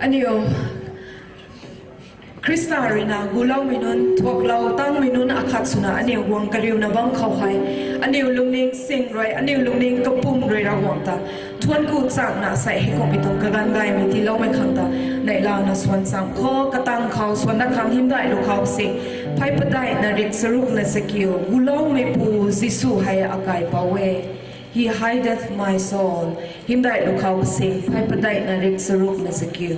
Anio Krista Arena Gulau Minun Tok Lau Tang Minun Akatsuna Anio Wang Kariu na Bang Khau Hai Anio Lungning Sing Rai Anio Lungning Kapum Rai Rawangta Tuan Ku Sang Na Sai He Kompitung Kagan Gai Miti Lau Mai Khangta Nai Lau Na Swan Sang Kho Katang Khau Swan Na Khang Him Dai Lu Khau Sing Pai Padai Na Rik Saruk Na Sekio Gulau Me Pu Zisu Hai Akai Pawe He hideth my soul Him Dai Lu Khau Sing Pai Padai Na Rik Saruk Na Sekio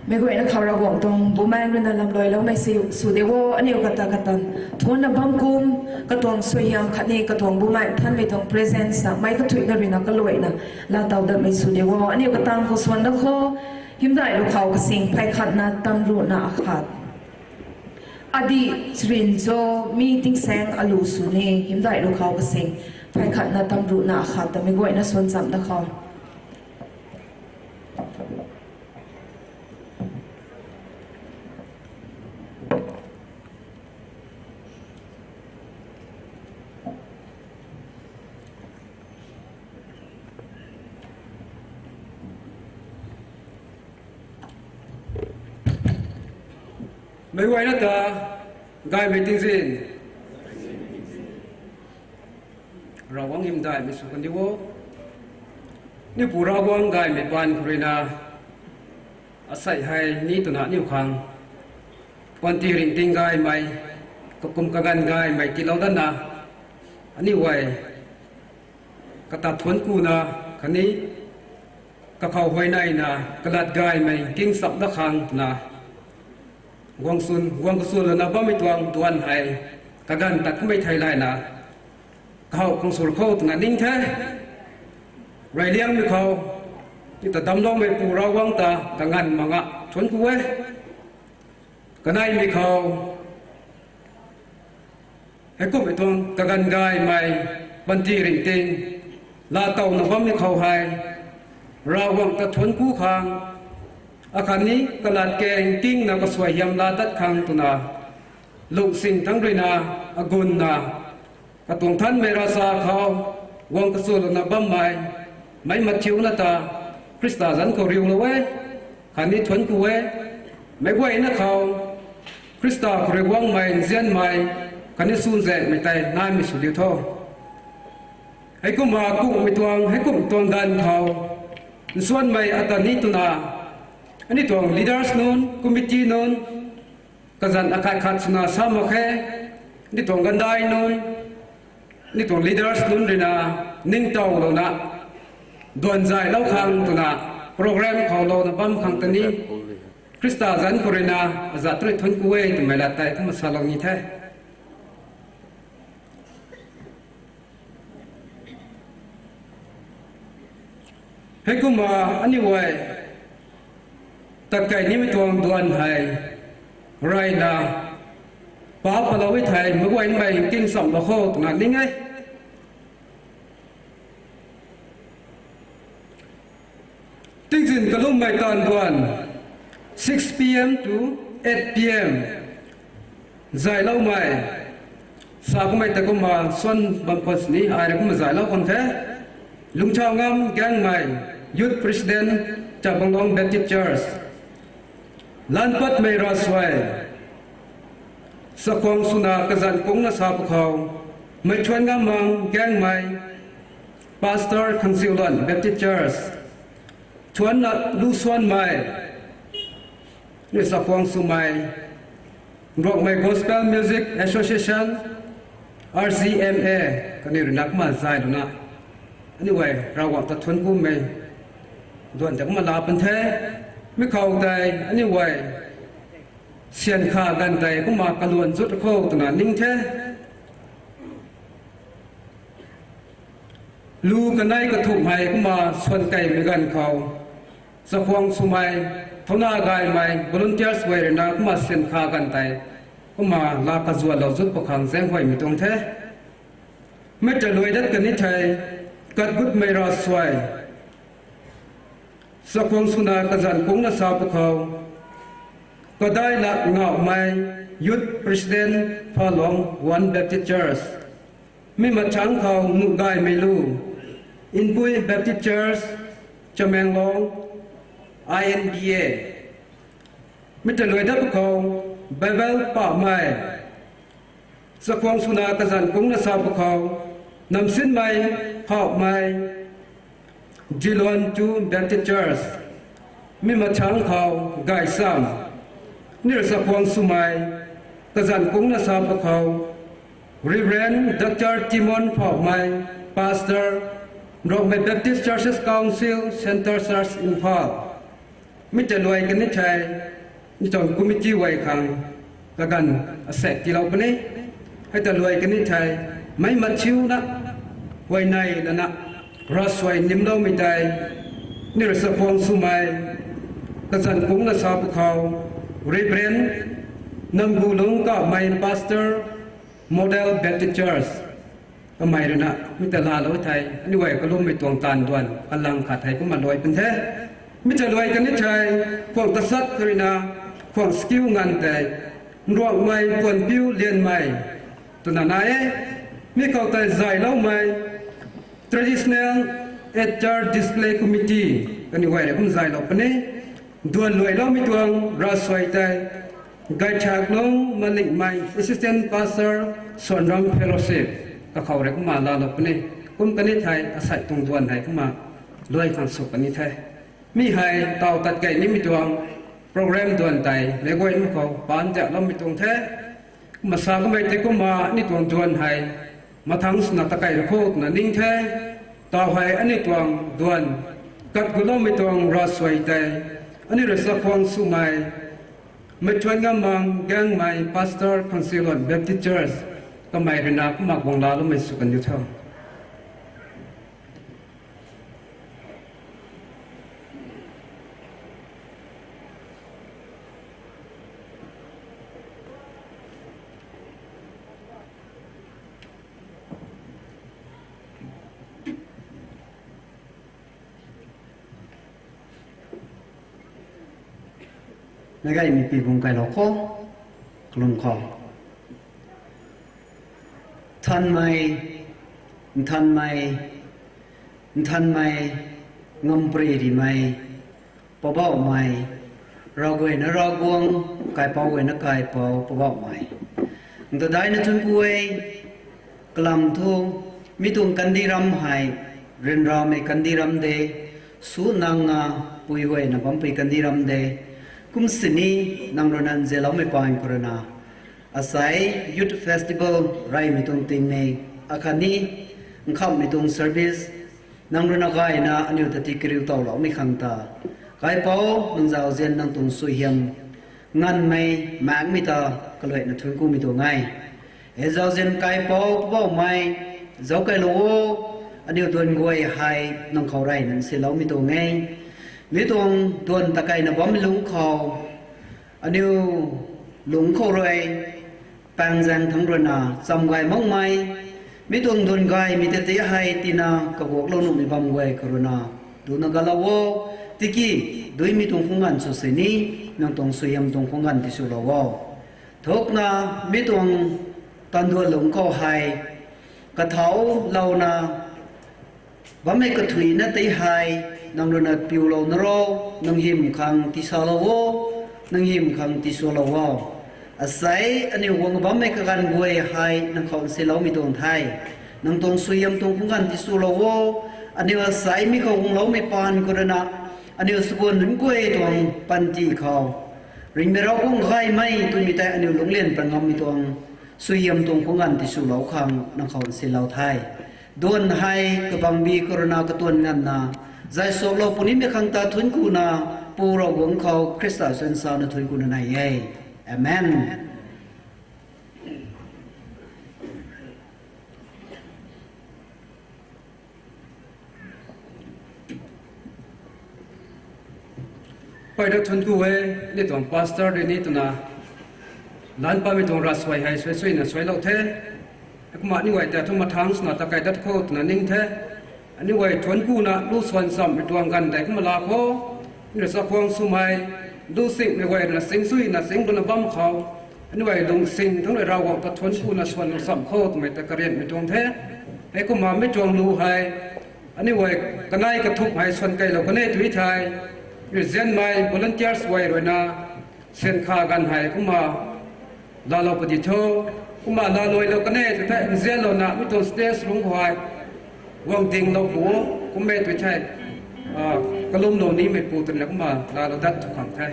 ไม่ก็เอ็นข่าวเราบอกตรงบุแมงเรื่องลำลอยแล้วไม่สู่เดวอันนี้ก็ตากตันทวนน้ำพัมกุมก็ตวงสวยงามขัดนี้ก็ตวงบุแมงท่านไม่ตวง presence นะไม่ก็ถุยนรินะก็รวยนะลาเตาเดิมไม่สู่เดวอันนี้ก็ตามเขาส่วนนักข้อหิมได้ลูกเขาก็สิ่งไปขัดนะตำรูนะขัดอดีตรินโจมีติ้งแสงอลูสุนีหิมได้ลูกเขาก็สิ่งไปขัดนะตำรูนะขัดแต่ไม่ก็เอ็นส่วนจำนักเขาไม่ไหวนะตาไกไม่ติ้งสินเราวังยิ้มได้ไม่สุขันดีวะนี่ผู้เราวังไกไม่ปานคุยนาอาศัยให้นี่ตัวหน้านิ้วขังวันที่ริงติ้งไกไม่กับกุมกกันไกไม่กินเราด้านนาอันนี้ไว้กระตัดทวนกูนะคันนี้ก็เข้าไว้ในนะกระดัดไกไม่กิ้งสับตะขังนะวงซุนวงกสุนแล้วนะบ่ไม่ตวงตวนให้กะกันตักไม่ไทยไล่นะเขาคงสุรเขาตงนิ่งแท้ไรเลี้ยงไม่เขาที่แต่ดำลงไม่ปูเราวังตาตังันมังะชนกูเว้ก็ได้ไม่เขาให้กูไม่ตวงกะกันกายไม่บันทีริงติงลาเต่านะบ่ไม่เขาให้เราวังตะชนกูคางอาคารนี้กลาดแกงติ้งนักสวยยำลาดัดคังตุนาลูกสิ่งทั้งด้วยนาอกุลนากระตวงท่านไม่ราซาเขาวงกระสุนนาบัมไม่มาชิวนาตาคริสตาจันเขาเรียวเลยเว้ขันนี้ทวนกูเว้ไม่ไหวนะเขาคริสตาเขาเรียกว่างไม่เซียนไม่ขันนี้สูญเสียไม่ตายน่าไม่สุดเดียวท่อให้กูมากูไม่ตวงให้กูตวงกันเขาส่วนไม่อัตนี้ตุนาอันนี้ตัว leaders นู้น committee นู้นกษัตริย์อาคารขัดสนาสามัคคีนี่ตัวกันได้นู้นนี่ตัว leaders นู้นเลยนะนิ่งเต้าเรานะด่วนใจเล่าคังตัวนะโปรแกรมของเรานะบัมคังตัวนี้คริสตาจันคุเรนาอาจารย์ตรีทุนกุเวทไม่ละแต่ทั้งมาสลังนี้แท้ให้กูมาอันนี้ไว้ตะไคร้นี่ไม่ตวงดวนไทยไรนะป้าพลวิไทยเมื่อวันไม่กินสมบัติโคตรนั่นนี่ไงติ้งสินกระลุ่มไม่ตอนดวน6 p.m. to 8 p.m. ใจเล่าไม่สาวก็ไม่แต่ก็มาส่วนบางคนนี้อะไรก็มาใจเล่าคนแท้ลุงชาวงามแกงไม่ยุดประธานจากบังลองเบติเจอร์สลันปัดไม่รอสวยสกองสุนัขกษัตริย์กงนาสาปเขาไม่ชวนงามังแกงไม่พาสเตอร์คอนซิลลันเบติเจอร์สชวนนัดลูส่วนไม่นี่สกองสุไม่รอกไม่ Gospel Music Association RCMA กันนี่นักมาใจดูนะอันนี้ไว้เราว่าตัดทนกูไม่ด่วนจากมาลาเป็นแท้ไม่เข้าใจอันนี้ไว้เสียนขากันใจก็มากระลวนสุดโคตรนิ่งแท้ลูกันได้กระถูกให้ก็มาส่วนไก่เหมือนกันเขาสะพวงสุมัยเท่าหน้ากายไม่บอลเทียร์สเวรนาก็มาเสียนขากันใจก็มาลากระจวนเราสุดประคังแสงไฟมีตรงแท้ไม่จะรวยดัดกันนิดไทยกัดกุดไม่รอสวยสกองสุนัขกษัตริย์กงนาสาปเขาก็ได้หลักเงาไม่ยุดประธานพาลองวันแบปติสต์เชิร์ชไม่มาช้างเขามุกได้ไม่รู้อินปุยแบปติสต์เชิร์ชจะแมงลอง INBA ไม่จะรวยดับเขาไบเบิลป่าไม้สกองสุนัขกษัตริย์กงนาสาปเขานำสิ้นไม้หอกไม้จิลวันจูแบปติสต์เชิร์ชไม่มาช้างเขาไก่ซ้ำนี่สักวันสุมัยกษัตริย์กงนาสาปเขา Reverend Dr. Timon พอกไม้ Pastor โรงเรียน Baptist Churches Council Center Church in Park ไม่จะรวยกันนิดใจนี่จงกุมิจีไว้ขังประกันเสกที่เราปนี้ให้จะรวยกันนิดใจไม่มาชิวนะไว้ในแล้วนะรัสไว้นิ่มเราไม่ได้นี่เราสะพงสุมัยกษัตริย์กุ้งและสาวภูเขารีเบรนนำบูลงก็ไม่พาสเตอร์โมเดลเบติเจอร์สก็ไม่รู้นะมิตรลาเราไทยนี่ไว้ก็ล้มไปตวงตานดวนกำลังขาดไทยก็มาลอยเป็นแท้มิจะรวยกันนิดใจพวกตสัตว์ครินาพวกสกิลงานแต่รวมไม่ควรพิวเรียนไม่ตัวนั้นไอ้มีเขาแต่ใจเล่าไม่ traditional HR display committee กันนี่ไว้เลยผมใจเราปนี้ดวนรวยเราไม่ตวงรัสไว้แต่ไกด์ฉากลงมาลิงไม่ assistant pastor ส่วนรำ fellowship ก็เขาเรียกมาลาเราปนี้ผมกันนี่ไทยอาศัยตรงดวนไทยก็มารวยความสุขกันนี่ไทยมีให้เต่าตัดไก่นี่มีตวงโปรแกรมดวนไตเรียกว่าไม่เขาปานจะเราไม่ตรงแท้มาสร้างก็ไม่ติก็มานี่ตวงดวนให้มาทั้งสนับตะไก่โคตรนั่นนิ่งแท้ต่อให้อันนี้ตวงดวนกัดกุลไม่ตวงรอสวยแต่อันนี้เราสักควงสุไม่ไม่ชวนกันมังแกงไม่พาสเตอร์คอนซิลล์เบปติเจอร์สก็ไม่เรียนนักมากวงลาแล้วไม่สุกันอยู่เท่าในการมีปีบุงไก่หลอกคกลุ่มคอทันไหมงมปรีดีไหมปะเบ้าไหมเราเกยนะเรากวงไก่เป่าเกยนะไก่เป่าปะเบ้าไหมตัวได้นะจนกุยกลัมทุ่งมีตุงกันดีรำหายเรียนรำไม่กันดีรำเดสูนางนาปุยเวยนะปั๊มไปกันดีรำเดคุมสินีนางรนันเจลาไม่ปานกรณาอาศัยยุทธเฟสติวัลไรมีตรงติงในอาคารนี้ข้ามมีตรงเซอร์วิสนางรนักไก่นะอันยุทธติกริวเต่าเหล่าไม่ขังตาไก่เป้านางเจ้าเจนนางตรงสุยมงานไม่แมงมีตากลวยนะทุนกูมีตัวไงเอเจ้าเจนไก่เป้าเป้าไม่เจ้าไก่โลอันยุทธวนกวยไฮนางเขาไรนั่นเสียเหล่ามีตัวไงมีตรงดวนตะไกนะบ่มีลุงเขาอันนี้ลุงเขาเลยแปลงแจงทั้งรนาจำไว้มั่งไหมมีตรงดวนไกมีแต่ตีให้ตีนากระบอกเราหนุ่มมีบำไว้กรณาดูนักลาวติกี้โดยมีตรงคงกันสุดสินี้นั่งตรงสุยมตรงคงกันที่สุดลาวทุกนามีตรงตอนดวนลุงเขาให้กระเท้าเรานาบ่ไม่กระถุยนะตีให้นางรนัดปิวโลนโรนางหิมขังติสาลาวนางหิมขังติสุลาวอาศัยอันนี้วงบ้าไม่กันกวยหายนางเขาเสลามีตรงไทยนางตรงสุยมตรงคงกันติสุลาวอันนี้อาศัยมีเขาวงเราไม่ปานกรณะอันนี้สกุลหนึ่งกวยตรงปันจีเขาริงเมเราคงใครไม่ตัวมีแต่อันนี้โรงเรียนประงมมีตรงสุยมตรงคงกันติสุลาวขังนางเขาเสลาไทยโดนให้กับบางบีกรณากระตุ้นงานนาใจสอบเราปุ่นนี้มีขังตาทุนกูนาปูเราหวงเขาคริสต์ส่วนสาวนะทุนกูนาเย่เอเมนไปดักทุนกูเวนี่ตัวพาสเตอร์เรนี่ตัวน่ะล้านป้าไม่ตัวรัสไว้ให้สวยๆนะสวยเราเท่ก็มานี่ไว้แต่ทั้งมาทั้งสนาตะไกดัดโคตรนะนิ่งเท่อันนี้ไว้ทวนกูนะดูส่วนซ้ำไปดวงกันแต่ก็มาลาโคนี่สักพวงสุมัยดูสิ่งในไว้นะสิ่งสุยนะสิ่งบนบั้มเขาอันนี้ไว้ลงสิ่งทั้งในเราของตะทวนกูนะส่วนซ้ำโคตรไม่แต่กระเรียนไม่ดวงเท่ไอ้ก็มาไม่ดวงรู้ให้อันนี้ไว้กันไอ้กระทุกให้ส่วนไกลเราก็เนตวิทัยหรือเซนไม่บอลันเทียร์สไว้ด้วยนะเส้นขากันให้ก็มาลาเราปฏิโชก็มาลาลอยเราก็เนตแต่เซนเรานะไม่ต้องสเตสลงหวายวงติงเราหัวก็ไม่ตัวใช่ก็ลุ่มโน่นนี้ไม่ปูตันแล้วก็มาลาเราดัดทุกขังไทย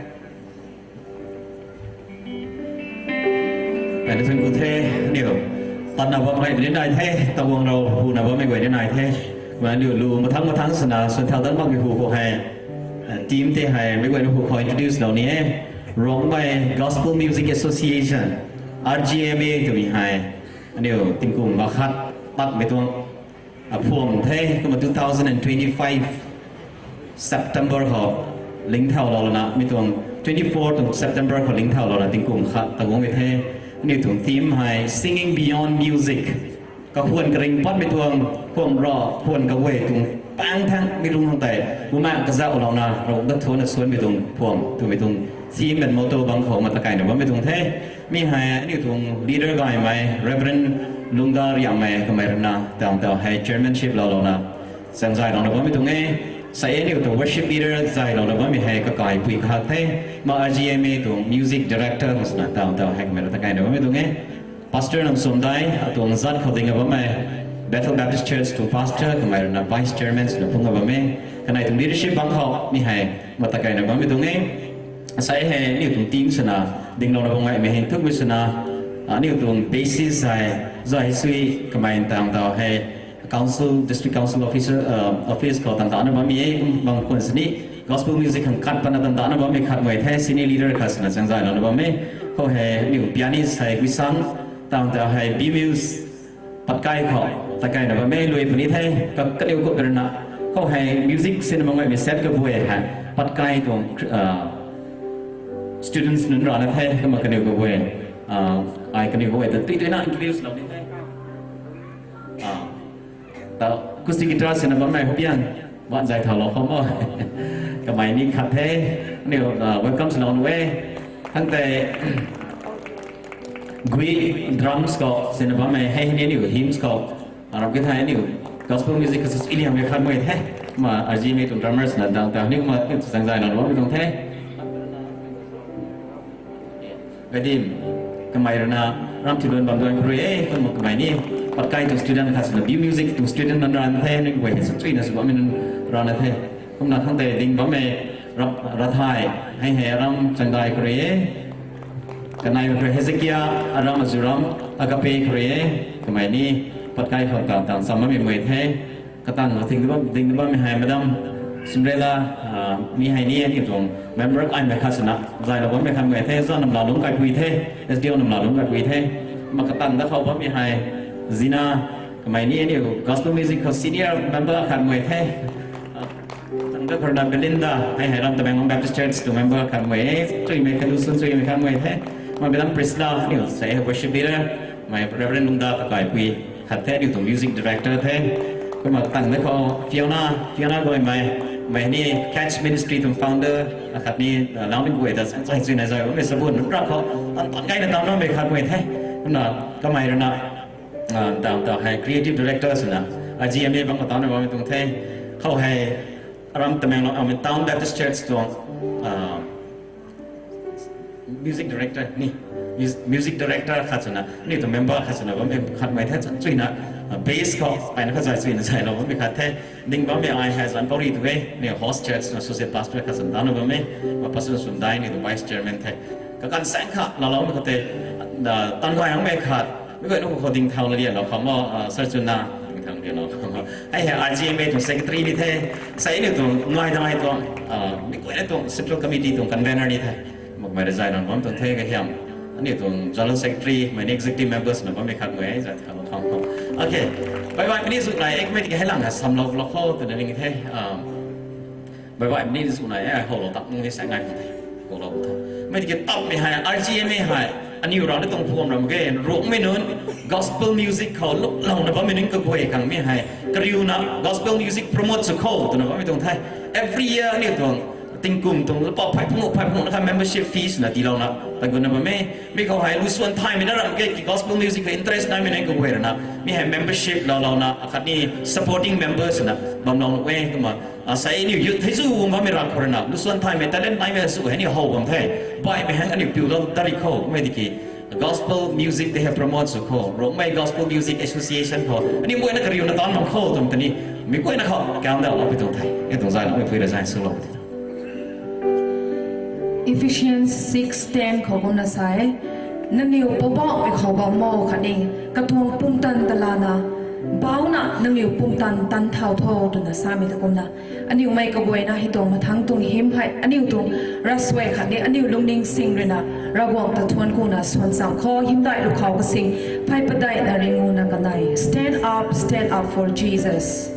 แต่ในส่วนกุเทเดี๋ยวตอนนับว่าไม่ได้นายเทตะวงเราหูนับว่าไม่ไหวได้นายเทมาเดี๋ยวรู้มาทั้งสนาส่วนแถวตั้งบ้างมีหูโคแฮ ทีมที่ให้ไม่ควรผู้คอย introduce เหล่านี้ร้องไป Gospel Music Association RGMA ตัวมีให้อันเดียวติงกุ่มมาคัดตัดไปตัวพวงเท่ก็มา2025 September เขาลิงก์เท่าเราแล้วนะมีตัว24 ถึง September เขาลิงก์เท่าเราแล้วติงกุ่มคัดแต่วงไปเท่นี่ตัวทีมให้ Singing Beyond Music ก็ควรกระดิ่งปัดไปตัวพวงรอควรกระเวตุงปังทั้งไม่รู้ตั้งแต่บุมากระเจ้าเรานะเราต้องทวนส่วนไปตรงพวงตัวไปตรงทีมเป็นโมโตบางของมาตะไคร้เนี่ยว่าไปตรงเท่มีให้นี่ตรง leader ก็ไหม Reverend ลุงดาร์ยังไหมก็ไม่รู้นะแต่ให้ chairmanship เรานะสังใจเราเนี่ยว่าไปตรงนี้ใส่นี่ตัว worship leader ใจเราเนี่ยว่ามีให้ก็กลายปุยขาดเท่มา RGMA ตัว music director ก็สนะแต่ให้ก็ไม่รู้ตะไคร้เนี่ยว่าไปตรงนี้ pastor นำสมได้ตัวจัดเขาติงกับว่าไม่ Bethel Baptist Church ตัว pastor ก็ไม่รู้นะ vice chairman เนี่ยพุ่งกับว่าไม่ขณะตรง leadership บางเขามีให้มาตะไคร้เนี่ยว่าไปตรงนี้ใส่ให้นี่ตรงทีมสนะดึงเราเนี่ยว่าไม่เห็นทุกวิสนะนี่ตรง basis ใส่ใจสุยก็ไม่ต่างๆให้ council district council officer office เขาต่างๆนะว่ามีบางคนสิ gospel music ขังคัดปนต่างๆนะว่ามีขัดไว้แท้ senior leader ขัดสนะจังใจเราเนี่ยว่าไม่เขาให้นี่ pianist ให้กุศลต่างๆให้ b-muse ปัดไก่เขาตะไก่เนี่ยว่าไม่รวยคนนี้แท้ก็เรียกว่าเป็นนะเขาให้ music สินะว่ามี set ก็บุยให้ปัดไก่ตรงstudents นั้นรอนะแท้ก็มากันเดียวกับบุยไอ้กันเดียวกับบุยแต่ตีด้วยนะ introduce เราได้แต่กุศลกิจราชนะว่าไม่พบยังว่าใจถอดเราเขาบอกกับไม่นี่ขัดแท้เดี๋ยวwelcome สนองเว้ทั้งแต่กุย drums ก็สินะว่าไม่ให้เนี่ยนี่ hymns ก็เราคิดให้นี่ gospel music ก็สุดที่เราขัดไม่แท้มา RGMA ตัว drummers นะแต่นี่มาสังใจเราว่าไม่ตรงแท้ก็ดีก็ไม่รู้นะรำที่เดินบางเดือนคุยคนมาก็ไม่นี่ปัจจัยตัว student ขัดสินะ view music ตัว student นั้นรันแท้นี่เว้ยสุดที่นะสุดว่ามันรันแท้ผมนักทั้งแต่ดิ่งว่าไม่รับไทยให้รำจังได้คุยกันในคุยเฮซิกี้อารามมาจุรำอากาเปคุยก็ไม่นี่ปัจจัยเขาต่างๆสามารถมีมวยแท้ก็ตั้งถึงว่าดิ่งว่าไม่ให้มาดำสมเด็จละมีให้นี่ที่ตรง member ไอ้ไม่ขัดสินะใจเราว่าไม่ทำมวยแท้ซ้อนน้ำลายลงกับคุยแท้เดียวน้ำลายลงกับคุยแท้มาก็ตั้งแล้วเขาว่ามีให้Zina, kemarin ini gospel music senior member akan muatnya. Tangga kerana Belinda, hai ram teman Baptist Church tu member akan muat. Tu ini mereka dusun tu ini akan muatnya. Mabilang Priscilla, ni saya worship leader, my Reverend Lunda pakai pui, khatnya ni tu music director teh. Kemudian tangga kau Fiona kau mai ni Catch Ministry tu founder, khat ni lawan gue dah saya sini saya, kau sebut nak kau tan kai nak tahu mereka muatnya. Kemudian kemarin nakต่างให้ creative director สินะ RGMA บางคนตอนนั้นว่าตรงเท่เขาให้รำตำแหน่งเราเอาเป็น Town Baptist Church ตัว music director นี่ music director ขัดสินะนี่ตัว member ขัดสินะว่าไม่ขัดไม่แท้จุยนะ base เขาไปนะเขาใจจุยนะใจเราว่าไม่ขัดแท้ดิ่งว่าไม่ไอ้ให้สันปรีตัวนี่ host church นะ associate pastor ขัดสินะตอนนั้นว่าไม่ว่า pastor สุดได้นี่ตัว vice chairman แท้ก็การแสงขัดเราไม่ขัดเตะตอนก่อนยังไม่ขัดไม่เคยต้องคนดิ่งเท่าเรียนเราเขาว่าเซอร์จูน่าดิ่งเท่าเรียนเราไอ้เหรอ RGMA ตัว secretary นี่เท่ใส่เนี่ยตัวง่ายได้ตัวไม่เคยได้ตัว central committee ตัว convener นี่เท่บอกไม่ได้ใจนอนผมตัวเท่ก็เหี้ยมอันนี้ตัว general secretary ไม่ได้ executive members นะผมไม่ขัดมือไอ้ใจเขาโอเคไปวันนี้สุดไหนเอ็กไม่ได้ให้หลังอะสำหรับเราเข้าตัวนี้เท่ไปวันนี้สุดไหนไอ้เขาเราตัดมือที่แสงไงของเราไม่ได้ตัดไม่ให้ RGMA ให้อันนี้เราได้ต้องพูดเราเองรู้ไม่นู้น gospel music เขาลุกเราเนี่ยว่าไม่นึกก็คุยกันไม่ให้กริวนะ gospel music promote สุขเขาตัวนั้นว่าไม่ต้องไทย every year นี่ตัวติงกุ่มตรงแล้วพอไปพงนะครับ membership fees นะที่เรานะแต่คนนั้นว่าไม่เขาให้รู้ส่วนไทยไม่ได้เราเกี่ยวกับ gospel music เขา interest นั้นไม่นึกก็คุยนะไม่ให้ membership เรานะคันนี้ supporting members นะบางน้องเว้ยก็มาใส่นี่ยุทธให้สู้ว่าไม่รักคนนะรู้ส่วนไทยไม่แต่เล่นไทยไม่สู้ให้นี่เขาบางไทยบ่อยไปให้อันนี้ผิวเราตัดอีกเขาไม่ดีกี่ gospel music they have promote สุขเขารู้ไหม gospel music association เขาอันนี้มวยนักเรียนนะตอนน้องเขาตรงนี้ไม่คุยนะเขาแกมเดาเราไปตรงไทยไอ้ตรงใจเราไม่คุยได้ใจสู้เรา Ephesians 6:10 เขาบอกนะใส่นั่นนิวปอบไปเขาบอกมอคันเองกระทวงปุ่มตันตลานะ bao na nang yêu pum tan thao tho tu na sami ta kom na ani mai ka boy na hi to ma thang tung him hai ani tu raswe kha ne ani lungning sing rena rawang ta thon ko na swan sam kho him dai lu khaw ka sing phai padai na ringu na kanai stand up for Jesus.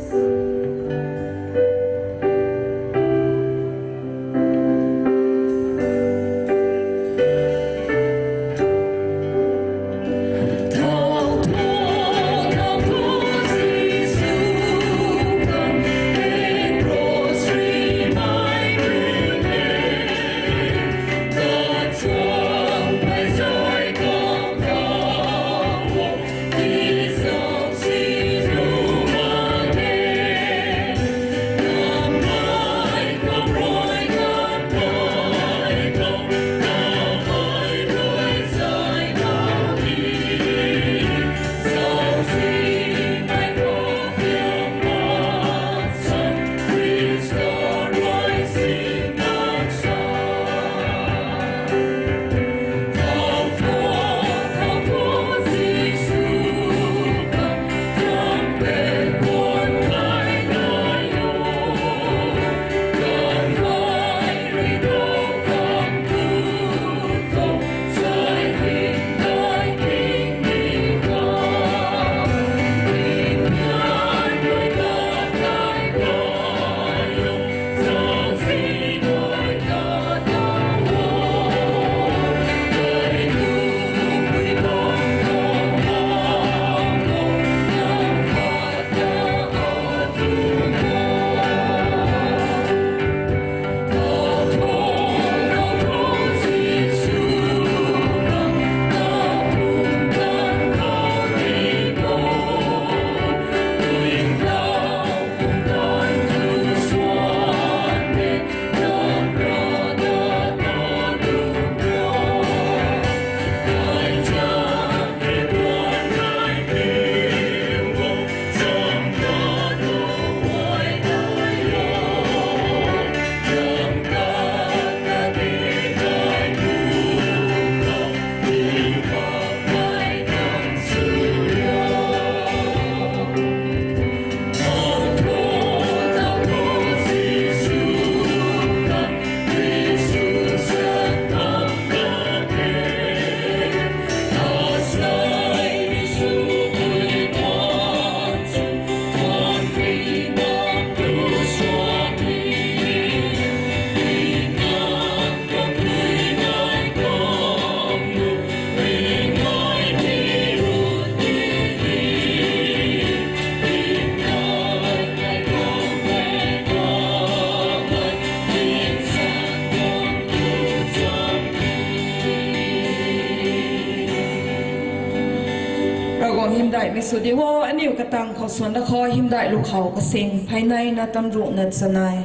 him dai mi su di wo ani ka tang kho son da kho him dai lu khaw ka sing phai nai na tam ru na chanai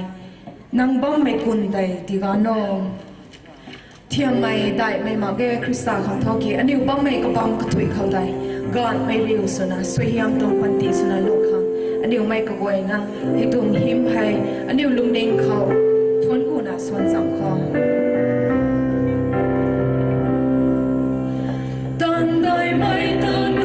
nang bam me kun dai ti ga no thiam mai dai mai ma ge krista kham tho ki ani bam me ka bam ka thui khau dai god mai riu su na su hiam tong pan ti su na lu khang ani mai ka goi na hi tum him hai ani lung ding khau thon ku na son sam kho tan dai mai tan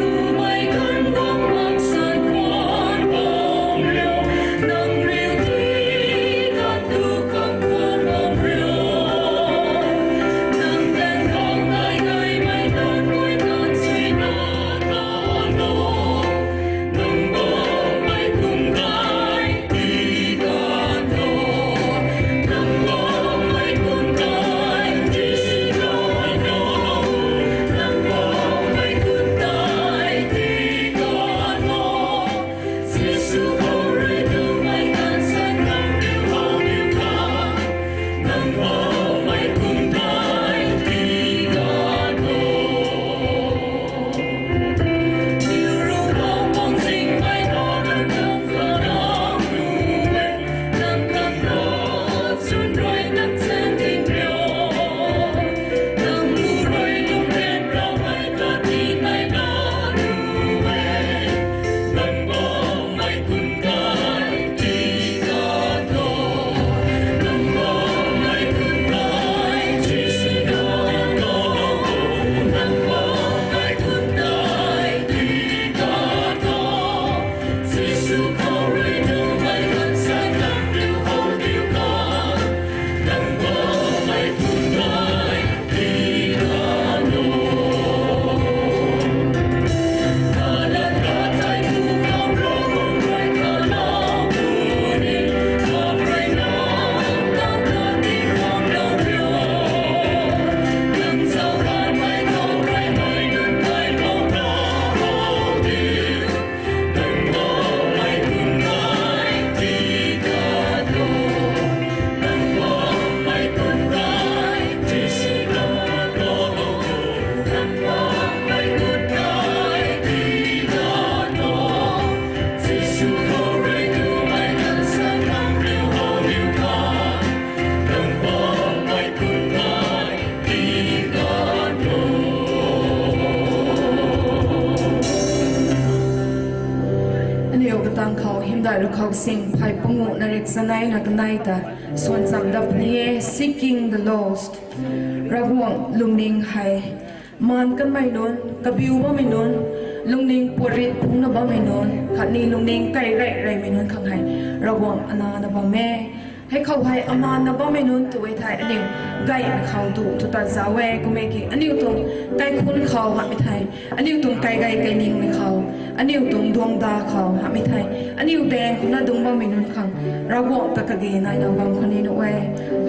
kai lo khau sing phai pangu na rek sanai na kanai ta son sam dap nie seeking the lost rawang lungning hai man kan mai non kabiu ba mai non lungning porit phung na ba mai non khani lungning kai rai rai mai non khang hai rawang ana na ba meให้เขาให้อามานะบ่ไม่นุนตัวไทยอันนี้ไก่เขาตุตาซาเวกูเมกิอันนี้ตรงไก่คุณเขาหาไม่ไทยอันนี้ตรงไก่นิ่งไม่เขาอันนี้ตรงดวงตาเขาหาไม่ไทยอันนี้แดงคุณน่าดงบ่ไม่นุนขังเราบอกตะกะเกนายนางบางคนนี้นะเว้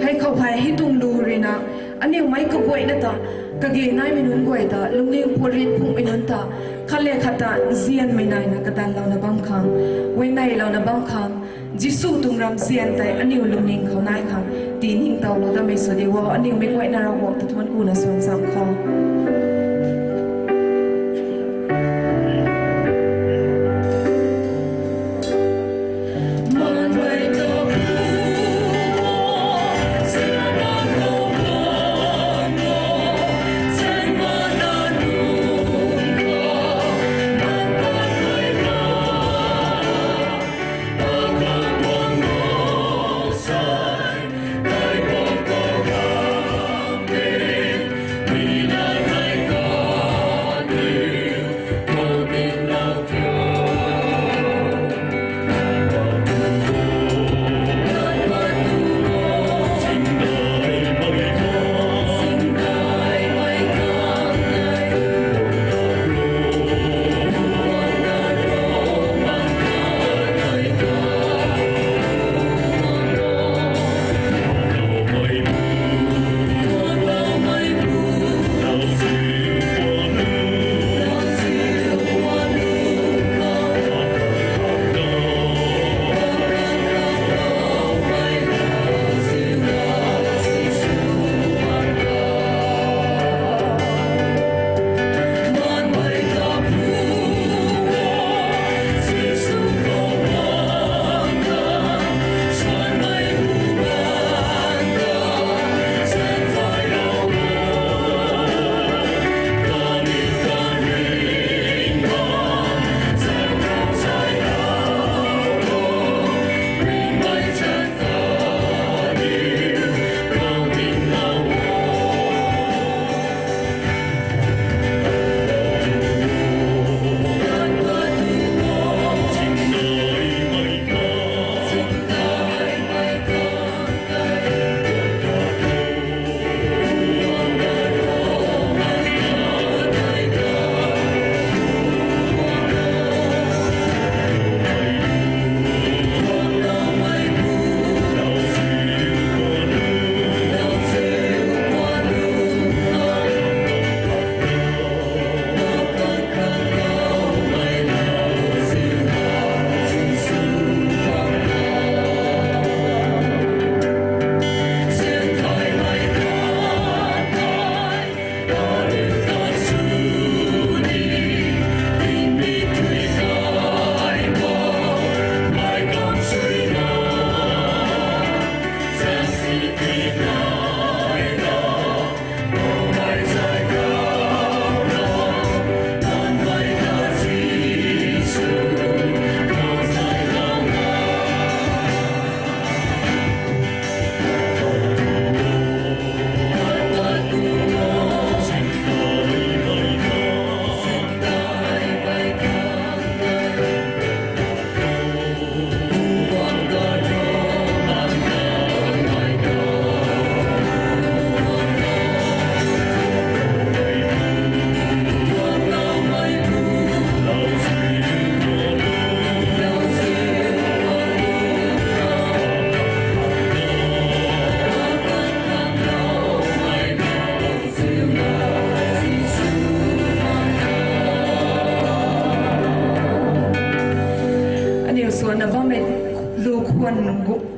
ให้เขาให้ตรงดูรีนะอันนี้ไม่ก็ป่วยนะตากะเกนายไม่นุนป่วยตาลุงเลี้ยงปวดริดพุ่งไม่นุนตาคันเลขตาเซียนไม่นายนะกระดานเรานะบางครั้งเว้ในเรานะบางครั้งจิสูตุงรำเซียนแต่อันนี้ลุงนิ่งเขานายค่ะตีนิ่งเตาเราได้ไม่สดีว่าอันนี้ไม่ค่อยน่าเราบอกแต่ทวนกูนะส่วนสามข้อ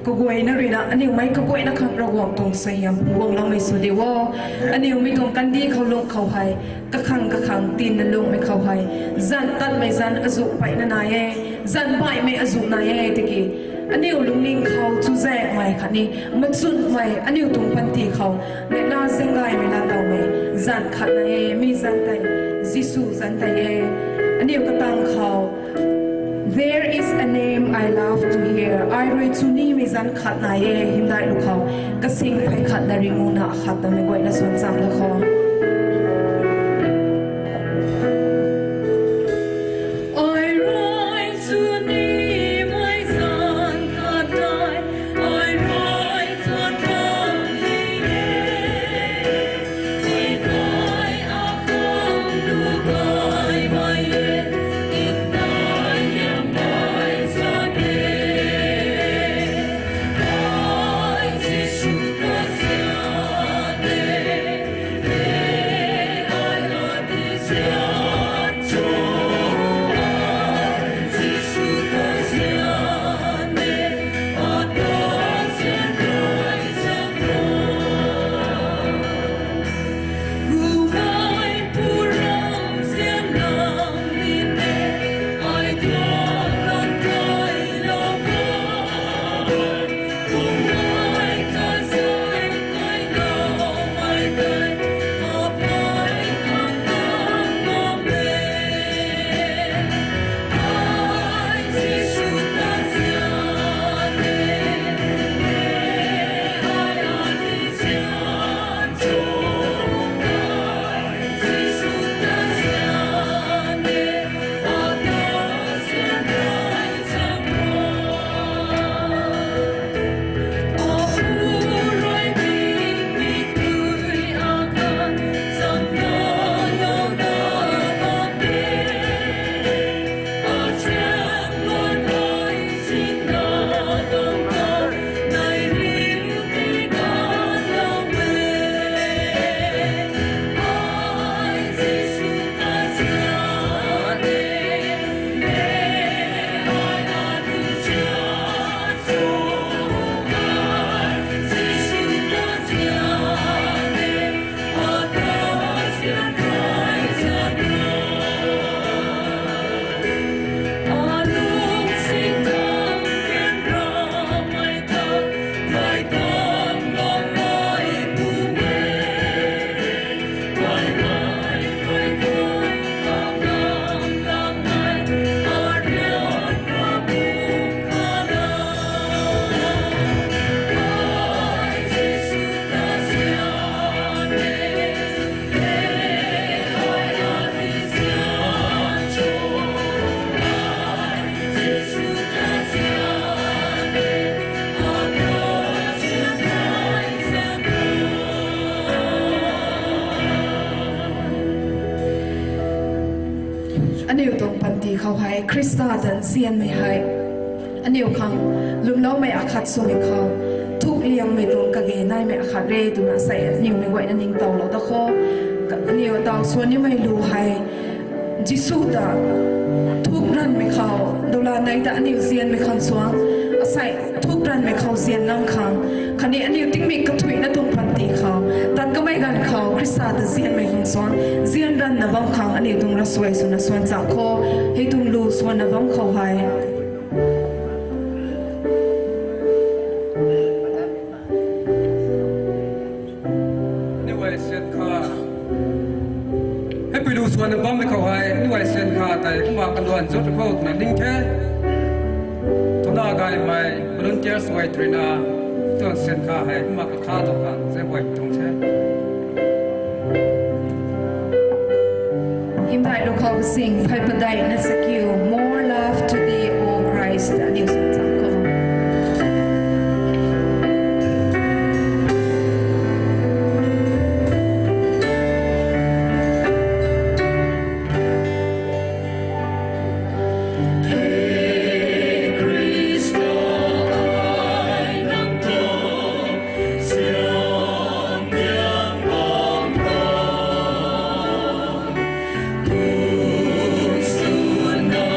ก็กวยนะรีนะอันนี้ไม่ก็กวยนะครับเราวงตรงสยามวงเราไม่สุดดีว่าอันนี้ไม่ตรงกันดีเขาลงเขาให้กะขังตีนนั่นลงไม่เขาให้จันตัดไม่จันอจุไปนั่นนายจันใบไม่อจุนายตะกี้อันนี้ลุงนิ่งเขาจูแจกไม่ค่ะนี่มันสุดไม่อันนี้ตรงพันตีเขาในน่าเสียงไงไม่น่าเดาไม่จันขัดนายมีจันไตจิสูจันไตอันนี้ก็ตั้งเขา There is a name I love to hear. I read to ni mi zan khat na ye him dai lu khao. Ka sing phai khat na ringu na khat na me goi na son sam na kho. I rise to thee, my son, God died. I rise on thee, I die upon the guy, my head, in thy embrace again. I see the sun, I love this young joy. Aniu tong panti khao hai Krista dan sian me hai aniu khang lung lo me akhat so me khao thuk liam me dong ka ge nai me akhat re tu na sai aniu me goi na ning taw lo da kho aniu taw so ni mai lu hai jisu da thuk ran me khao dola nai da aniu sian me khan swang asai thuk ran me khao sian nang khang khani aniu ting me ka thui na tong panti khao tan ka mai gan khao Krista da sian me hong swang sian ran na bang khang aniu tung ra swai su na swan cha kho he tung lu swan na bang khao haiส่วนบ้องไม่เข้าให้นี่ว่าเส้นขาแต่ผมว่ากันล้วนจุดเข้าหนังนิ่งแค่ทุนอากาศใหม่บริเวณเจ้าสวยตรีนาตัวเส้นขาให้ผมว่ากับขาตกกันเส้นไหวตรงแช่หิมได้ลูกเขาสิ่งไฟประดัยนัสกิล more love to thee O Christ อันนี้สุดจังก็No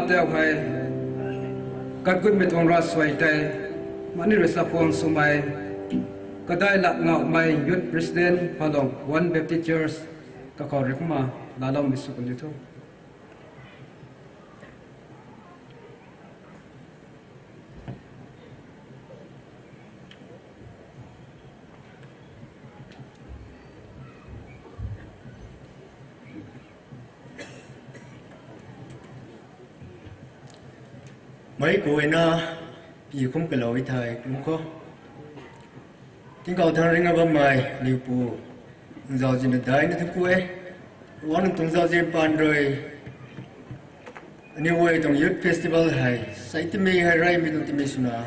te hai kan kun me thong ra swai te mani resapon sumai kadai lak ngau mai youth president palong one baptist church ka khaw rekma lalom misu kun ditho mấy cô na bị không cái lỗi thầy cũng có tiếng cầu thang ring ở mày liu pu giờ gì nữa đấy nó thức quê quán tung giờ gì pan rồi anyway tung youth festival hay sai tim mi hay rai mi tung tim mi suna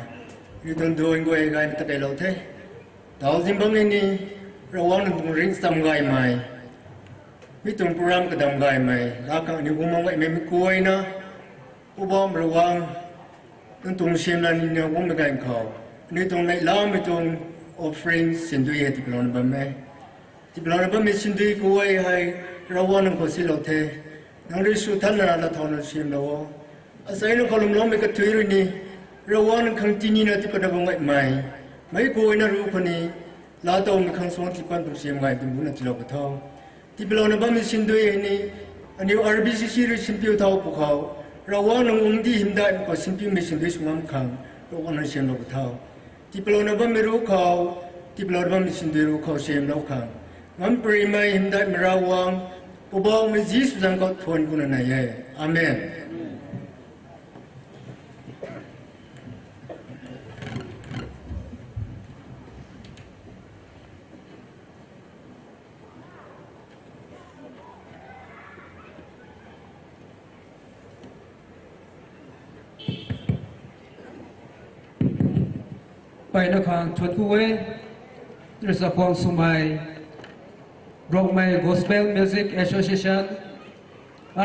như tung đôi người gai nó cái lỗi thế tao gì bang ini rồi quán tung ring sam gai mày mi tung program cái đam gai mày lá cả như cũng mong vậy mi quê na u bom rồi quang nung tung sim na ni na wong megai khao ni tung mai la mi tung offering sindui he tiplon ba me tiplon ba me sindui ko ai hai rawan ko silo the nang ri su than na la thon sim lo asai no kolum lo me ka thui ri ni rawan khang ti ni na ti pa da ngai mai ko na ru phani la to me khang song ti pan tung sim ngai ti mu na ti lo ka thong tiplon ba me sindui ni ani rbcc ri sim piu thau pu khao rawan ng di himda ko simpi mission dis ngam khang rawan na sem lo thao tiplon ba me ru khao tiplon ba mission de ru khao sem lo khang ngam pri mai himda rawang ko ba me jis jang ko thon kun na ye amen pai na khang thot ku we resapon sumai Rockmai Gospel Music Association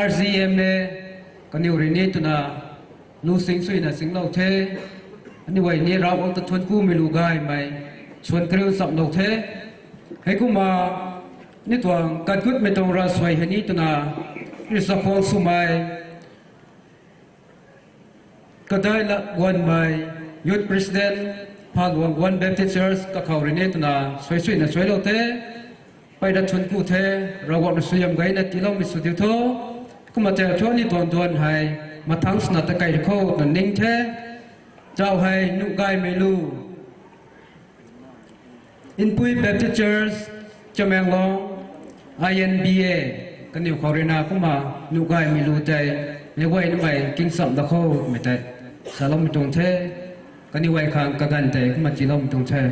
RCM ne kaniu rini tuna lu sing sui na sing lo the ani wai ni raw ong ta thon ku mi lu gai mai chuan kreu sap lo the he ku ma ni tuang kat kut me tong ra swai hani tuna resapon sumai kadai la wan mai youth president Pagwang one Baptist Church ka khawrine tuna soi na soi lo te pai da thun ku the rawak na suyam gai na tilom mi su diu tho kuma te thoni don hai mathang sna ta kai kho na ning the chau hai nu gai me lu in pui Baptist Church Chamenglong INBA kan niu khawrina kuma nu gai me lu te me wai na mai king sam da kho me te salom mi tong the kan ni wai khang ka gan te kuma chilom tung che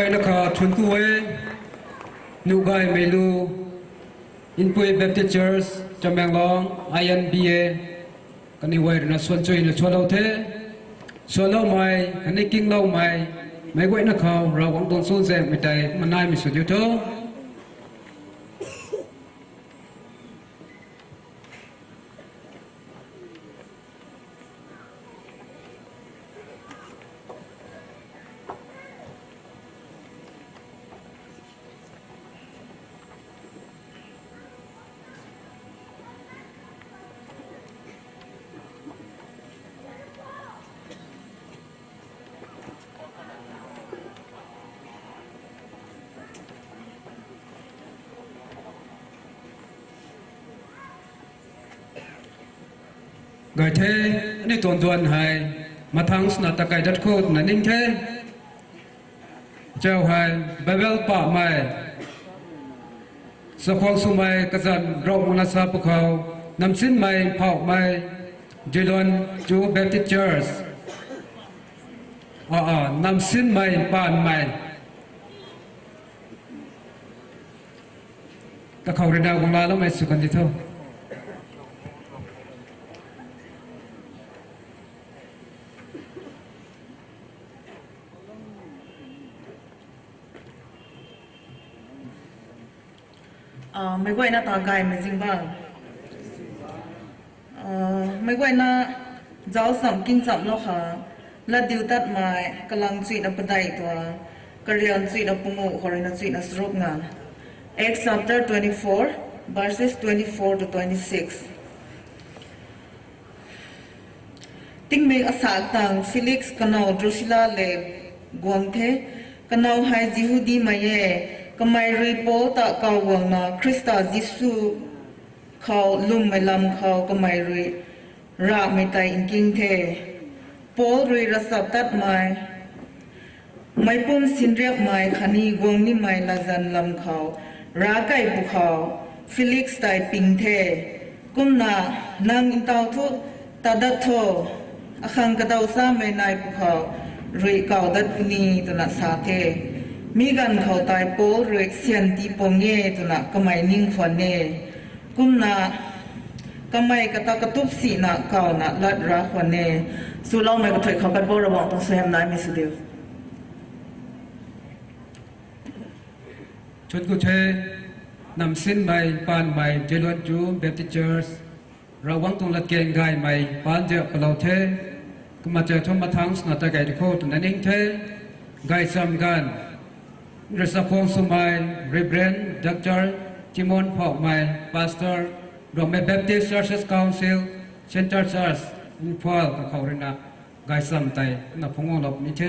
ไปนะคะทุนกุเวนูไกเมลูอินปุยเบปติเจอร์สจำแมงลอง INBA กันนี่ไว้นะส่วนช่วยนะช่วยเราเทช่วยเราไหมกันนี่กิ้งเราไหมไม่ไว้นะเขาเราหวังตรงส่วนแสงไม่ได้มันนายมีสุดอยู่เท่าไงเทนี่ตัวดวนให้มาทางสนาตะไกดัดโคตรนั่นนิ่งเทเจ้าให้เบเบลป่าไม้สะพองสุไม้กระสันรบมนาซาปะเขานำสิ้นไม้เผาไม้จิลอนจูเบปติเจอร์สนำสิ้นไม้ปานไม้ตะเขาเรียนดาวของเราแล้วไม่สุกันที่เท่าไม่ไหวนะตาไกไม่จริงบ้างไม่ไหวนะเจ้าสามกินจับแล้วค่ะและดิวตัดไม้กำลังจีนอัปได้ตัวกระเรียนจีนอัปงูขอเรียนจีนอัสรุปงาน Acts chapter 24 verses 24 to 26 ติ้งเมฆอาสาต่างฟิลิกซ์กันเอาดรุชิลาเลกวางเทกันเอาไฮจิฮูดีมาเย่ก็ไม่รีโปตะกาวังนาคริสต์ยิสุเขาลุ่มไม่ลำเขาก็ไม่รีรักไม่ตายอินกิงเทปอลรีรัสบตัดไม่ปุ่มสินเรียกไม่ขันีกวงนี่ไม่ละจันลำเขารักไก่บุเขาฟิลิกซ์ตายปิงเทกุมนานางอินเตาทุตาดัดโทอขังกระดาวซาไม่นายบุเขารีเก่าดัดปุนีตัวนักสาเทมีกันเขาตายโป้เรียกเสียนตีปงเย่ตัวนักก็ไม่นิ่งฝันเน่กุมนาก็ไม่กระตากระตุบสีนักเก่านักลัดรักฝันเน่สู้เล่าไม่กระถุยเขากันโป้ระวังต้องเสียมนายไม่สุดเดียวชนกุเทนำสิ้นใบปานใบเจริญจูเบปติเจอร์สเราหวังตรงละเกงกายใหม่ปานเจอปเราเทก็มาเจอทมมาทางสนาตะไกตะโคตนั่นเองเทไกซ้ำกันรัศพงสุไมเรเบรนด็อกเตอร์จิมอนพอกไมพาสเตอร์โรเมเบปติสเชอร์สคาวน์ซิลเซนเตอร์เชอร์สอินฟอลกับเขาเรนักไกซ้ำไตนับพงศ์หลบมิเท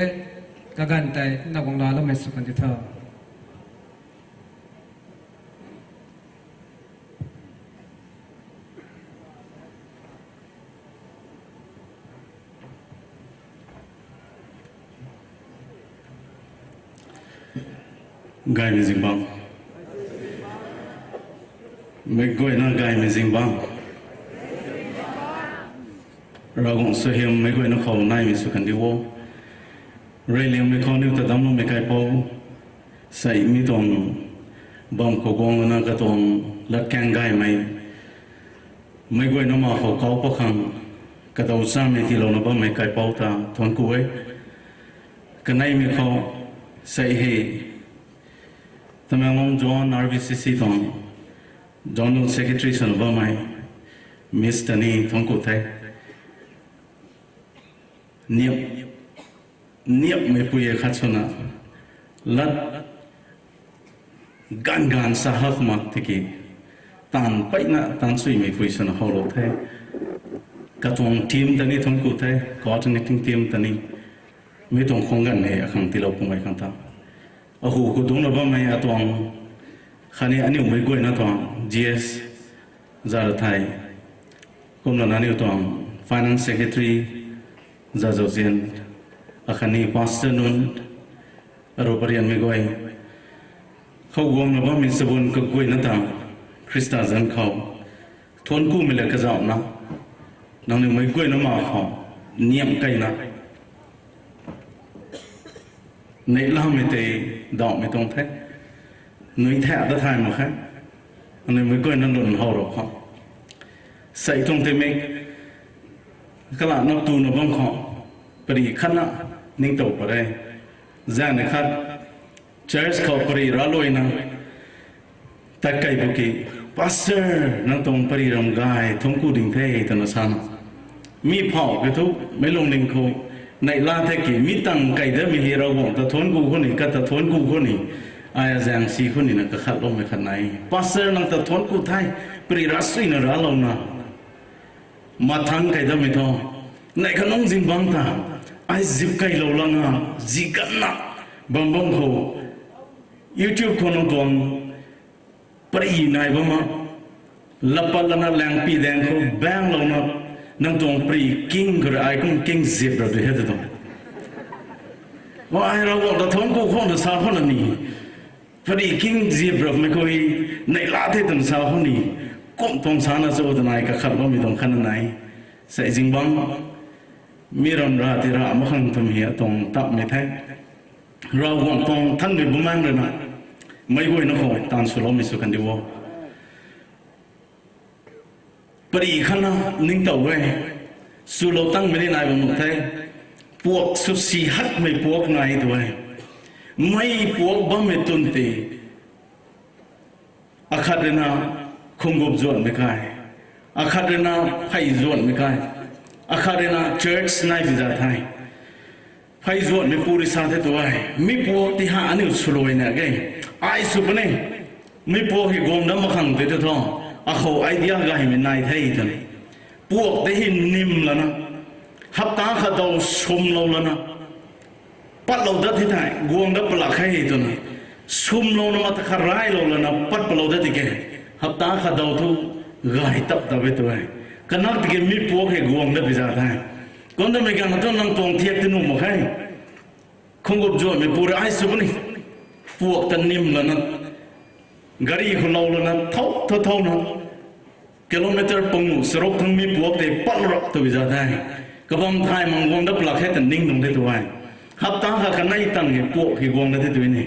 กะกันแต่นักวงลาแล้วไม่สุขันติเธอGai mi zimbang, me goi na gai mi zimbang. Ragong sohem me goi na khau nai mi sukan diwo. Railing me khau niu ta dam no me kai pau. Sai mi tong bam ko gong na ka tong lat kang gai mai. Me goi na ma khau kau pa khang ka tau sa me ti lo na ba me kai pau ta thon ku ai. Ka nai mi khau sai he Tamanglong John RVCC Thong Donald Secretary Sanobamai Miss Tani Thongku Thai Niep me puye khatsuna lat gan sahak mak tiki tan paina tan sui me pui sana holo thai katong team tani Thongku Thai coordinating team tani me tong khongan ne akhang tilo pumai khang ta Aku kudung na ba may atong khani ani umay goy na tong GS Zarathai kum na nani tong Finance Secretary Zazozien akhani Pastor Nun aroparian may goy khau gom na ba min sabon ka goy na ta Krista zan khau thon ku mila ka zaw na nang ni may goy na ma khau niam kai na Nãy là mình thấy đọc mình tông thế Nói thẻ đã thay mà khác Nên mới coi nó đồn hầu rồi không Xảy thông thế mình Các bạn nó tù nó bông khó Bởi vì khăn á Ninh tổ vào đây Ra này khăn Church khẩu bởi vì ra lôi năng Ta cây bố kỳ Pastor Năng tông bởi vì rồng gai Thông cụ đình thế Tần nó xa Mi phỏ cái thúc Mấy lông ninh khô Này la thế kỷ mi tăng cây đó mi hi rau bông ta thốn gu khôn này ta thốn gu khôn này ai giang si khôn này nó khát lông mấy khát này pastor năng ta thốn gu thay beri rasui nó ra lâu na mà thằng cây đó mi thôi này khăn ông dinh băng ta ai dịp cây lâu lăng à gì gần na băng băng khô YouTube khôn ông tuang beri này băng mà lapal lana lang pi đen khô bang lâu na nang tong pri king gor ai kong king zebra de het dong wa ai ra wa da thong ko khong da sa khon ni pri king zebra me koi nei la the tan sa khon ni kom tong sa na zo da nai ka khat ba mi dong khan nai sai jing bang mi ron ra ti ra ma khang tham hi tong tap me thai ra wong tong than me bu mang le na mai goi na khoi tan su lo mi su kan di wo Beri khana ning tau we su lo tang me nai bang thai puak su si hat me puak nai tu ai mai puak ba me tun te akhadena khongop zon me kai akhadena phai zon me kai akhadena church nai bi za thai phai zon me puri sa the tu ai mi puak ti ha ani su loi na ge ai su bane mi puak hi gom da ma khang te te thong a khâu idea gai mình nai thấy thế buộc để hình nim là nó hấp tá khát đầu sum lâu là nó bắt lâu đất thế này guông đất bạc hay thế này sum lâu nó mà ta khát rai lâu là nó bắt lâu đất thì cái hấp tá khát đầu thu gai tập tập với tôi cái nát thì cái mi buộc hay guông đất bây giờ thay còn đó mình càng nó năng tông thiệt thế nụ mà hay không có chuyện mình buộc ai sum này buộc tân nim là nó gari khun lâu là nó thâu nó kilometer pung serok thang mi buộc để bắt rập từ bây giờ đây cái bom thai mong quang đắp lạc hết tận ninh đồng thế tụi ai hấp tá cả cái này tăng cái buộc cái quang thế tụi này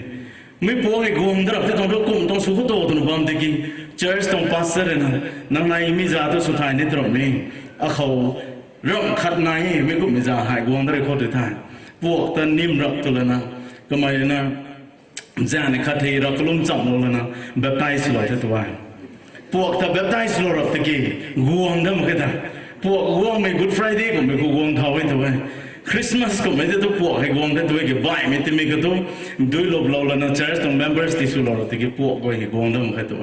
mi buộc cái quang đắp thế trong đó cũng trong số tô tụi nó bom thế kia church trong pastor này năng này mi ra tôi số thai này tụi mình à khâu rộng khát này mi cũng mi ra hai quang đấy khó để thai buộc tận nim rập tụi nó cái mày nó ra này khát thì ra cái lông trọng luôn là baptize loại thế tụi ai buộc ta baptize rồi thì kì guông đó một cái ta buộc guông mấy Good Friday của mấy cô guông thầu ấy tụi Christmas của mấy đứa buộc hay guông đó tụi cái bài mấy tụi mình cái tụi đôi lộp lâu là nó church trong members thì sửa rồi thì cái buộc của cái guông đó một cái tụi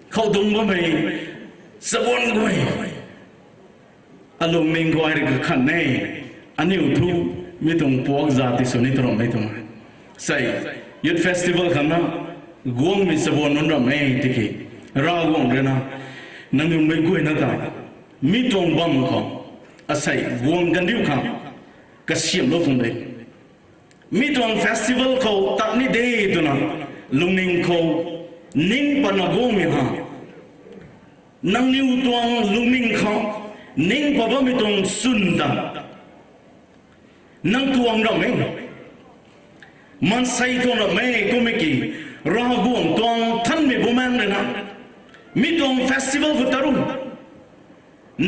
không đúng với mấy sắp buồn của anh lùng mình gọi được khẩn này anh hiểu thu มีตรงพวกจาติสุนิตรงไม่ตรงใส่ยุดเฟสติวัลขันนะกวงมีสบวนนั่นเราไม่ติกีราวงเรนะนั่งอยู่ไม่กุยนั่นตามีตรงบังเขาอาศัยกวงกันดิวเขากระเสียมลบตรงนี้มีตรงเฟสติวัลเขาตัดนี่เดีตัวนั้นลุงนิ่งเขานิ่งปนกงมีฮะนั่งนิ้วตวงลุงนิ่งเขานิ่งปะบ่มีตรงสุนดานั่งตวงเราไม่มันใส่ตวงเราไม่ก็ไม่กี่รากวงตวงท่านไม่บุแมงเลยนะมีตรงเฟสติวัลกุตารุ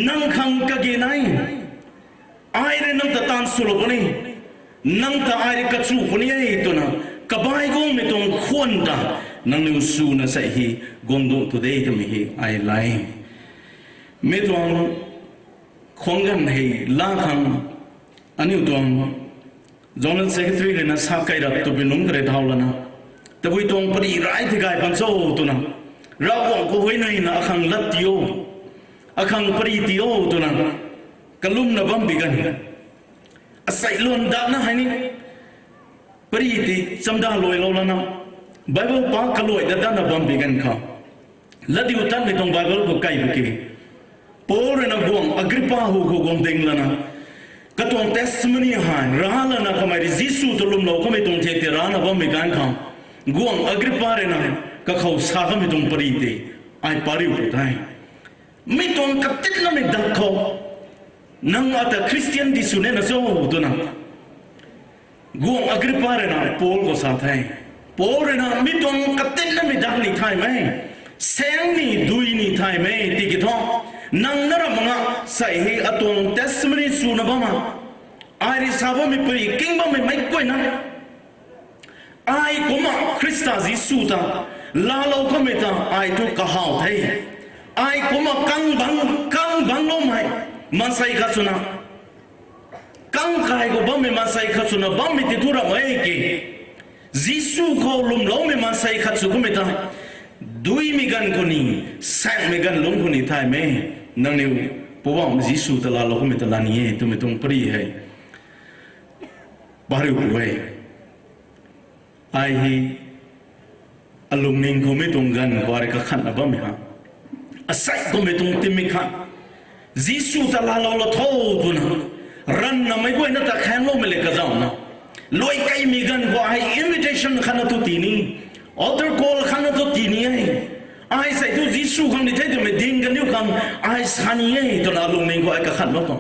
นั่งขังกะเกนัยไอ้เรื่องนั่งตะตานสุโลปนี่นั่งตะไอ้เรื่องกัดสูปนี่ไอ้ตัวน่ะกบายกงมีตรงขวนตานั่งนิ้วสูน่ะใส่ฮีกงดูตัวเดียวมีฮีไอ้ไลมีตรงคงกันให้ลาคังอันนี้ตัวจอนัลเซกเตอรี่เลยนะสักไก่รับตัวเป็นนุ่งกระดาวแล้วนะแต่วิตรงปรีไรที่กายพันโซ่ตัวนะเราหวังกูไว้ในนะอังลัดติโออังปรีติโอตัวนะกลุ่มนับบัมบิกันใส่ล้วนดับนะให้นี่ปรีติจำได้ลอยเราแล้วนะไบเบิลปากกลอยดับนับบัมบิกันเขาลัดดิวตันในตรงไบเบิลก็ไก่บุกีโปรนะกวงอักริปาหูกูกวงเด้งแล้วนะก็ตรงเทสต์มันนี่หายร้านแล้วนะเขาไม่ได้ยิสูตรลุมเราเขาไม่ตรงเทติร้านนะบัมบิกันเขากวงอักริปาเลยนะก็เขาสาขาไม่ตรงปรีติไอปาริวได้ไม่ตรงกับติดแล้วไม่ดักเขานั่งอาแต่คริสเตียนที่สุดเนี่ยนะโซ่ตัวนั้นกวงอักริปาเลยนะโปลก็สาธิตโปลเลยนะไม่ตรงกับติดแล้วไม่ดักนี่ไทยไหมแสงนี่ดุยนี่ไทยไหมที่กี่ท้องนั่งนรมังใส่ให้อตรงเทสต์มันนี่สูนบ้ามาไอ้ริสาบไม่ปรีกิ้งบ้าไม่ก้อยนะไอ้กุมาคริสต์จิสูตาลาโลก็ไม่ตาไอ้ทุกข้าวไทยไอ้กุมากังบังลมให้มันใส่ข้าสุนัขกังกายก็บ้าไม่มันใส่ข้าสุนัขบ้าไม่ติดธุระไม่กี่จิสูเขาลุมล้มไม่มันใส่ข้าสุก็ไม่ตาดุยมีกันคนนี้แสงมีกันลงคนนี้ไทยไหมนั่งนิวพวกมันจิสูตลาโลก็ไม่ตลานี่ตัวไม่ตรงปรีให้บาริวไว้ไอ้ฮีอารมณ์นิ่งเขาไม่ตรงกันกว่าอะไรก็ขันนะบ้างไหมฮะอาศัยก็ไม่ตรงติมิขันจิสูตลาเราโทษนะรันนะไม่ก็น่าจะแข็งลงไม่เลยก็จะนะลอยไกลมีกันกว่าไอ้ invitation ขันนะตัวตีนี้ altar call ขันนะตัวตีนี้ไอ้ใส่ตัวจิสูขันนี่เท่จะไม่ดิ้งกันอยู่กันไอ้สันนี่ตัวอารมณ์นิ่งกว่าไอ้ก็ขันแล้วก็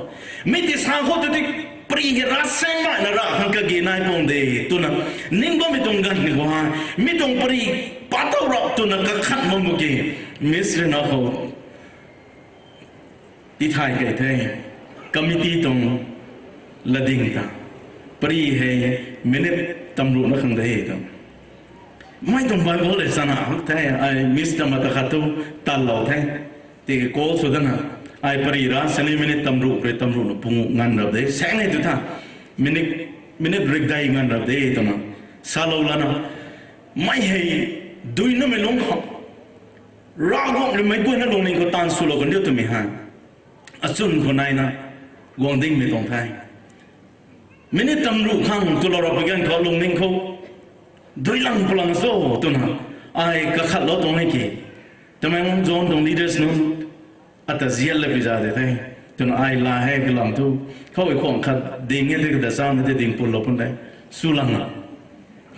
ไม่ติดสางเขาตัวที่ปรีรัสเซงมานะรักขันก็กินไอ้ปงเดตัวนั้นนิ่งก็ไม่ตรงกันนี่กว่าไม่ตรงปรีปัตตารักตัวนั้นก็ขันมันมุกี้มิสเรนะเขาที่ไทยกันเท่คอมมิตี้ตรงละดิ่งตาปรีให้มินิตำรวจนักขังได้ตรงไม่ต้องไปบอกเลยสนะเท่ไอ้มิสต์มาตะขัตุตัลเราเท่ที่โก้สุดนะไอ้ปรีราสนี่มินิตำรวจเลยตำรวจปุ่งงานรับได้แสงนี่ตัวท่ามินิริกได้งานรับได้ตรงนั้นซาโลลานะไม่ให้ดุยนั่นไม่ลงเขารากงเลยไม่กวนนั่นลงนี่ก็ตันสุโลกันเดียวตัวมีหางอสุนคนไหนนะกวงดิ้งไม่ตรงไทยมินิตำรวจข้างตัวเราไปกันเขาลงนี่เขาดุยลังพลังโซ่ตัวนั้นไอ้ก็ขัดล้อตรงนี้กี่ทำไมมันโจนตรงลีดเดอร์สนู้นอัตเซียลเลยพิจารณาได้จนไอ้ลาให้กลังทุเขาไอ้ของขัดดิ่งเงี้ยที่กระดาษซ้ำที่ดิ่งปุ่นลบปุ่นได้สุลังอ่ะ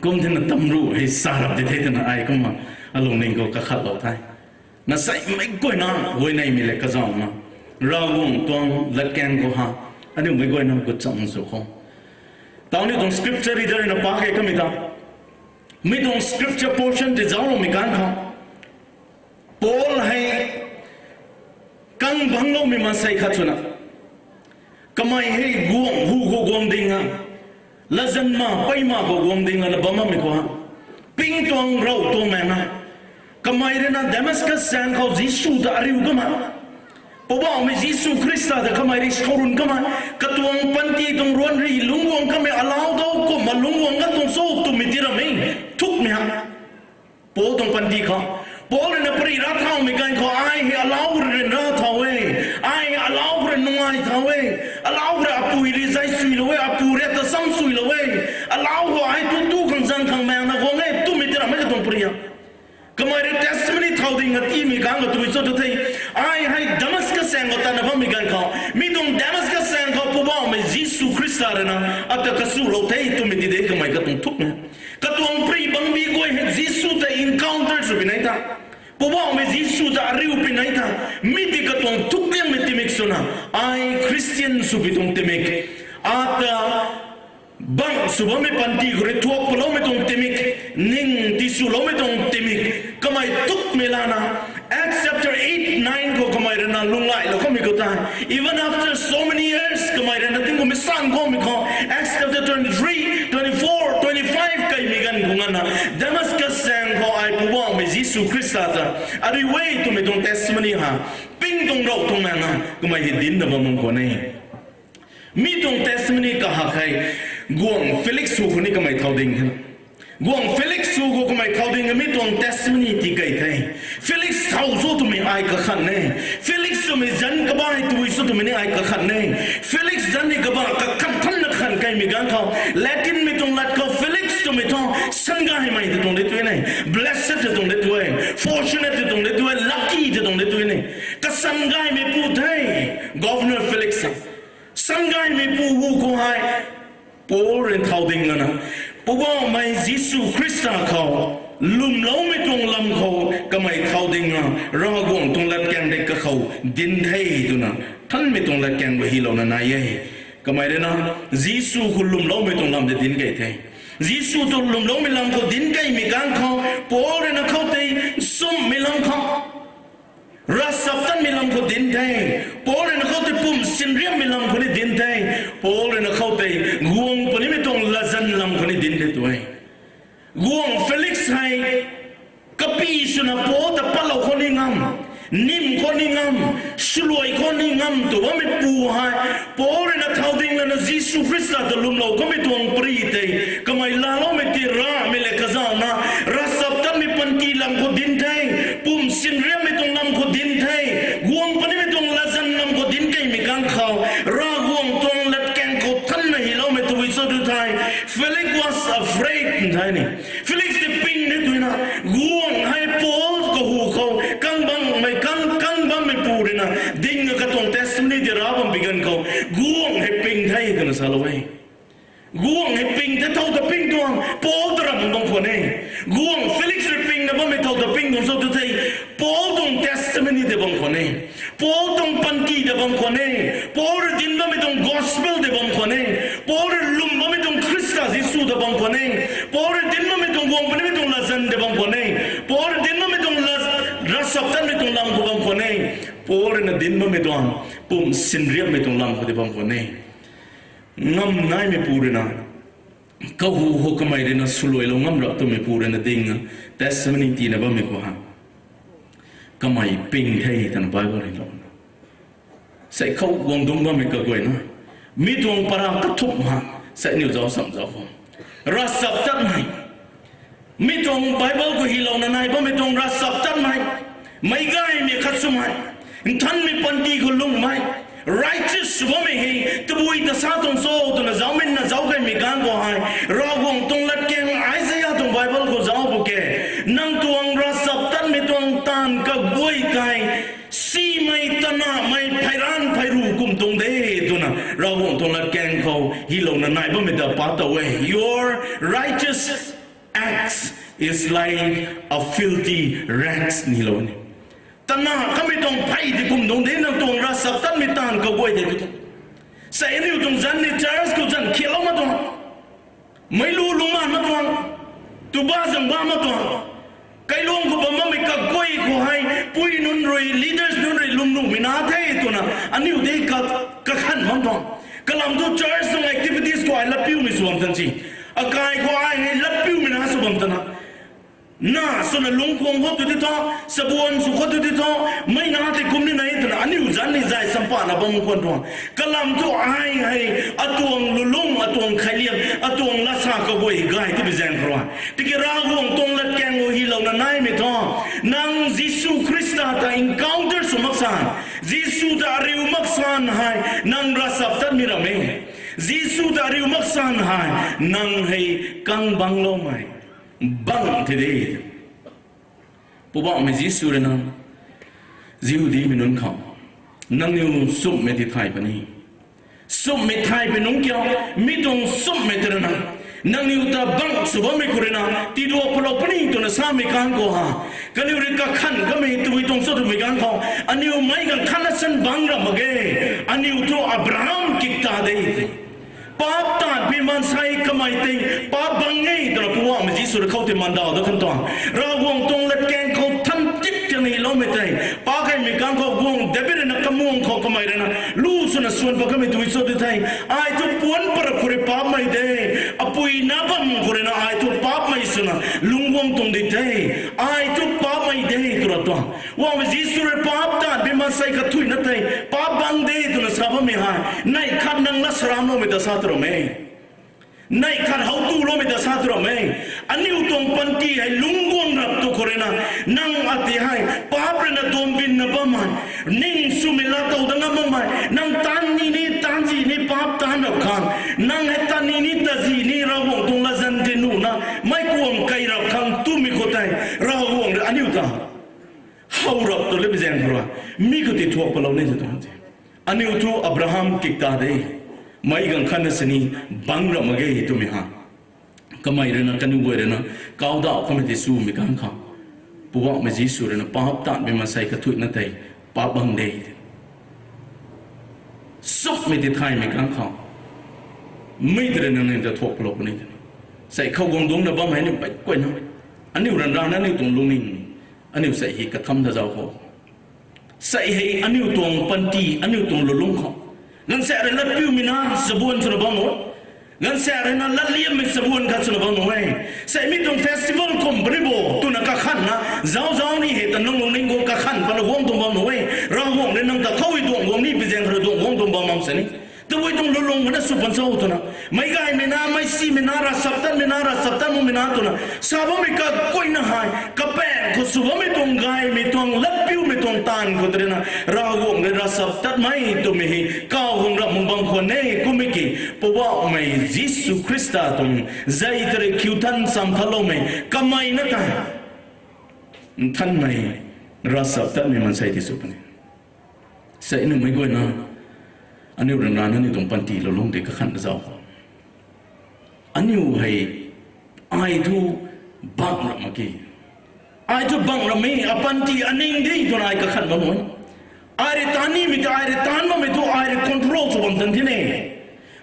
กุมที่นั่นตำรวจให้สารพัดที่นั่นไอ้ก็มาอารมณ์นิ่งก็ขัดล้อไทยน่าใส่ไม่ก้อยนะวัยในมีเล็กกระจองมาเราวงตัวลัดแกงก็ฮะอันนี้ไม่ก้อยนะก็จังสุขตอนนี้ตรง scripture reader ในปากเอกก็ไม่ได้ไม่ตรง scripture portion ที่จะเอาไม่กันเขาโพลให้กังบังโลไม่มาใส่ขัดชนะก็ไม่ให้กวงหูก็กวงดิ่งอ่ะละจันมาไปมาก็กวงดิ่งอ่ะละบ้ามาไม่กว่าปิงตัวเราตัวแม่นะก็ไม่เรื่องนั้นเดมัสกัสแสนเขาจิสูตาริวก็มาเพราะว่าไม่จิสูคริสต์แต่ก็ไม่ได้สกอรุนก็มาก็ตัวปันตีตรงรวนรีลุงวงก็ไม่อาลาวตัวก็มาลุงวงก็ตรงโซ่ตัวไม่ตีระไม่ทุกเนี่ยโป้ตรงปันตีเขาโป้เลยนะปรีรัฐเขาไม่กันเขาไอ้อาลาวเรื่องรัฐเขาเว้ไอ้อาลาวเรื่องนุ่งไอ้เขาเว้อาลาวเรื่องอาปุยรีใจสุยเลยอาปุยเรื่องแต่ซ้ำ ngati mi gang tu so to thei ai hai Damascus sang ta na ba mi gan kho mi tung Damascus sang kho pu ba me Jesus Christ ra na at ka su lo thei tu mi de ka mai ka tung thuk na ka tuang pri bang mi goi he Jesus ta encounter su bi nai ta pu ba me Jesus ta riu bi nai ta mi di ka tuang thuk yang me ti mik so na ai Christian su bi tung te mek ata bang suba me panti gre thuak polo me tong temik ning ti su lo me tong temik kamai tuk melana Acts chapter 8 9 ko kamai rena lungai lo komi ko ta even after so many years kamai rena ting ko me sang ko mi ko Acts chapter 23 24 25 kai mi gan gungana Damascus sang ko ai puwa me Jesus Christ ta ari way to me tong testimony ha ping tong ro tong na kamai din na ba mong ko nei mi tong testimony ka ha khai guang Felix su ko ni ka mai thau ding guang Felix su ko ka mai thau ding mi tong testimony ti kai thai Felix thau so tu me ai ka khan ne Felix su me jan ka ba tu su tu me ni ai ka khan ne Felix jan ni ka ba ka khan than na khan kai mi gan thau Latin mi tong lat ko Felix tu me thong sanga hai mai tong de tu ne blessed tong de tu fortunate tong de tu lucky tong de tu ne ka sanga me pu thai governor Felix sangai me pu hu ko hai por in thau ding na pu ba mai Jesus Christ kho lum lo me tong lam kho ka mai thau ding na ra gong tong lat kyang de ka kho din thai tu na than me tong lat kyang hi lo na na ye ka mai de na Jesus hu lum lo me tong lam de din kai thai Jesus to lum lo me lam ko din kai mi gang kho por na kho te sum me lam kho Rasaptan milam ko din thai Paul na kau te pum sinriam milam ko ni din thai Paul na kau te guang pani mi tong lazan lam ko ni din de tuai guang Felix hai kapi suna po ta palo ko ni ngam nim ko ni ngam suloi ko ni ngam tu wa mi pu hai Paul na thau ding na Jesus Christ ta lum lo ko mi tong pri te kamai la lo me ti ra me le kazana rasaptan mi panti lam ko din thai pum sinriam mi tong lam ko din thai guang pani mi tong lazan lam ko din kai mi kang khau ra guang tong lat kang ko than na hi lo me tu so tu thai Felix was afraid thai ni Felix the ping ne tu na guang hai Paul ko hu ko kang bang mai kang bang me pu na ding ka tong testimony de ra bam bigan ko guang hai ping thai ka na salawai guang hai ping te thau ta ping tuang Paul dram bang ko ne guang Felix re ping na ba me thau ta ping dong so tu thai Paul tong testimony de bang ko ne Paul tong panti de bang ko ne Paul din ba me tong gospel de bang ko ne Paul lum ba me tong Christa Jesus de bang ko ne Paul din ba me tong guang ba me tong lazan de bang ko ne Paul din ba me tong rasaptan me tong lam ko bang ko ne Paul na din ba me tong pum sinriam me tong lam ko de bang ko ne ngam nai me purena ka hu ho kamai rena suloi lo ngam ra to me purena ding testimony ti na ba me ko ha kamai ping thai tan Bible ri lo sai khau gong dum ba me ka goi na mi tuang para ka thup ha sai niu jaw sam jaw ra sap tat nai mi tuang Bible ko hi lo na nai ba me tuang ra sap tat nai mai gai me khat sum hai than mi panti ko lung mai righteous woman he to bui ta sa tong so to na zaw min na zaw kai mi gang ko hai ra gong tong lat keng Isaiah tong Bible ko zaw bu ke nang tuang ra sap tan mi tuang tan ka bui kai si mai tana mai phairan phairu kum tong de to na ra gong tong lat keng ko hi lo na nai ba mi da pa ta we your righteous acts is like a filthy rags ni lo ni tana kami tong pai di kum dong de nang tong ra sap tan mi tan ko goi de sa ni tong zan ni church ko zan khelo ma tong mai lu lu ma tong tu ba zang ba ma tong kai long ko ba ma mi ka goi ko hai pui nun roi leaders nun roi lum nu mi na thai to na ani de ka khan ma tong kalam tu church song activities ko I love you mi suam tan si akai ko ai love you mi na su bam tan na so na lung kong ho tu ti to sabuan su ho tu ti to mai na te kum ni nai ta ani u zan ni zai sampa na bang kon to kalam tu ai hai atuang lulung atuang khaliam atuang la sa ko boi gai ti bi zan kro ti ki ra gong tong lat kyang o hi lo na nai mi to nang Jesus Christa ta encounter su maksan Jesus ta riu maksan hai nang rasap tan mi rame Jesus ta riu maksan hai nang hai kang bang lo mai bang today ปูบอกไม่จีสุเรนะจิวดีมินุนเขานั่งอยู่ซุปเมติไทยปนีซุปเมติไทยเป็นนุ่งเกี่ยวมิตรงซุปเมติระนะนั่งอยู่ตาบังสุบไม่คุเรนะที่ดูพลปนีตัวนั้นสามีกันก็ฮะกันอยู่เรื่องขันก็ไม่ตัวตรงสุดไม่กันเขาอันนี้ไม่กันขันสันบังระมเกอันนี้ตัวอับราฮัมกิตตาเดย์ป้าตาพิมันใส่ขมายติงป้าบังไงตัวผู้ว่ามันจีสุดเขาที่มันดาวตัวขันตัวเราวงตรงเล็ดแกงเขาทันจิตจะนี่เราไม่ได้ป้าใครมีการเขาวงเดบิเรนักขมวงเขาขมายนะลูสุนส่วนป้าก็ไม่ตัวสุดที่ไทยไอ้ตัวปวนปรคุริป้าไม่ได้อปุยนับมันคุรินะไอ้ตัวป้าไม่สุนลุงวงตรงที่ไทยไอ้ตัวป้าไม่ได้ตัวว่ามันจีสุดป้าตาพิมันใส่กับทุยนั่นไทยป้าบังได้ตัวนั้นสาบไม่หายในขันนังนัสรามโนไม่ได้สาตรไม่ในขันเขาตู้โลไม่ได้สาตรไม่อันนี้อุตมปันตีให้ลุงวงรับตัวคนนะนั่งอธิให้ป้าเป็นนักดมบินนับมันนิ่งสุเมลาตัวดังมั่งมันนั่งตันนี่ตันจีนี่ป้าตันรับขันนั่งให้ตันนี่ตันจีนี่เราวงตรงละจันเดนูนะไม่กวงไกรับขันตู้มีคนไทยเราวงอันนี้อุตาเขารับตัวเล็บแจงเพราะว่ามีคนติดทั่วไปเราเนี่ยตัวนี้อันนี้อุตอับราฮัมกิกตาเดไม่กันขันสนีบังระมเกยตุมิฮะก็ไม่เรนะกันดูเรนะก้าวดาวก็ไม่ได้สู้มีกันเขาปวกไม่จีสู้เรนะป้าตันเป็นมาใส่กระถุยนั่นเองป้าบังเดยสุกไม่ได้ไทยมีกันเขาไม่ได้เรนะเนี่ยจะทบลบนี่ใส่เข้ากงดงนะบ้าไม่เนี่ยไปกวนนะอันนี้รันรันนั่นนี่ตรงลุงนี่อันนี้ใส่หีกระทำท่าเจ้าเขาใส่ให้อันนี้ตรงปันตีอันนี้ตรงลุงเขางั้นเสร็จแล้วพิวมินาสบุนสุนบังโง่งั้นเสร็จแล้วลัดเลี้ยมสบุนกันสุนบังโง่เสร็จมีตรงเฟสติวัลคอมบริโบตุนักขันนะเจ้านี่เหตุนั่งลงนิ่งกขันปนวงตุบังโง่เราวงเรนั่งตะเข้าอีดวงวงนี่เป็นเรื่องระดวงตุบังมังสนี่ตัวตรงลงกันสุพรรณเจ้าตัวนะไม่ไกลไม่นาไม่ซีไม่นาราสับตันไม่นาราสับตันมุไม่นาตัวนะสาบไม่กัดก้อยนะหายกับแป้งก็สุภาไม่ตรงไกลไม่ตรงลับพิวไม่ตรงตานก็ตัวนะเราวงเลยราสับตันไม่ตัวไม่ก้าววงรับมุงบังคนเน่ก็ไม่กี่เพราะว่าไม่ยิสุคริสต์ตรงใจตระคิวท่านสัมพันธ์ไม่ก็ไม่นะท่านไม่ราสับตันไม่มันใส่ที่สุดนี่ใส่หนึ่งไม่ก้อยนะอันนี้เรื่องนั้นนี่ตรงปันตีเราลงเด็กขันเจ้าอันนี้ให้ไอ้ทุบังระมากีไอ้ทุบังระมีอปันตีอันนี้ดีตัวไอ้ก็ขันมาหน่อยไอ้เรื่องตานี่มิตรไอ้เรื่องตานมาไม่ตัวไอ้เรื่องคอนโทรลสุบตันที่นี่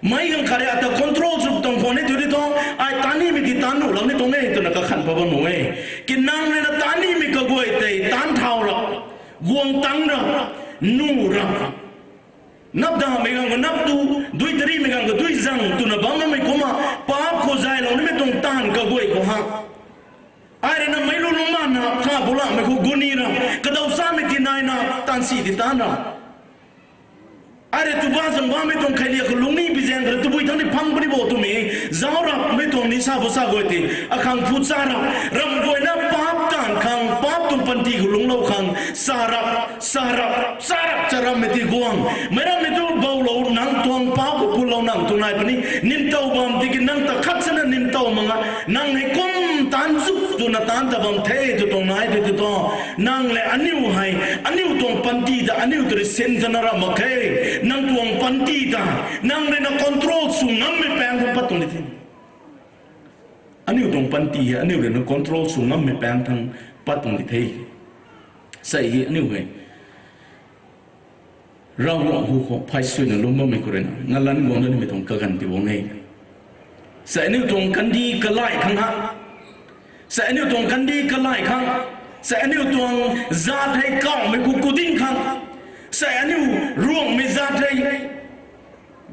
ไม่ยังขายแต่คอนโทรลสุบตันคนนี้ตัวนี้ตัวไอ้ตานี่มิตรตานุเราเนี่ยตรงนี้ตัวนักขันพะบหน่อยกินนางเนี่ยตานี่มิตรกวยเตยตานเท่าเราวงตังเรานูเรานับดาไม่กันก็นับดูตรีไม่กันก็ดูจังตัวนับบ้างไม่คุ้มป้าโคใจเราเนี่ยไม่ต้องตานก็กวยก็ฮะไอ้เรื่องไม่รู้ลงมานะข้าบุระไม่คุ้มกุนีนะก็ดาวสามีที่นายนะตันสีที่ตานนะไอ้เรื่องตัวบ้านสังบ้านไม่ต้องใครเรียกลุงนี่พิจารณาตัวบุยทั้งที่พังปริบูตุมีเจ้ารับไม่ต้องนิสาภาษากวยตีอาคังพูดสาระรำกวยนะป้าตานคังป้าตุนปันตีกุลุงเล่าคังสาระจะรำไม่ตีกวงไม่รำไม่ตัวเบาเรานั่งตวงป้ากุกุเรานั่งตัวนายปนี่นิมเต้าบามตีกินนั่งตะขัดเสนนิมเต้ามังนั่งให้ก้มตานซุกตัวนัตานตะบามเทตัวตรงนายตัวตัวนั่งเลยอันนี้วให้อันนี้ตรงปันตีตาอันนี้ตัวเซนจนารามาเคนั่งตวงปันตีตานั่งเลยนะคอนโทรลสูงงั้มไม่แปลงทั้งปัตตุนี่ทีอันนี้ตรงปันตีอันนี้เลยนะคอนโทรลสูงงั้มไม่แปลงทั้งปัตตุนี่ทีใส่อันนี้ไงเราหวังหัวไฟสวยนะลมบ่ไม่คุเรนะงั้นลันวงนั้นไม่ต้องกันที่วงไงใส่นิ้วตรงกันดีก็ไล่ข้างฮะใส่นิ้วตรงกันดีก็ไล่ข้างใส่นิ้วตรงซาดให้เก้าไม่กูดิ้งข้างใส่นิ้วร่วงไม่ซาดให้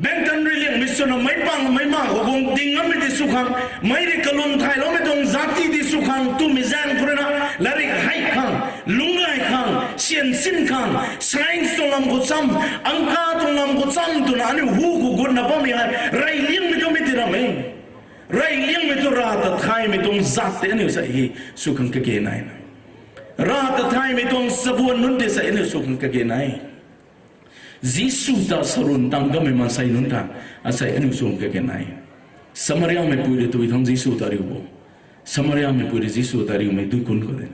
แบงกันเรื่องไม่สนไม่ปังไม่มากวงดิ้งไม่ได้สุขังไม่ได้กลนไทยเราไม่ต้องซาดที่สุขังตู้ไม่แจ้งคุเรนะแล้วเรื่องให้ข้างลุงไอ้ข้างเสียนสิ้นข้างไซน์ตรงลำกุซ้ำอังคาตรงลำกุซ้ำตัวนั้นหูกูกุนนับว่ามีอะไรไรเลี้ยงไม่ต้องไม่ติดอะไรไรเลี้ยงไม่ต้องราตไทยไม่ต้องจัดแต่เนี่ยใส่สุขังกะเกนายนะราตไทยไม่ต้องสบุนนุ่นเดใส่เนี่ยสุขังกะเกนายจิสุตาสรุนตังก็ไม่มาใส่นุ่นทางอาศัยเนี่ยสุขังกะเกนายสมัยยังไม่พูดตัวทั้งจิสุตาริวสมัยยังไม่พูดจิสุตาริวไม่ดูคุณก็ได้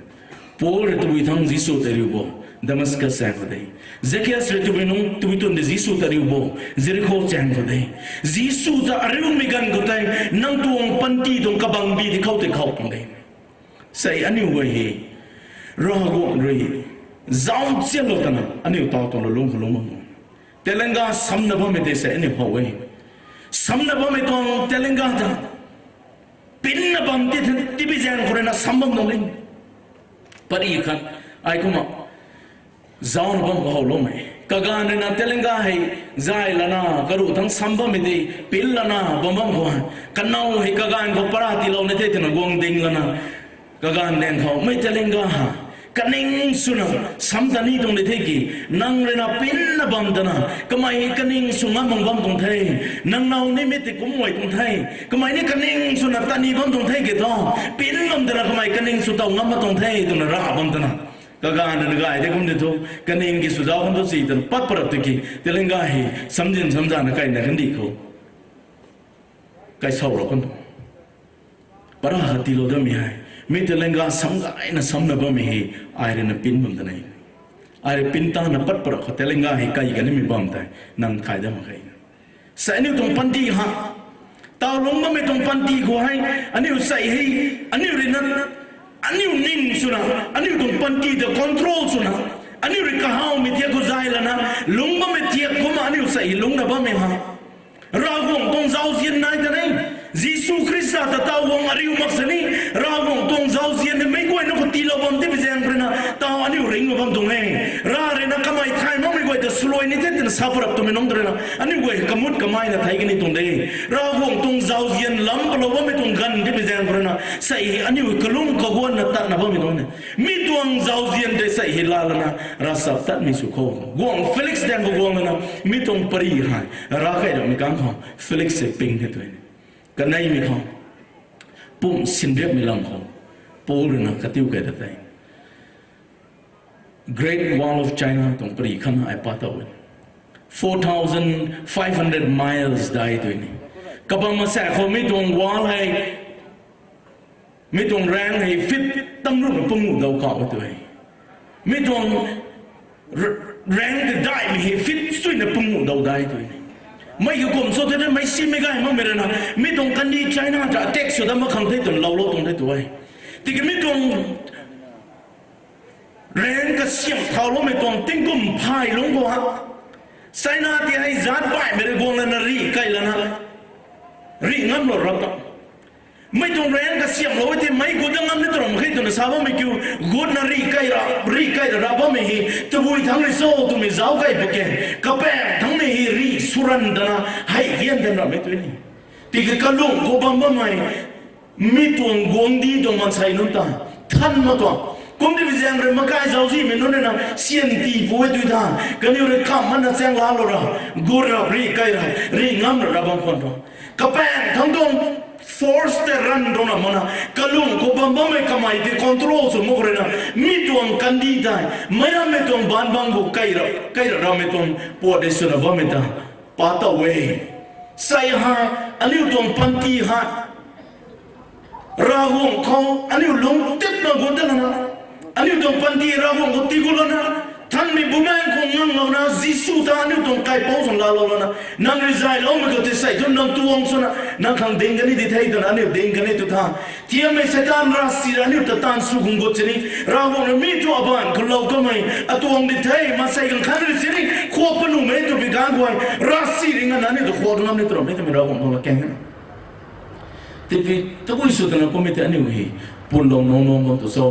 Paul retui thang Jisu teriubo Damascus sang ko dei Zacchaeus retui nung tuitun de Jisu teriubo Jericho sang ko dei Jisu ta ariu migan ko tai nang tuong panti dong kabang bi di khau te khau tong dei sai aniu we he rago re zau chiang lo tan aniu ta tong lo lung lung Telenga samna ba me de sai aniu ho we samna ba me tong Telenga ta pinna bam ti bi jang ko na sambam dong ling pari kan ai kuma zaun bam ho lo mai kagan na Telenga hai zai lana karu thang samba me de pil lana bam bam ko kanau hai kagan ko para ti lo ne te na gong ding lana kagan neng ho mai Telenga ha kaning suna samdani dong le theki nang rena pin na bam dana kamai kaning sunga mong bam dong thai nang nau ni me te kum moi dong thai kamai ni kaning suna tani bam dong thai ke to pin ngam dana kamai kaning su tau ngam ma dong thai dong ra bam dana kagan na ga de kum de to kaning ki su jaw hon do si tan pat parat te ki Telenga hi samjin samja na kai na kan di ko kai sau ro kon para hati lo da mi hai me Telenga samga na samna ba me ai na pin bam danai ai pin ta na pat par kho Telenga hi kai ga ni mi bam tai nang khai da ma khai sa ni tong panti ha ta long ma me tong panti ko hai ani u sai hi ani ri na ani u ning suna ani tong panti the control suna ani ri ka hau mi tia ko zai la na long ma me tia ko ma ani u sai long na ba me ha ra gong tong zau zien nai da nai Jisu Krista ta tau wong ariu maksani rawong tong zau zien ne mai goi no ko tilo bom te bizang prena tau aniu ring bom dong e ra re na kamai thai mo mai goi ta sloi ni te na saprap to me nong drena aniu goi kamut kamai na thai gani tong dei rawong tong zau zien lam lo bom me tong gan te bizang prena sai aniu kalum ko gon na ta na bom me nong mi tuang zau zien de sai hilal na ra sap tat mi su ko gong Felix dang ko gong na mi tong pari hai ra kai do mi kang ko Felix se ping te to kanai mi khong pum sindrep mi lam khong pol na katiu ke da tai Great Wall of China tong pri kham ai pa ta wen 4,500 miles dai tu ni kabang ma sa kho mi tong wall hai mi tong rang hai fit tam ru pung mu dau ka tu ai mi tong rang de dai mi fit sui na pung mu dau dai tu ni mai ko kom so te mai si me gai ma me na mi tong kan di China ta tek so da ma khang thai ton lo tong thai tu ai ti ke mi tong ren ka siam thau lo me tong ting kum phai long ko ha sai na ti hai zat bai me re gong na ri kai la na ri ngam lo ra ta mai tong ren ka siam lo te mai ko dang ngam ni trom khai tu na sa ba me kyu god na ri kai ra ba me hi tu vui thang ri so tu me zau kai bu ke ka pe thang me hi ri suran dana hai hian den ra me tu ni ti ke ka long ko bam ba mai mi tuang gong di dong man sai nun ta than ma to kom di bizang re ma kai zau ji me non na sien ti bu tu ta ka ni re kam man na chang la lo ra gur ra ri kai ra ri ngam ra bam kon to ka pe thang dong force the run dona mana kalung ko bamba me kamai de control so mo rena mi tuang kandida maya me tuang ban bang bu kai ra me tuang po de suna ba me ta pata we sai ha aliu tuang panti ha rawong ko aliu long tet na go de na aliu tuang panti rawong ko ti go na than mi bumang ko ngang lo na Jisu ta aliu tuang kai po song la lo na nang rizai lo me ko te sai don nang tuang so na nang khang ding gani di thai don aliu ding gani tu tha tia me setan ra si aliu ta tan su gung go chini rawong na mi tu aban ko lo ko mai atuang di thai ma sai gang khan ri sini kho panu me tu bi ga goi ra si ring na ni tu kho ngam ni tro me te mi rawong no la keng ti vi tu bu su ta na ko me te aliu hi pun lo no no to so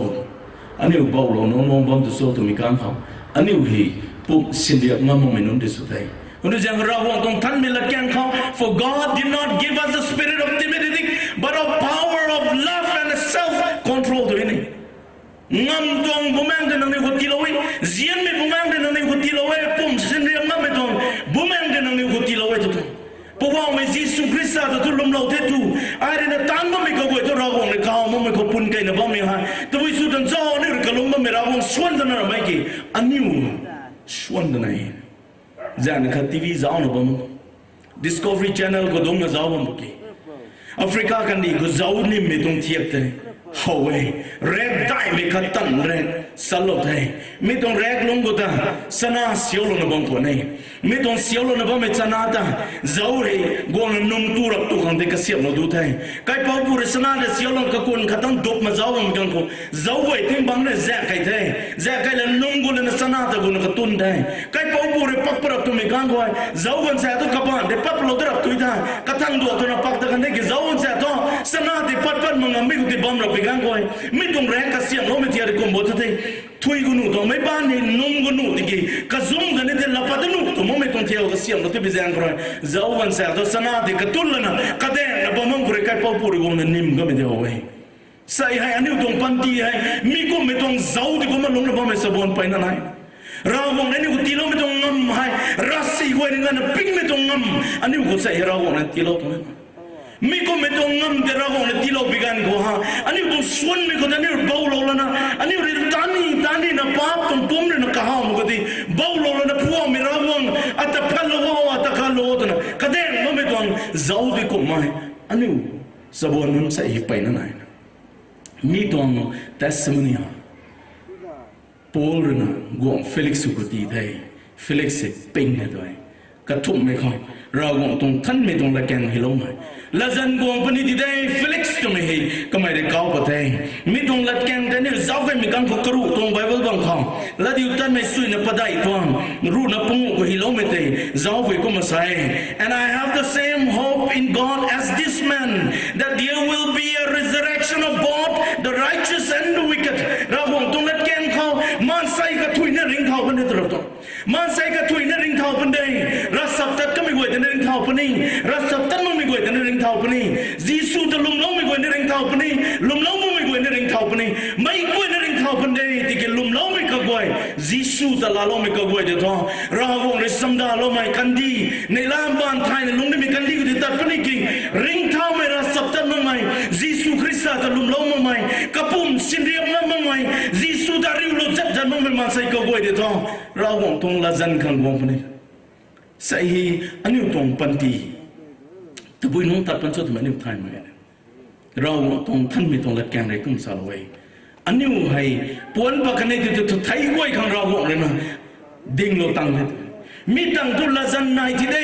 aliu bau lo no no to so tu mi kang kham aniu hi pum sindia ngam me non de su thai unu jang rawong tong than me la kyang khau for God did not give us the spirit of timidity but of power of love and self control to ini ngam tong bumang de nang ni ko tiloi zian me bumang de nang ni ko tiloi pum sindia ngam me tong bumang de nang ni ko tiloi to Pawang me Jisu Krista to lum lo te tu ai na tan ma me ko go to rawong le ka ma me ko pun kai na ba me ha to wi su tan zo ni ka lum ma me rawong swan na mai ki aniu swan na nai jan ka TV za on ba Discovery Channel ko dong na za ba mo ki Africa kan ni go za ni me tong thiak te ho we red dai มีขัดตันแรงสลบไทยไม่ต้องแรกลงกุตาสนาเสียวลงในบางคนนี่ไม่ต้องเสียวลงในบางเมชนาตาเจ้าเรกวงนุ่มตูรับตุขังเด็กเสียบเราดูไทยใครพอผู้เรศนาเดเสียวลงกับคนขัดตั้งดบมาเจ้าบังกันกูเจ้าไว้ทิ้งบังเนี่ยแจกใครไทยแจกใครเลยนุ่มกุลในสนาตะกุนกับตุนไทยใครพอผู้เรปักปรับตุมิกังกูเจ้าวันแสตุกับบ้านเด็กปักเราได้รับตุยท่ากระทั่งตัวตัวปักตะกันเด็กเจ้าวันแสตุสนาติปัดปัดมึงไม่กูติบัมรับไปกังกูไม่ต้องแรงกระเสียงเราไม่เทียร์กุมบดไทยทุยกุนูตัวไม่บ้านนี่นุ่มกุนูติกีกระซุ่มกันนี่เดลับปัดนูตัวไม่ต้องเที่ยวกระเสียงเราที่ไปแจงกูเจ้าวันแสตุสนาติกระตุ้นแล้วนะกระเด้งนะบ่มังกูเรใครพอผู้เรกงนิ่มก็ไม่เที่ยวไว้ใส่ให้อันนี้ตรงปันตีให้มีก็ไม่ต้องเจ้าที่กูมาลงนะบ่ไม่สบวนไปนั่นไงเราวงนั้นนี่กูตีเราไม่ต้องงมให้รัสซีกูเองนั่นปิ้งไม่ต้องงมอันนี้กูใส่เราวงนั้นตีเราตรงนั้นมีก็ไม่ต้องงมแต่เราวงนั้นตีเราพิการกูฮะอันนี้กูส่วนมีก็อันนี้เบาลงแล้วนะอันนี้เรื่องตานี่นะป้าตรงตุ้มเลยนะข้าวมันก็ตีเบาลงแล้วนะพวกมีเราวงอัตพัลโลอัตคาโลตัวนะกระเด้งมันไม่ต้องเจ้าที่กูมาอันนี้สบวนมันใส่ไปนั่นไงมีตรงเทสติโมนีปอลนะกวงเฟลิกซ์กุฏิได้เฟลิกซ์เป็นได้ด้วยกระทุ่มไม่ค่อยเรากวงตรงท่านไม่ตรงละแกงให้ลงมาละจันกวงปนิติได้เฟลิกซ์ตรงไม่ให้ก็ไม่ได้ก้าวไปได้ไม่ตรงละแกงแต่เนี่ยเจ้าก็มีการกรุตรงไบเบิลบางครั้งละดิวท่านไม่สุยนะประได้ตัวรู้นะปุ่งก็ให้ลงไม่ได้เจ้าก็มาใส่ and I have the same hope in God as this man that there will be a resurrection of both the righteous and the wicked เรากวงตรงละแกงเขามันใส่กระถุยในริงเท้าพันเดียวตัวมันใส่กระถุยในริงเท้าพันเดียวรัศตัดก็ไม่กวยในริงเท้าพันนี้รัศตัดมันไม่กวยในริงเท้าพันนี้จีสูตะลุมล้มไม่กวยในริงเท้าพันนี้ลุมล้มไม่กวยในริงเท้าพันนี้ไม่กวยในริงเท้าพันเดียวที่แกลุมล้มไม่ก็กวยจีสูตะลาล้มไม่ก็กวยเดี๋ยวท้องเราวงในสัมดาล้มไม่กันดีในลามบ้านไทยในลุงได้มีกันดีก็จะตัดพันนี้กิ่งริงเท้าไม่รัศตัดมันไม่จีสูคริสต์ตะลุมล้มมันไม่กระปุ่มสินเรียบมันไม่จีสูตะริวลุจัดจันมันไม่มาใส่ก็กวยเดี๋ยวท้องเราวงตรงละจันขังวงพันนี้ใส่อันนี้ตรงปันตีแต่บุญน้องตัดปันสุดมันนี่ทายมาเนี่ยเราตรงท่านมีตรงละแกงในกุ้งสารไว้อันนี้ให้ปวนปากกันในที่ไทยไว้ข้างเราเลยนะดิ่งเราตั้งเลยมีตั้งตุลาจันนายที่ได้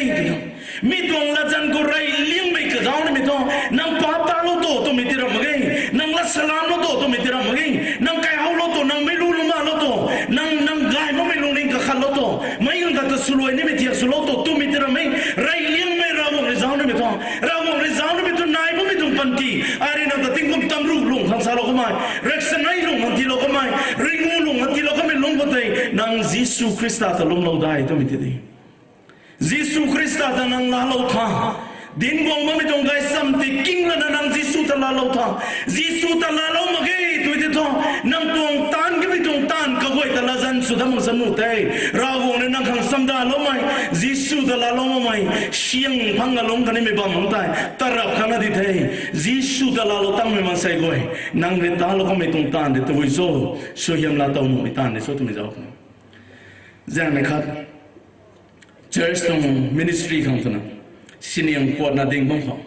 มีตรงละจันกุไรเลี้ยงไม่กระเจ้าเนี่ยไม่ต้องนางป้าตาโลโต้ตัวไม่ติดระมังไงนางลัสลามโลโต้ตัวไม่ติดระมังไงนางไก่เฮาโลโต้นางไม่รู้ลงมาโลโต้นางไก่มันไม่ลงในกระขันโลโต้ไม่ยังกัดสุรวยนี่ไม่เทียบสุโลโต้ตัวไม่ติดระมังไรเลี้ยงไม่เราวงในเจ้าเนี่ยไม่ต้องเราวงในเจ้าเนี่ยไม่ต้องนายมันไม่ต้องปันตีอะไรนั่นแต่ติ้งกุมตำรูลงทางสารก็ไม่เร็กสนายลงทางที่เราก็ไม่ริงลงทางที่เราก็ไม่ลงก็ได้นางยิสุคริสต์ตะลงเราได้ตัวไม่ติดYesus Kristus dan lalu thang, din buang mami dong guys sampai king lah nang Yesus dan lalu thang, Yesus dan lalu magai tu itu thang, nang tuang tan kami tuang tan kagoi talasan sudah mengsanut rawong nang kang samda lalu mai, Yesus dan lalu mai, siang pangalong kani me bang tai, tarap kana di thai, Yesus dan lalu tang memang saya goi, nang reta lalu kami tuang tan itu wiso, so yang lalu tahu mu tan itu tu me jawab, jangan nekat. Church tong ministry kang tuna siniang kuat na ding bang kang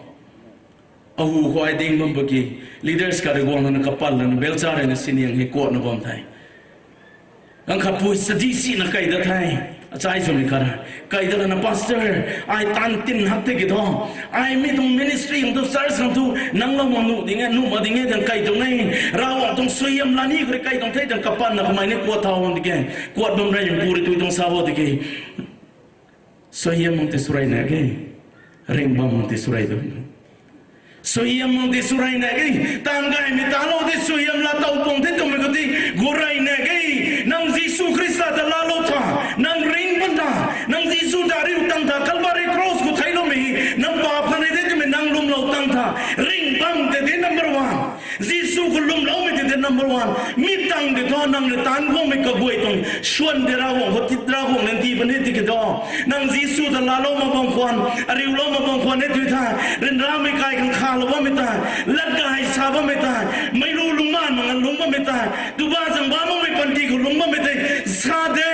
ahu kuai ding bang bagi leaders kada guang na kapal na belchar na siniang he kuat na bang thai ang kapu sadisi na kai da thai achai sumi kara kai da na pastor ai tan tin hatte ki do ai mi tong ministry ang to sar sang tu nang lo manu dinga nu ma dinga dang kai tong nei rawa tong suyam lani kre kai tong thai dang kapal na kamai ne kuat thawang dige kuat bam rai puri tu tong sawo dige Sohia monte surai nage, ringba monte surai do. Sohia monte surai nage, tanggai mitalo de sohia latau ponte to megoti gorai nage, nang Yesus Kristus terlalu ta, nang ring benda, nang Yesus dari utang ta, Kalvari cross ku thailo me, nang papan de me nang lum lau tang ta, ring bang de number 1, Yesus ku lum lau me de number 1, mitang de to nang le tan wong me ka buai tong, suan de rawong hoti rawong nanti paneti ke do, nang Yesus terlalu mabang kwan, ariu lo mabang kwan itu ta, rendra me kai kang khalo ba me ta, lagai saba me ta, mai lu luman mangan lumba me ta, duba jang ba mo me panti ku lumba me te, sade.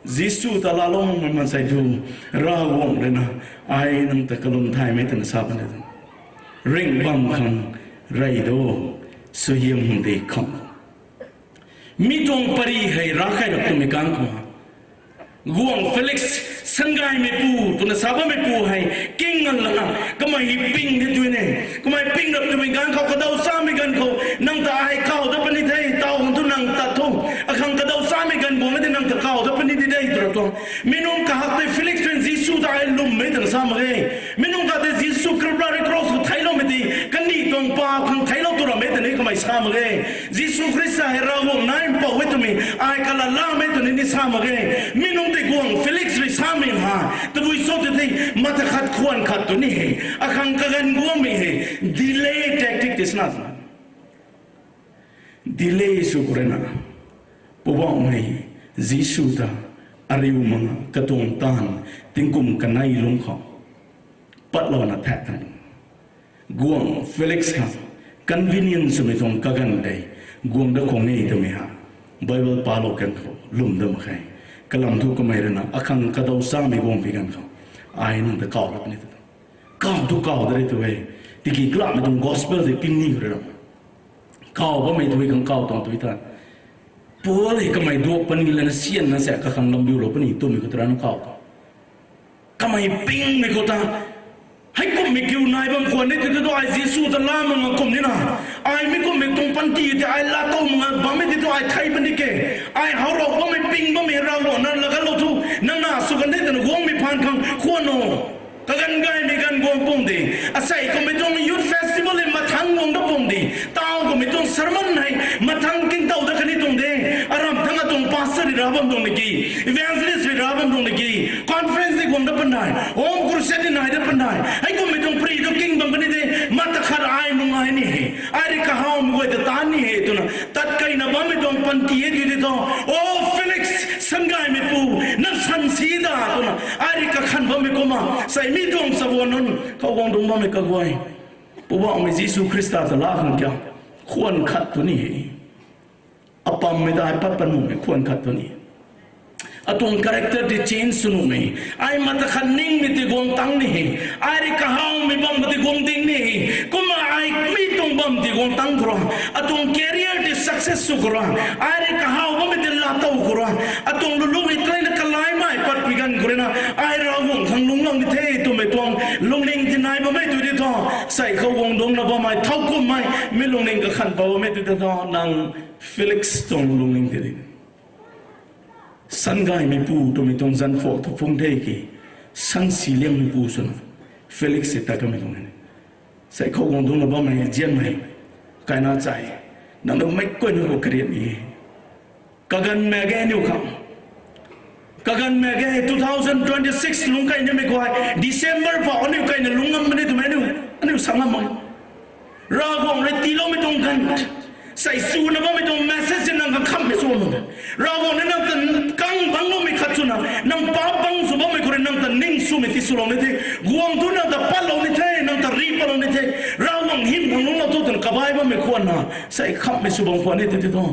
Yesus terlalu memang saya tu rawong dena, ai nam tak kalun thai me tan saba ne, ring bam kang rai do, สวยงามดีคำมีตรงปรีให้รักใครรักตัวไม่กังขวางกวงเฟลิกซ์สังไกไม่ปูตัวนั้นสาบไม่ปูให้กิ้งกันละก็ไม่ปิ้งที่ตัวนี้ก็ไม่ปิ้งรับตัวไม่กังเขากระดาษซ้ำไม่กันเขานั่งตาให้เขาถ้าเป็นที่ได้เต่าของตัวนั่งตัดทุ่งขังกระดาษซ้ำไม่กันบ่ไม่ได้นั่งตะเขาถ้าเป็นที่ได้ตัวตัวไม่นุ่งกะหักแต่เฟลิกซ์เป็นยิสุได้ลุ่มไม่ถึงซ้ำเลยไม่นุ่งกะแต่ยิสุคริสต์บาร์ครอสไทยเราไม่ดีกันนี่ตรงป่าขังไทยเราตัวเราไม่ถึงนี่ก็ไม่ซ้ำเลยยิสุคริสต์ให้เราวงนั้นป่าวไว้ตัวมีไอ้กะละล่าไม่ถึงนี่ซ้ำเลยไม่นุ่งแต่กวงเฟลิกซ์ไปซ้ำไม่หาแต่บุยโซ่ตัวที่มาตะขัดขวานขัดตัวนี้ขังกันกวงไม่ให้ดีเลย์แท็กติกที่สนับดีเลย์สุกเรนะปวงไม่จิสุตาอาริวมังกระตงตานติงกุมกันในลุงเขาปัดเราหน้าแทกันกวงเฟลิกซ์ครับ convenience ไม่ต้องกันได้กวงเด็กของนี่ตัวไม่หาไบเบิลปาโลกันเขาลุ่มเดิมใครกำลังทุกข์ก็ไม่ได้นะขังกระดาษซ้ำไม่กวงไปกันเขาไอ้นั่นแต่เก่าแบบนี้ตัวเก่าทุกเก่าได้ตัวเองที่กี่กล้าไม่ต้อง gospel ที่ปิ้งนี่เลยเก่าก็ไม่ตัวกันเก่าต้องตัวท่านปัวเลยก็ไม่ดูปนิลนะเสียนนะเสียก็ขังลำบิวโลปนิตัวมีก็ตระนักเก่าก็ไม่ปิ้งไม่ก็ตาให้กุมไม่คิวนายบางคนนี่ที่ตัวไอ้ยิสุตะลามันกุมนี่นะไอ้ไม่กุมไม่ตรงปันตีที่ไอ้ลาโต้มึงบางไม่ที่ตัวไอ้ไทยมันนี่เกไอ้เขาเราบางไม่ปิ้งบางไม่เราหล่นนั่นแล้วก็เราทุนั่งน่าสุกันได้แต่หวงไม่ผ่านคำขวานโนกันไงไม่กันกวงปุ่งดีอาศัยก็ไม่ต้องยุดเฟสติวัลเลยมาทั้งวงดับปุ่งดีตาวก็ไม่ต้องสรมันให้มาทั้งกินเต่าตะกันนี่ตรงเดอารามทั้งตรงพาสต์ราบัมตรงนี้กีอีเวนต์ลิสต์ราบัมตรงนี้กีคอนเฟรนซ์ที่วงดับปุ่งได้โอ้ครูเซตินายดับปุ่งได้ให้ก็ไม่ต้องปรีต้องกินบังกันนี่เดมาตะขัดไอ้นุ่งไอ้นี่ไอ้ริกาฮาวมึงว่าจะตานนี่ตัวน่ะตัดไก่นะบ้าไม่ต้องปันตีที่ที่ตัวโอ้เฟลิกซ์สังไกไม่ปูนั่นสันสีดาตัวน่ะไอ้ริกาขันบ้าไม่ก็มาใส่มีดวงสวรรค์นั้นเขาวงดวงบ้าไม่กระวายปู่ว่าไม่ยิสุคริสต์ตาตลาขันแก่ควรขัดตัวนี้อปามไม่ได้ปัดปันมุ่งควรขัดตัวนี้อะตรงคาแรคเตอร์ที่เชนสุนุไม่ไอ้มาตะขันนิ่งไม่ติดกงตังนี่ไอ้ริกาฮาวไม่บังไม่ติดกงติงนี่ก็มาไอ้ไม่ต้องบังติดกงตังกระอะตรงแคริเอร์ที่สักเซสสุกระไอ้ริกาฮาวไม่ติดลาตาวกระอะตรงลุงไม่ใกล้นักลายไม่ปัดพิกันกระนะไอ้เราวงทั้งลุงลังที่เท่ตัวไม่ตรงลุงลิงที่นายบ่ไม่ตัวที่ท้อใส่เขาวงดงนะบ่ไม่เท่ากุมไม่ลุงลิงก็ขันบ่ไม่ตัวที่ท้อนางเฟลิกซ์ตรงลุงลิงที่นี่สังไกไม่ปูตัวไม่ต้องจันฟอกทุกฟงเทกีสังสีเลี้ยงไม่ปูสนะเฟลิกซ์ตาก็ไม่ตรงนั้นใส่เขาวงดงนะบ่ไม่เจียนไม่กายน่าใจนั่นเราไม่ควรรู้กระเรียนนี้กันแม่แกนิวคำกันแม่แก2026ลุงไก่เนี่ยไม่กว่าDecemberพอนิวไก่เนี่ยลุงมันไม่ได้ตัวแม่นิวอันนี้สั่งมาเราวงเลยตีเราไม่ตรงกันใส่สูนะว่าไม่ต้องแมสเซจนั่งกับคำไม่ส่วนเราวงนั้นนั่งแต่กังบังเราไม่ขัดสุนัขนั่งป้าบังสุบังไม่ควรนั่งแต่นิ่งสู้ไม่ที่สุเราไม่ที่กวงทุนนั่งแต่ปั้นเราไม่ที่นั่งแต่รีบเราไม่ที่เราวงหิมของลุงเราตัวแต่กระบายว่าไม่ควรนะใส่คำไม่สุบังควรนี่ที่ต้อง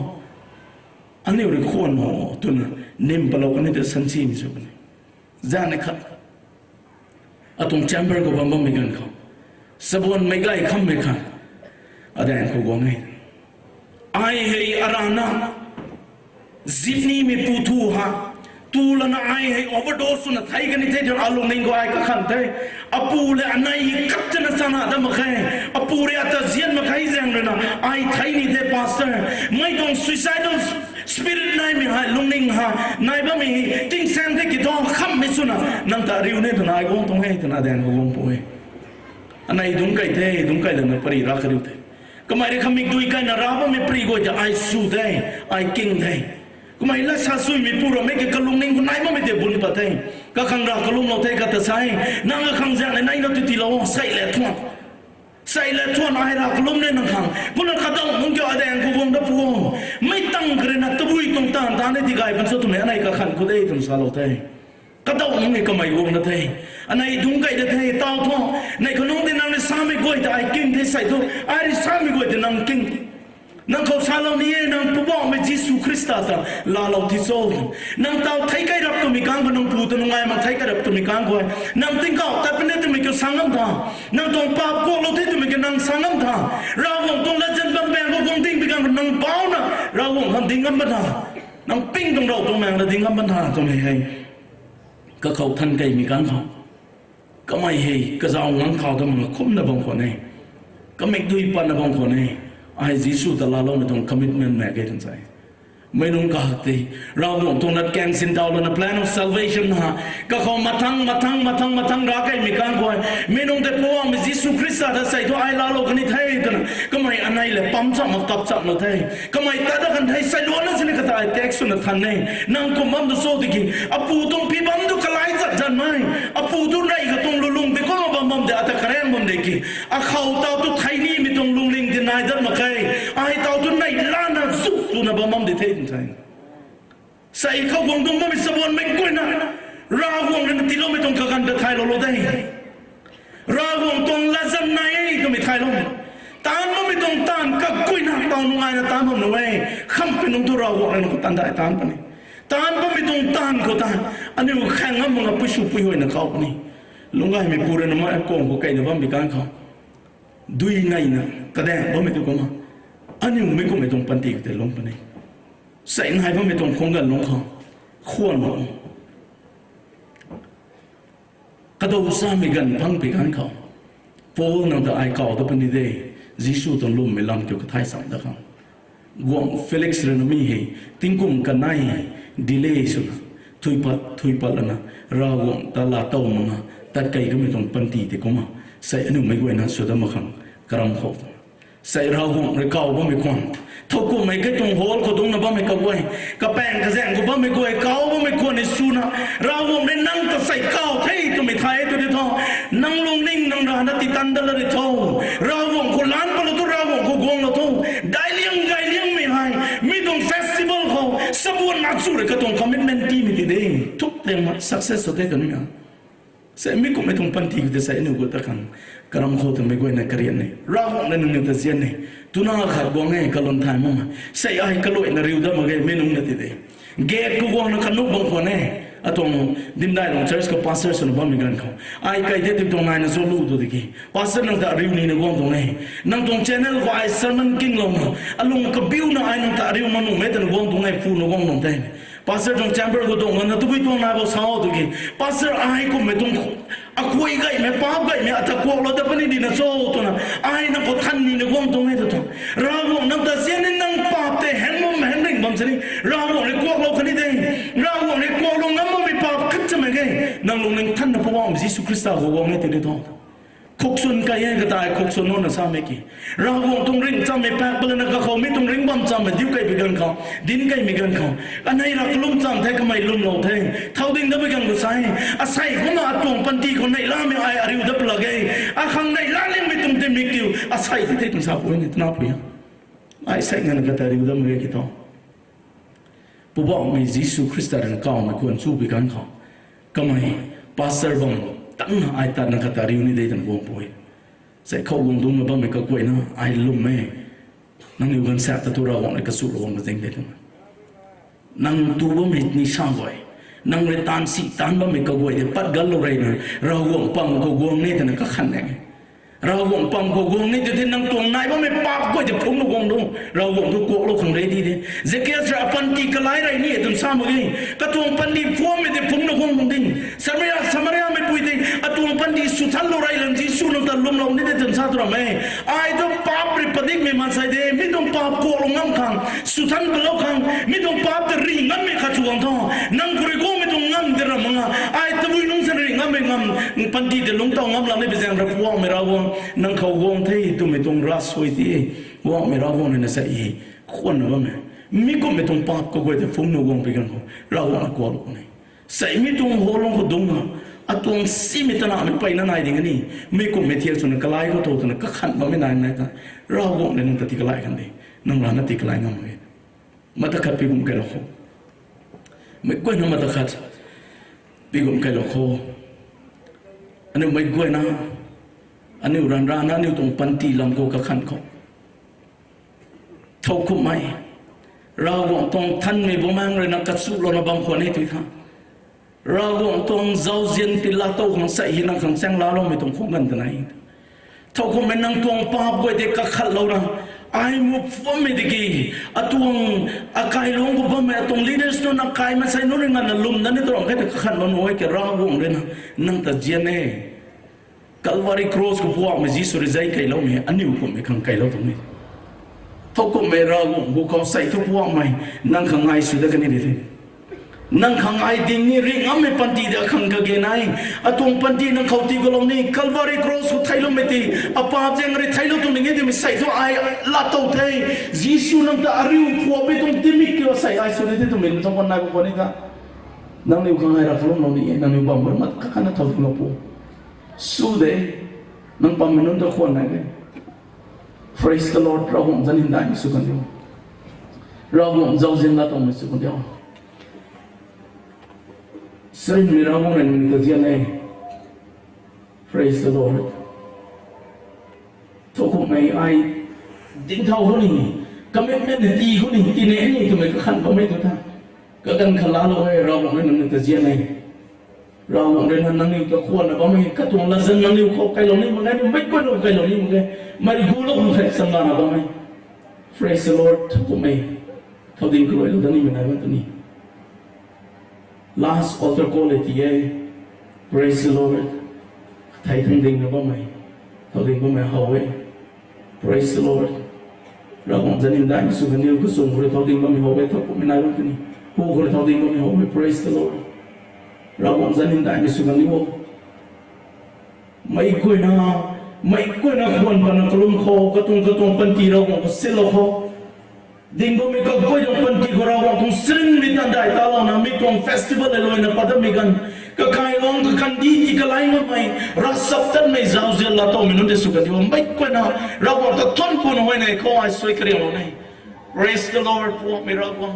อันนี้เราควรหอตัวนั้นนิ่มปลอกนี่จะสันซีมิสุบันจานนะครับอะตรงแชมเบอร์ก็บังบังไม่กันเขาสบวนไม่ไกลคำไม่ขัดอะไรเขากวงไงไอ้เฮอารานะจิตนี้มีปูทูฮะตูละนะไอ้เฮโอเวอร์โดสนะไทยกันนี่เท่านั้นอารมณ์นิ่งก็ไอ้ก็ขันเท่อปูเลยอันไหนกัดจะน่าสนาดมาแค่อปูเรียตาเซียนมาแค่เรื่องเลยนะไอ้ไทยนี่เท่พาสเตอร์ไม่ต้อง suicidal spirit นายมีฮะลงนิ่งฮะนายบ้ามีติ้งเซนเทกิดองคำไม่สุนะนั่งตาริวเนี่ยทนายกงตรงให้ทนายแดงกงป่วยอันไหนดุงไก่เท่ดุงไก่เลยนะปริรักริวเท่ก็ไม่ได้คำมิกดูอีกนะราบไม่ปรีโกจะไอสู้ได้ไอกิ้งได้ก็ไม่ละชาสุยมีปูระไม่เกี่ยวกับลุงนิ่งคนไหนไม่ได้บุญปะเท่ก็ขังรักกับลุงเราเท่กับแต่ใส่นั่งกับขังแจงในเราติดเราใส่และทวนใส่และทวนไอรักลุงเนี่ยนั่งขังคนนั้นขัดต้องมึงเกี่ยวอะไรกูวงดับกูไม่ตั้งกระนั้นตะบุยตรงตานที่กายเป็นสุดที่ไหนก็ขังกูได้ตรงสาเราเท่ก็ต้องมึงนี่ก็ไม่วงนะเท่อันไหนดุงไก่เท่เต้าท้องในขนมที่นั่งในสามีก้อยแต่ไอ้กิ้งที่ใส่ตัวไอ้สามีก้อยที่นั่งกิ้งนั่งเขาสา เรานี้นางผู้บอกไม่ยิสุคริสต์ตาลาเราที่โซ่นางเต่าไทยไก่รับตัวมีการพนังผู้ตัวงไงมาไทยไก่รับตัวมีการคอยนางติ้งเก่าแต่เป็นเรื่องตัวมีการสังกัมท่านางตรงปาโกเราที่ตัวมีการนางสังกัมท่าเราวงตรงละจันบังแบงก็คงติ้งไปกันนางเป้านะเราวงคันติ้งกันบันท่านางปิ้งตรงเราตรงแมงละติ้งกันบันท่าตรงไหนก็เขาท่านไก่มีการเขาก็ไม่เฮก็จะเอางังเขาทำมันคุ้มนะบางคนเนี่ยก็ไม่ดูปันนะบางคนเนี่ยไอ้ยิสุตลาเราไม่ต้องคอมมิตเมนต์แม่กันทั้งใจไม่ต้องกาตีเราหลงตรงนั้นแกงสินดาวแล้วนะ plan of salvation ฮะก็เขามาทั้งรักไอ้มีการคอยไม่ต้องแต่พวกมิยิสุคริสต์ถ้าใส่ตัวไอ้ลาโลกันนี่เท่กันก็ไม่อันไหนเลยปั๊มจับมากับจับมาเท่ก็ไม่ตัดกันเท่ใส่ล้วนนั่นสิก็ตายแท็กซ์นั่นทันเนี่ยนั่งกุมบัมตัวโซ่ติกิอปูตรงพี่บัมตัวกลายจัดจันไหมอปูตัวไหนก็ตรงลุงแต่ก็มาบัมเดี๋ยวแต่กระแรงบัมเด็กกี่เขาเต่าตัวไทยนี่มีตรงลุงลิงที่นายดันมาใครไอ้เต่าตัวไหนล้านสุดตัวน่ะบัมเด็กเท่ใส่เข้าวงตรงไม่สมบูรณ์ไม่กล้วยนะราวงนั้นที่เราไม่ต้องการจะไทยเราได้ราวงตรงละจันไหนก็ไม่ไทยเราตามมันไม่ต้องตามก็กล้วยนะตอนนุ่งไงนะตามผมหน่อยคำเป็นนุ่งทุราวงอะไรนุ่งตันได้ตามปะนี่ตามมันไม่ต้องตามก็ตามอันนี้แข่งกันมึงกับผู้ชูผู้ย่อยนะเขาปะนี่ลุงไงไม่พูดนะมาโกงกูไก่นะว่ามีการเขาดุยไงนะกระแดงว่าไม่ต้องมาอันนี้ไม่ก็ไม่ต้องปันติแต่ลงปะนี่ใส่ให้พ่อไม่ต้องคงกันลงเขาขวนลงกระโดดซ้ำมีกันพังไปกันเขาโฟนั่งแต่ไอเก่าตัวเป็นดีเดย์ยิสุต้องลุ่มไม่ลำเกี่ยวกับไทยสัมตะเขากวงเฟลิกซ์เรนมีเฮติงกุมกันไนดีเลย์สุดทุยปัดแล้วนะราวงตลาดโตมันนะตัดไก่ก็ไม่ต้องปันตีแต่ก็มาใส่อันหนึ่งไม่กวนนะสุดท้ายมาขังกระรำเขาใส่ราวงหรือเก่าก็ไม่ควรถ้ากูไม่ก็ต้องโหลก็ต้องนับว่าไม่กวนกระแปงกระแสงกูว่าไม่กวนเก่าว่าไม่ควรในสุนะราวงได้นั่งก็ใส่เก่าเท่ตัวไม่ไทยตัวเดียวนั่งลงนิ่งนั่งรานติตันเดลเลยท้อราวงคนล้านปลุกราวงกูกวงเราท้อได้เลี้ยงไม่ให้มีตรงเฟสติวัลเขาสมบูรณ์มาสู้เลยก็ต้องคอมมิตเมนต์ที่มีที่เด้งทุกเรื่องมันสักเซสสุดท้ายกันเนี่ยใส่ไม่กูไม่ต้องปันทีก็จะใส่หนูก็ตะกันกระรำเขาถึงไม่กวนในกระเรียนเนี่ยราวงนั้นหนึ่งแต่เสียนเนี่ยตุน่าขัดกวงไงกะลนทายมั่งใส่ไอ้กะลุยนริวดำมาเกไม่นุ่งนาทีเดียเกตกูกวงนักขนุบงคนเนี่ยอะตรงดิมได้ลงเชิร์ชกับพาสเตอร์สนุบมีกันเขาไอ้ไก่เด็ดตรงไหนนะโซลูตัวเด็กพาสเตอร์นั่งตาริวนี่นะกวงตรงไหนนั่งตรงชแนลก็ไอ้เซอร์มันกิ้งลงอะลุงกับบิวนะไอ้นั่งตาริวมันนุ่งไม่แต่กวงตรงไหนฟูนกวงตรงไหนพาสเตอร์ตรงแชมเบอร์ก็ตรงนั้นทุกที่ตรงไหนก็สาวตัวเด็กพาสเตอร์ไอ้ก็ไม่ตรงอะคุยกันไม่ป้ากันไม่อัตะกวงเราแต่ปนิดีนะโซ่ตัวน่ะไอ้นั่งก็ทันนี่นะกวงตรงไหนตัวเราวงนั่งแต่เสียนี่นั่งป้าแต่เห็นมุมเห็นดิ่งบางสิ่งเราวงในกวงเราคนนี้เด้เราวงในกวงลงน้ำมันไม่ป้าขึ้นจะไม่ไงนั่งลงในท่านนะพระว่ามิสุคริสต์ก็วงในตัวเดียวคุกส่วนกายก็ตายคุกส่วนโน้นนะสามีกี่เราวงตรงริงจำไม่แปลกเปลี่ยนก็เขาไม่ตรงริงบัมจำไม่ดิ้วไก่ไปกันเขาดินไก่ไม่กันเขาอันไหนรักลุ่มจำแท้ก็ไม่ลุ่มเราแท้เท่าดิ่งได้ไปกันก็ใส่อาศัยเขามาตรงปันตีคนไหนล่าไม่ไออาริวดับละไงอาขังไหนล่าเลี้ยงไม่ตรงเต็มมิกิวอาศัยที่เต็มสาวปุ้ยนี่น่าปุ้ยไอใส่เงินก็แต่อาริวดับไม่กี่ตัวผู้บอกไม่ยิสุคริสต์นั้นก้าวไม่ควรสู้ไปกันเขาก็ไม่พาสเตอร์บังตั้งไอ้ตานักตาริวนี่ได้ตั้งวงป่วยใส่เข้าวงตรงมาบ้างไม่ก็กล้วยนะไอ้ลุ่มแม่นั่งอยู่กันแสบตะตุระวังไอ้กระสุนระวังกระเซ็งได้ทั้งนั้นนั่งตัวบ้างไม่นิช่างไว้นั่งเรตันสีตันบ้างไม่ก็กล้วยแต่ปัดกันลงไรนะเราวงปังก็วงนี่แต่นั่นก็ขันแน่เราวงปังก็วงนี่แต่ที่นั่งตรงไหนบ้างไม่ปากกล้วยแต่พุ่งลงดูเราวงทุกโกลกของเรดีเดเจเกสระปันตีกลายไรนี่ตุนสามุกีกระทวงปันตีฟัวไม่ได้พุ่งลงดิ่งสมัยไม่ปุยดิ่งกระทวงปันตีสุทันลไรลังจีสุนตันลุ่มลงนี่ได้ตุนสาตุระแม่ไอ้ต้องปาปริปดิกไม่มาใส่เดไม่ต้องปาปโกลงน้ำขังสุทันเปล่าขังไม่ต้องปาปแต่ริงงั้นไม่ขัดชวงท่อนั่งคุยก็ไม่ต้องงั้นเดรมังไอ้ตะบุยนุ่งเสริงงั้นไม่งั้นปันตีเดลงเต้างั้นเราไม่เป็นอย่างรับวงไม่เราวงนั่งเขาวงที่ตัวไม่ต้องรัสไว้ที่วงไม่เราวงในสายคนว่าไหมมีก็ไม่ต้องปาบก็กลัวแต่ฟุ้งวงไปกันเราวงกลัวลูกนี่ใส่ไม่ต้องหัวลงก็ดุงอ่ะตัวซีไม่ตนาไม่ไปนั่นไหนดิ่งนี่มีก็ไม่เที่ยวส่วนกลายก็โตส่วนก็ขันมาไม่นานนะเราวงในนั่งติกลายกันดินั่งร้านติกลายงั้นเลยมาตะขัดปีกุมแกหลอกไม่กลัวน้องมาตะขัดปีกุมแกหลอกอันนี้ไม่กลัวนะอันนี้รันร้านนั้นนี่ตรงปันตีลำโกกขันเขา thâu cũng mày rau gọng tông thân mày bố mang rồi nó cắt sụp lo nó băng khuẩn hết tùy thang rau gọng tông rau diên thì la tâu không sậy hi năng không sang lá lo mày tông không gần từ này thâu cũng mày năng tông pa bôi để các khát lâu năng ai mua phom mày đi kì tuông cái lông của bố mày tông leaders nó nằm cái mà say nó nên ngăn lùm nó nên tông cái các khát nó nói cái rau gọng đấy năng ta diên này Calvary cross của vua mày Jesus dây cái lâu mày anh yêu của mày khăng cái lâu tông mày thâu cũng mày rau gọng của con say thâu vua mày năng khăng ai suy cái này đi nang khang ai ding ni ring am me panti da khang ka ge nai atung panti nang khauti golong ni Calvary cross ko thailo meti apa jeng re thailo tung nge de mi sai so ai la to thai jisu nang ta ariu pho be tung timik ki sai ai so de tum min tong na ko ni ka nang ni khang ai ra flom no ni nang ni bam mat ka kana thau no po su de nang pam minun to khon na ge praise the lord ra hom janin dai su kan dio ra hom zau jeng la tong su kan dio Sering miramu dan kajian ini, praise the Lord. Cukup mai ai tính thâu hơn này, commitment để đi hơn này, đi nén này thì mình có khăn có mấy thứ ta, có cần khăn lá rồi, rau bụng nên kajian này, rau bụng nên năng yêu cho khuôn là bao nhiêu, các tuồng là dân năng yêu khó cái lòng này mà ngay mấy quên đâu cái lòng này mà cái, mà đi gu lúc không phải sắm là bao nhiêu, praise the Lord. Cukup mai, thâu tin cái rồi này mình nói với tôi last altar call at the praise the Lord. Thầy thân đình là bao mày, thâu đình bao mày hậu ấy, praise the Lord. Rồi còn dân hiện đại sự gần như cứ dùng rồi thâu đình bao mày hậu ấy, thâu cũng mình nói với cái này, hô rồi thâu đình bao mày hậu ấy, praise the Lord. Rồi còn dân hiện đại sự gần như hô, mấy quên na khuôn và nó lum khô, cái tung phân tì rồi còn có xí lô khô. Ding bo mi ka koi dong panti ko raw kung sring mi tan dai ta law na mi tong festival eloi na padam mi gan ka kai long ka kan di ti ka lai ma mai ra sap tan mai zau zel la to mi nu de su ka di mai ko na raw ta ton pu no nei ko ai soi kri lo nei praise the Lord po mi raw ko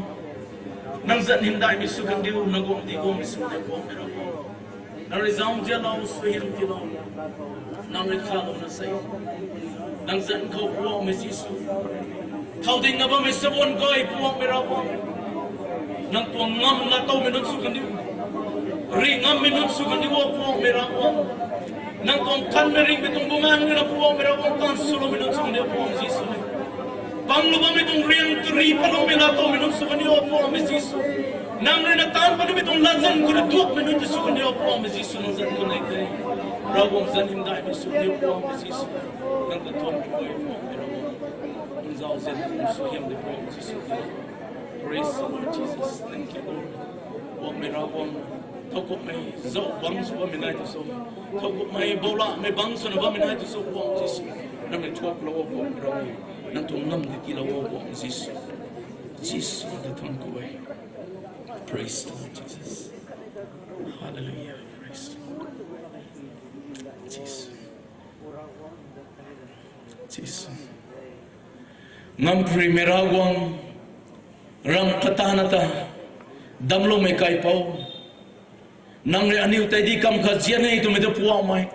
nang zan hin dai mi su kan di na go di go mi su de po mi raw ko na ri zau zel la su hin ti lo nang ri kha lo na sai nang zan ko po mi Jesus thâu tình ngập mình sẽ buồn cười buông về đâu nang tuang ngâm là tàu mình nó suy cần đi ring ngâm mình nó suy cần đi buông về đâu nang tuang kan mình ring mình tung buông ngang nó buông về đâu tan solo mình nó suy cần đi buông Jesus bang lu bang mình tung riang tri palong mình là tàu mình nó suy cần đi buông về Jesus nang rin tan pa mình tung lazan ko tuok mình nó suy cần đi buông về Jesus nang zan ko nai kai ra buông zan him dai mình suy cần đi buông về Jesus nang ka tuang ko buông về đâu Zao Zen so him the poem Jesus. Praise the Lord Jesus. Thank you Lord. Wong me ra wong thokop me zau bang so me nai to so. Thokop me bola me bang so na ba me nai to so wong Jesus. Na me thok lo wong me ra na tung nam di ti lo wong Jesus. Jesus the thong ko way. Praise the Lord Jesus. Hallelujah. Praise the Lord. Jesus. Jesus. Ngam primera wang ram katanata damlo me kai pau nang re aniu tai di kam kha jian nei tu me de puwa mai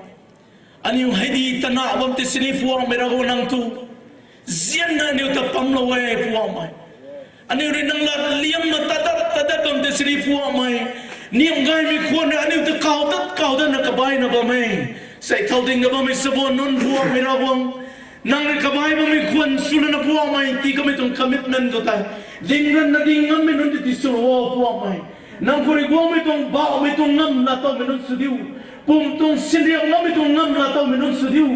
aniu haidi tana bam te sini puwa me ra go nang tu jian na aniu ta pam lo we puwa mai aniu re nang la liam ma ta bam te sini puwa mai niam gai mi khon aniu ta kau da na ka bai na ba mai sai thau ding na ba me sabon nun puwa me ra wang nang kabai ba mi khun sulan na puwa mai ti ka mi tong commitment ko ta ding ran na ding ngam mi nun ti sur wo puwa mai nang ko ri go mi tong ba mi tong ngam na to mi nun su diu pum tong sin ri ngam mi tong ngam na to mi nun su diu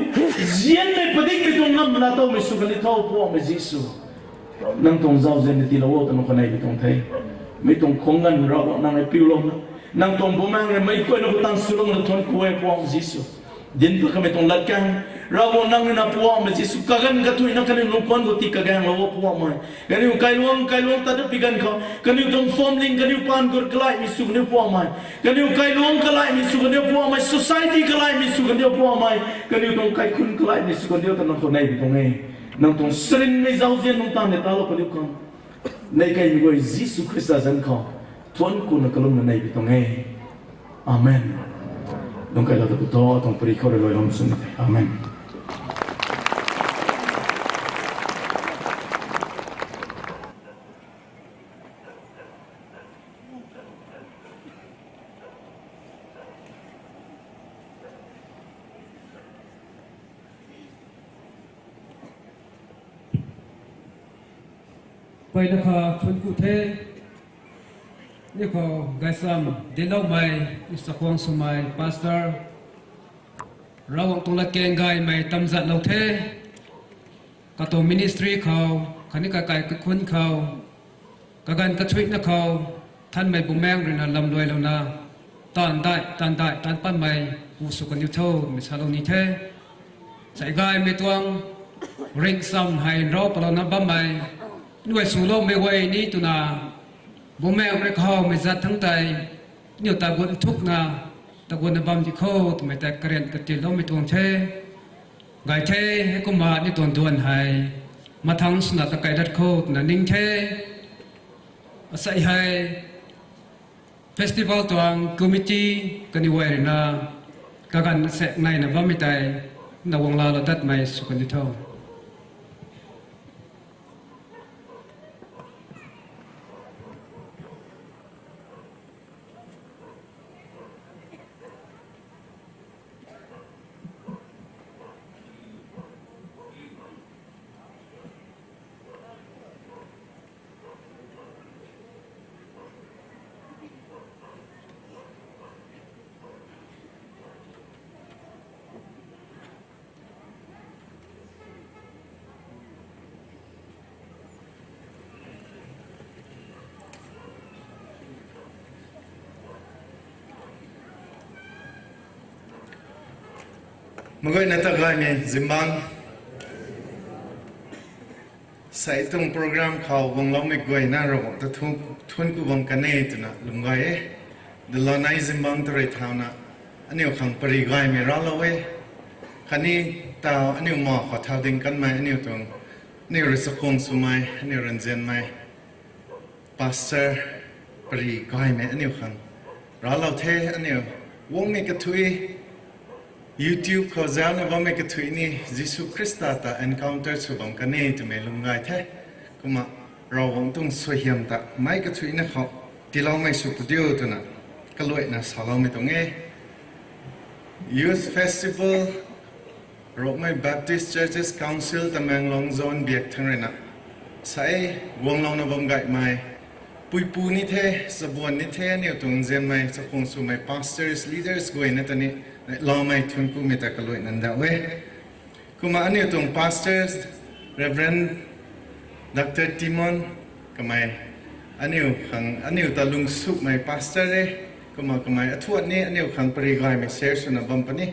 jian me padik mi tong ngam na to mi su ka li to puwa mi jisu nang tong zau zen ti lo wo ta no ka nai mi tong thai mi tong khong ngan ra ba nang ai piu lo nang tong bu mang mai ko no tang su lo na thon ko e puwa mi jisu din pa kami tong latkan rawo nang na puwa me jisu kagan ka tu ina kanin lukon ko ti kagang lawo puwa mai kani kailuang ta de pigan ko kani tong formling kani pan gur klai mi su ne puwa mai kani kailuang kalai mi su ne puwa mai society kalai mi su ne puwa mai kani tong kai kun kalai mi su ne ta no nei bi tong ei nang tong srin me zau zen nong ta ne ta lo pa lu kon nei kai mi go jisu krista zan ko tuan ku na kalum na nei bi tong ei amen. Donc elle a de tout ton prix que le l'homme se met. Amen. ไปนะคะชนกุเทนี่ก็ไกซัมเดลเอาไม่อิสควงสมัยพาสเตอร์เราตรงละเกงไกไม่ตำจัดเราเทก็ตัวมินิสทรีเขาขันนี้ก็ไก่ก็คุ้นเขาก็การกระช่วยนะเขาท่านไม่บุแมงหรือนั่นลำรวยแล้วนะตอนได้ตอนปั้นไม่ผู้สุกันยุทโธมิสาลนิเทใส่ไกไม่ตวงเร่งซ้ำให้รอปลานับบ้าไม่ด้วยสู่โลกไม่ไหวนี้ตุนาบุแมงเรียกเขาไม่จัดทั้งใจเนี่ยตากุนทุกนาตะกุนบัมที่เขาทำไมแต่กระเรียนกระติลไม่ตวงเทไก่เทให้กุมานี่ตัวดวนให้มาทั้งสนับตะไก่ดัดโคตนั่นนิ่งเทใส่ให้เฟสติวัลตัวคอมมิตี้กันอยู่ไว้นะกันเสกในนะบ้าไม่ได้นวงลาลดัดไม่สุกันดิเท่าเมื่อกี้นักการเมืองจิมบังใส่ตรงโปรแกรมข่าววงล้อมไม่กวยน่ารักแต่ทุนกูบังกันเนตนะลุงไงเดลอนไอจิมบังตัวเรทาวนะอันนี้ขังปริกายไม่รักเราเว้ยคันนี้ตาอันนี้หมอขอท้าดิ่งกันไหมอันนี้ตรงนี่ริสคงสุไหมอันนี้รันเจนไหมพาสเตอร์ปริกายไหมอันนี้ขังรักเราเทอันนี้วงไม่กระทุยYouTube เขาจะเอาว่าไม่กระถุยนี่ยิสุคริสต์ตา encounter สุบังกันนี่จะไม่ลงไงแท้ก็มาเราคงต้องสวยเหี่ยมตาไม่กระถุยนะเขาที่เราไม่สุดเดียวตัวน่ะก็เลยนะสาวเราไม่ต้องYouth Festival เราไม่ Baptist Churches Council แต่เมืองลองโซนเบียกทั้งนั้นนะใส่วงเรานะบังไก่ไม่ปุยปูนี่เท่สบวนนี่เท่เนี่ยตรงเจนไม่สักคงสุไม่ pastors leaders กูเองนะตอนนี้เราไม่ทุนกูไม่ตะกลุยนั่นเด้อเว้ยกูมาอันนี้ตรง pastors Reverend Dr. Timon ก็ไม่อันนี้ขังอันนี้ตะลุงสุไม่ pastor เลยก็ไม่ทวดนี่อันนี้ขังปริกายไม่เสียสุนับบัมปนี่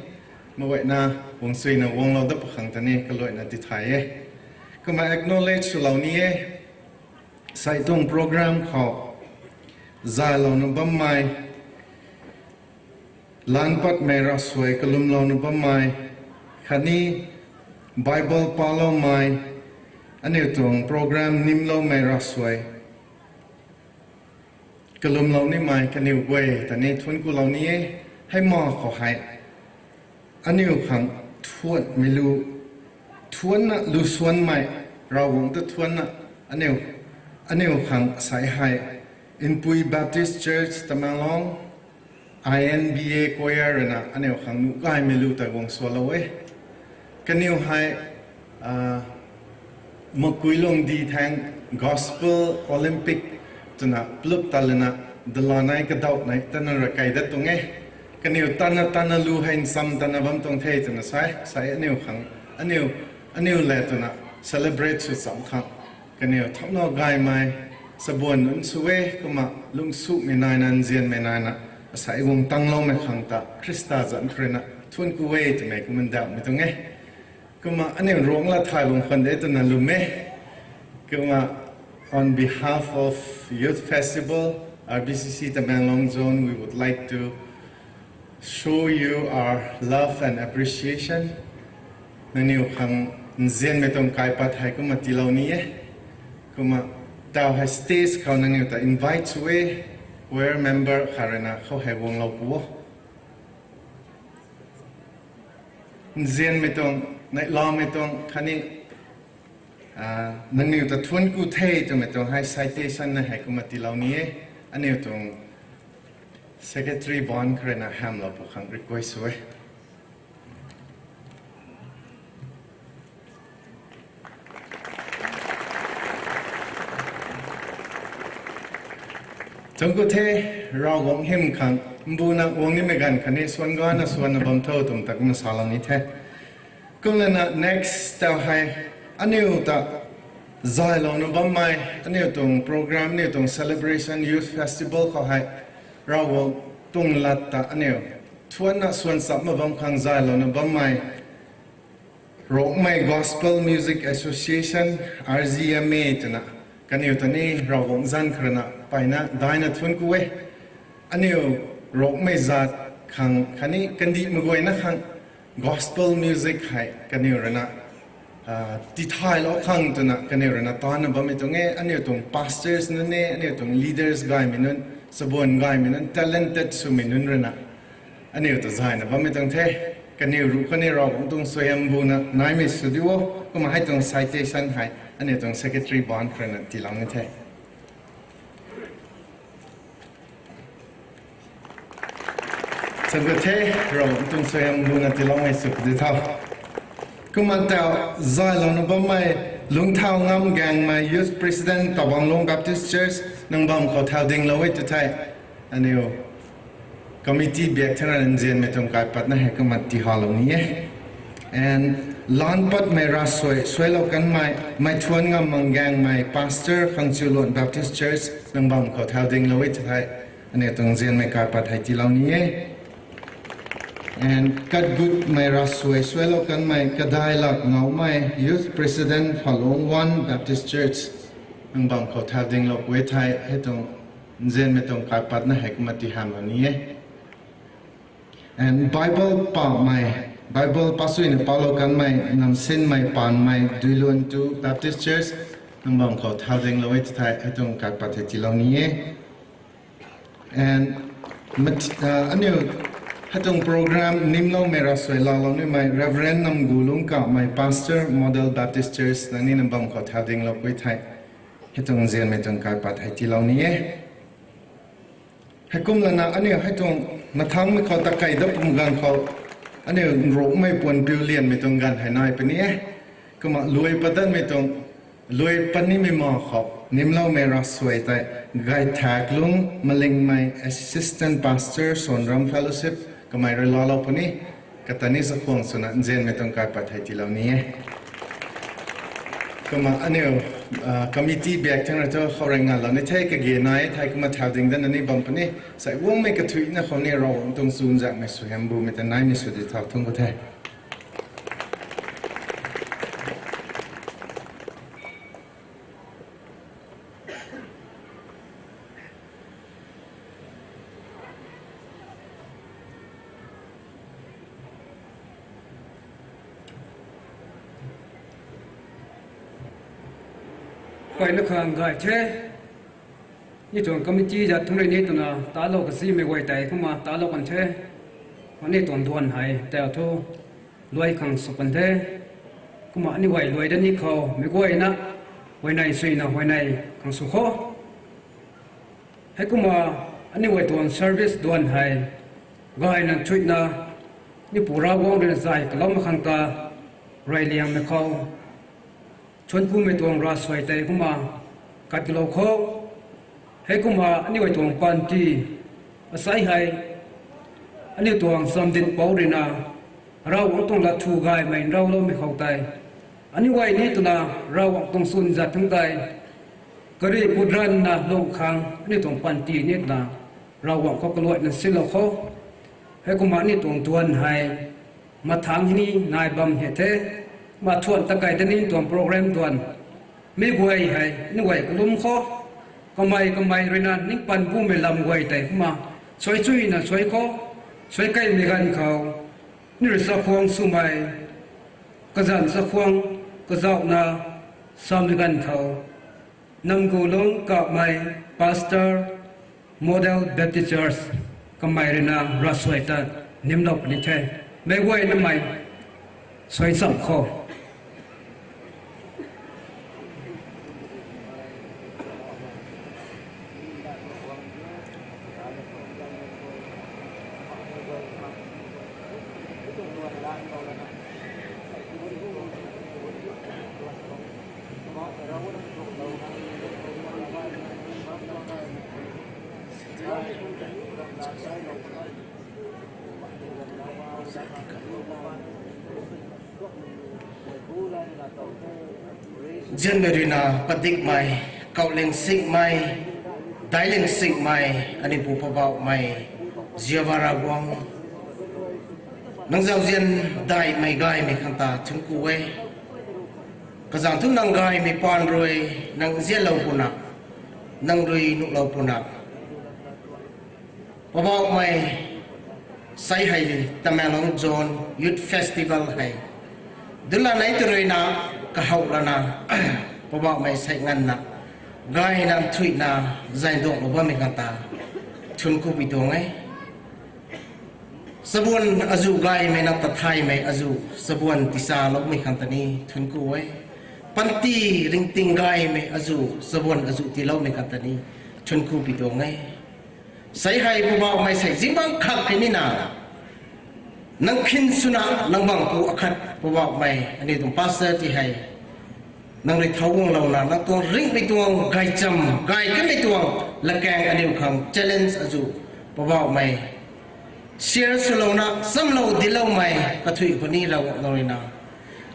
มาไว้นะวงสุยนะวงเราดับขังตอนนี้ก็เลยนะติดไทยก็มา acknowledge สุเหล่านี้ใส่ตรงโปรแกรมเขาจ่ายเราหนุ่มบ้าไม่ลานปัดไม่รักสวยกลุ่มเราหนุ่มบ้าไม่คันนี้ Bible ปาเราไม่อันนี้ตรงโปรแกรมนิมเราไม่รักสวยกลุ่มเรานี่ไม่คันนี้เว้ยแต่นี่ทุนกูเรานี้ให้หมอขอให้อันนี้ขังทวนไม่รู้ทวนน่ะรู้ส่วนไหมเราหวังจะทวนน่ะอันนี้ขังสายให้อินปุย Baptist Church ตะมังลอง INBA ก็ยังนะอันนี้ขังนุกายไม่รู้แต่วงสวลเว้ยกันนี้ให้มาคุยลงดีแทง Gospel Olympic จนนะปลุกตาลนะเดลานายกระดาษไหนตอนนั้นเราไกลได้ตรงไงกันนี้ตอนนั้นรู้ให้ซ้ำตอนนั้นบัมตรงเทจนะใส่อันนี้ขังอันนี้แหละตัวนะ celebrate สุดสำคัญกันนี้ทั้งนอกกายไม่สบวนนุนสวยก็มาลุงสุไม่นายนันเจียนไม่นายนะใส่วงตั้งเราไม่ขังตาคริสต์จันทร์นะทวนกูเวทไม่กูมันดาวไม่ตรงไงก็มาอันนี้ร้องละทายลงคนได้ตัวนั้นรู้ไหมก็มา on behalf of Youth Festival RBCC Tamanglong Zone we would like to show you our love and appreciation นั่นนี่ขังเจียนไม่ต้องกายปัดให้ก็มาตีเรานี้ก็มาดาวให้ stage เขานั่งอยู่แต่ invite ช่วย where member คาร์นะเขาให้วงเรากูเจียนไม่ต้องในลอไม่ต้องคันนี้นั่งอยู่แต่ทวนกูเทจะไม่ต้องให้ citation นะให้กูมาตีเรานี้อันนี้ต้อง secretary bond คาร์นะห้ามเราพวกขัง request ไว้ จงกุเทเราวงหิมขังบูนักวงนี้ไม่กันคันนี้ส่วนก้อนส่วนบัมเท่าตุ่มตักมาสาลังนี้เทก็เลยนะ next เต่าให้อันนี้อุตะใจลงนบัมไม่อันนี้ตรงโปรแกรมนี่ตรง celebration youth festival เขาให้เราวงตรงลัดตะอันนี้ทวนนะส่วนสับมาบัมขังใจลงนบัมไม่ร้องไม่ Gospel Music Association RZMA จ้ะนะกันอยู่ตอนนี้เราวงจันทร์ขนาดไปนะได้นะทวนกูเว้อันนี้ร้องไม่จัดขังคันนี้กันดีมากุยนะขัง Gospel Music ให้กันอยู่นะที่ท้ายแล้วขังตัวนะกันอยู่นะตอนนั้นบ่มีตรงนี้อันนี้ตรง pastors นั่นเองอันนี้ตรง leaders กายมีนั่นสบวนกายมีนั่น talented สุมีนั่นเลยนะอันนี้ตัวใจนะบ่มีตรงเทกันอยู่รู้คนนี้เราตรงสวยมบูนะนายมีสตูดิโอก็มาให้ตรง citation ให้อันนี้ตรง secretary bond คนนั้นที่เราไม่เทสังเกตเทเราตรงสวยมบูนะที่เราไม่สุดที่เท่าก็มาแต่ใจเราเนี่ยบ่ไม่ลุงเท่างามแกงมา youth president ตะวังลง Baptist Church นังบ่มเขาเท่าดิ่งเราไว้ที่ไทยอันนี้committee เบียกท่านนั้นเจียนไม่ต้องการปัดนะให้ก็มาที่หอลงนี้ and ล้านปัดไม่รัสสวยเรากันไม่ชวนงามมังแกงไม่ pastor ขังจุลน Baptist Church นังบ่มเขาเท่าดิ่งเราไว้ที่ไทยอันนี้ต้องเจียนไม่การปัดให้ที่เรานี้ and กัดกุดไม่รัสสวยเรากันไม่กระได้หลักเงาไม่ youth president พอลงวัน Baptist Church นังบ่มเขาเท่าดิ่งเราไว้ที่ไทยให้ต้องเจียนไม่ต้องการปัดนะให้ก็มาที่หอลงนี้and Bible ป่าไม่ Bible ปัสสุยนป่าโลกันไม่นำสินไม่ปานไม่ดูล้วนทู Baptist Church นังบ่มเขาเท่าดิ่งเราไว้ที่ไทยให้ต้องการปัดให้ที่เรานี้ and อันนี้ให้ตรงโปรแกรมนิมโนเมรัสเวลาเราเนี่ยไม่ Reverend นำกุลุงกับไม่ Pastor Model Baptist Church นั่นนี่นำบ่มเขาเท่าดิ่งเราไว้ที่ไทยให้ตรงเรียนไม่ต้องการปัดให้ที่เรานี้ให้กุมละนะอันนี้ให้ตรงมาทำให้เขาตะไคร้ดับปุ่มกันเขาอันนี้โรคไม่ปวนปิวเลียนไม่ตรงกันให้นายเป็นนี้ก็มารวยประเด็นไม่ตรงรวยปันนี้ไม่มาเขานิมเล่าไม่รักสวยแต่ไกด์แท็กลุงมาเล็งไม่ assistant pastor ส่วนรำ fellowship ก็ไม่รอเราปนี้ก็ตอนนี้สักควงส่วนนั้นเจนไม่ต้องการปัดให้ที่เรานี้ก็มาอันนี้committee เบียกทั้งเราจะเขารายงานเราในไทยก็เกี่ยนายไทยก็มาท้าดิ่งดันนี้บางปนี้ใส่วงไม่กระทุยนะเขาเนี่ยเราต้องซูนจากไม่สวยงามบูไม่แต่นายไม่สุดที่ท้าทุ่งก็แท้ไปนักข่าวง่ายเช่ยี่ตัวก็มีจีจัดทั้งเรื่องนี้ตัวน่ะตาโลกสีไม่ไหวใจเข้ามาตาโลกกันเช่วันนี้ตัวดวนหายแต่ทั่วรวยขังสุกันเท่ก็มาอันนี้ไหวรวยด้านนี้เขาไม่ไหวนะไหวในสุยนะไหวในขังสุขให้ก็มาอันนี้ไหวตัว service ดวนหายก็ให้นั่งช่วยนะนี่ปูราวงเดินสายก็ล้มขังตาไรเลี้ยงไม่เขาชวนผู้ไม่ตวงราสวยใจกุมากัดกิโลโคให้กุมาอันนี้ไว้ตวงปันทีอาศัยให้อันนี้ตวงสมดินเปาเรนาเราต้องละทูกายไม่เราไม่เข้าใจอันนี้ไว้นี่ตัวน่ะเราต้องสุนจัดทั้งใจก็ได้พูดรันนะลงคางอันนี้ตวงปันทีนี่นะเราหวังเขากระโดดนั่นสิเราเขาให้กุมาอันนี้ตวงตวนให้มาทางที่นี่นายบำเหตุมาชวนตะไคร้ตัวนี้ตัวโปรแกรมตัวไม่ไหวให้นี่ไหวก็ล้มข้อก็ไม่เรนันนี่ปันผู้ไม่ลำไหวแต่มาช่วยนะช่วยข้อช่วยใกล้ในการเขานี่เราสักควงสุมัยก็จะสักควงก็จะนะสามในการเขานำกุลงกับไม่ Pastor Model Baptist Church ก็ไม่เรนันรัสไว้แต่นิ่มดอกนี่ใช่ไม่ไหวนั่นไม่ช่วยสักข้อ Generina patik mai kau leng sik mai dai leng sik mai ani pu pabau mai ziawara wang nang zau zian dai mai gai mi khanta thun ku we ka jang thun nang gai mi pan roi nang zia lo puna nang roi nu lo puna pabau mai sai hai tamelong zone youth festival hai dula nai tu roi na ka hau lana pabau mai sai ngan na gai nam thui na zai dong lo ba mi khanta thun ku bi dong ai Sabuan azu gai me nak tathai me azu sabuan tisa lok me khantani thun ku we panti ringting gai me azu sabuan azu ti lo me khantani thun ku pi dong ngai sai hai bu ba mai sai jimbang khak ni na nang khin suna nang bang pu akhat bu ba mai ani tum pastor ti hai nang ri thawung lo na nak tong ring me tuang gai cham gai ke me tuang la kang ani khang challenge azu bu ba mai share salona samlo dilo mai ka thui khoni lo norina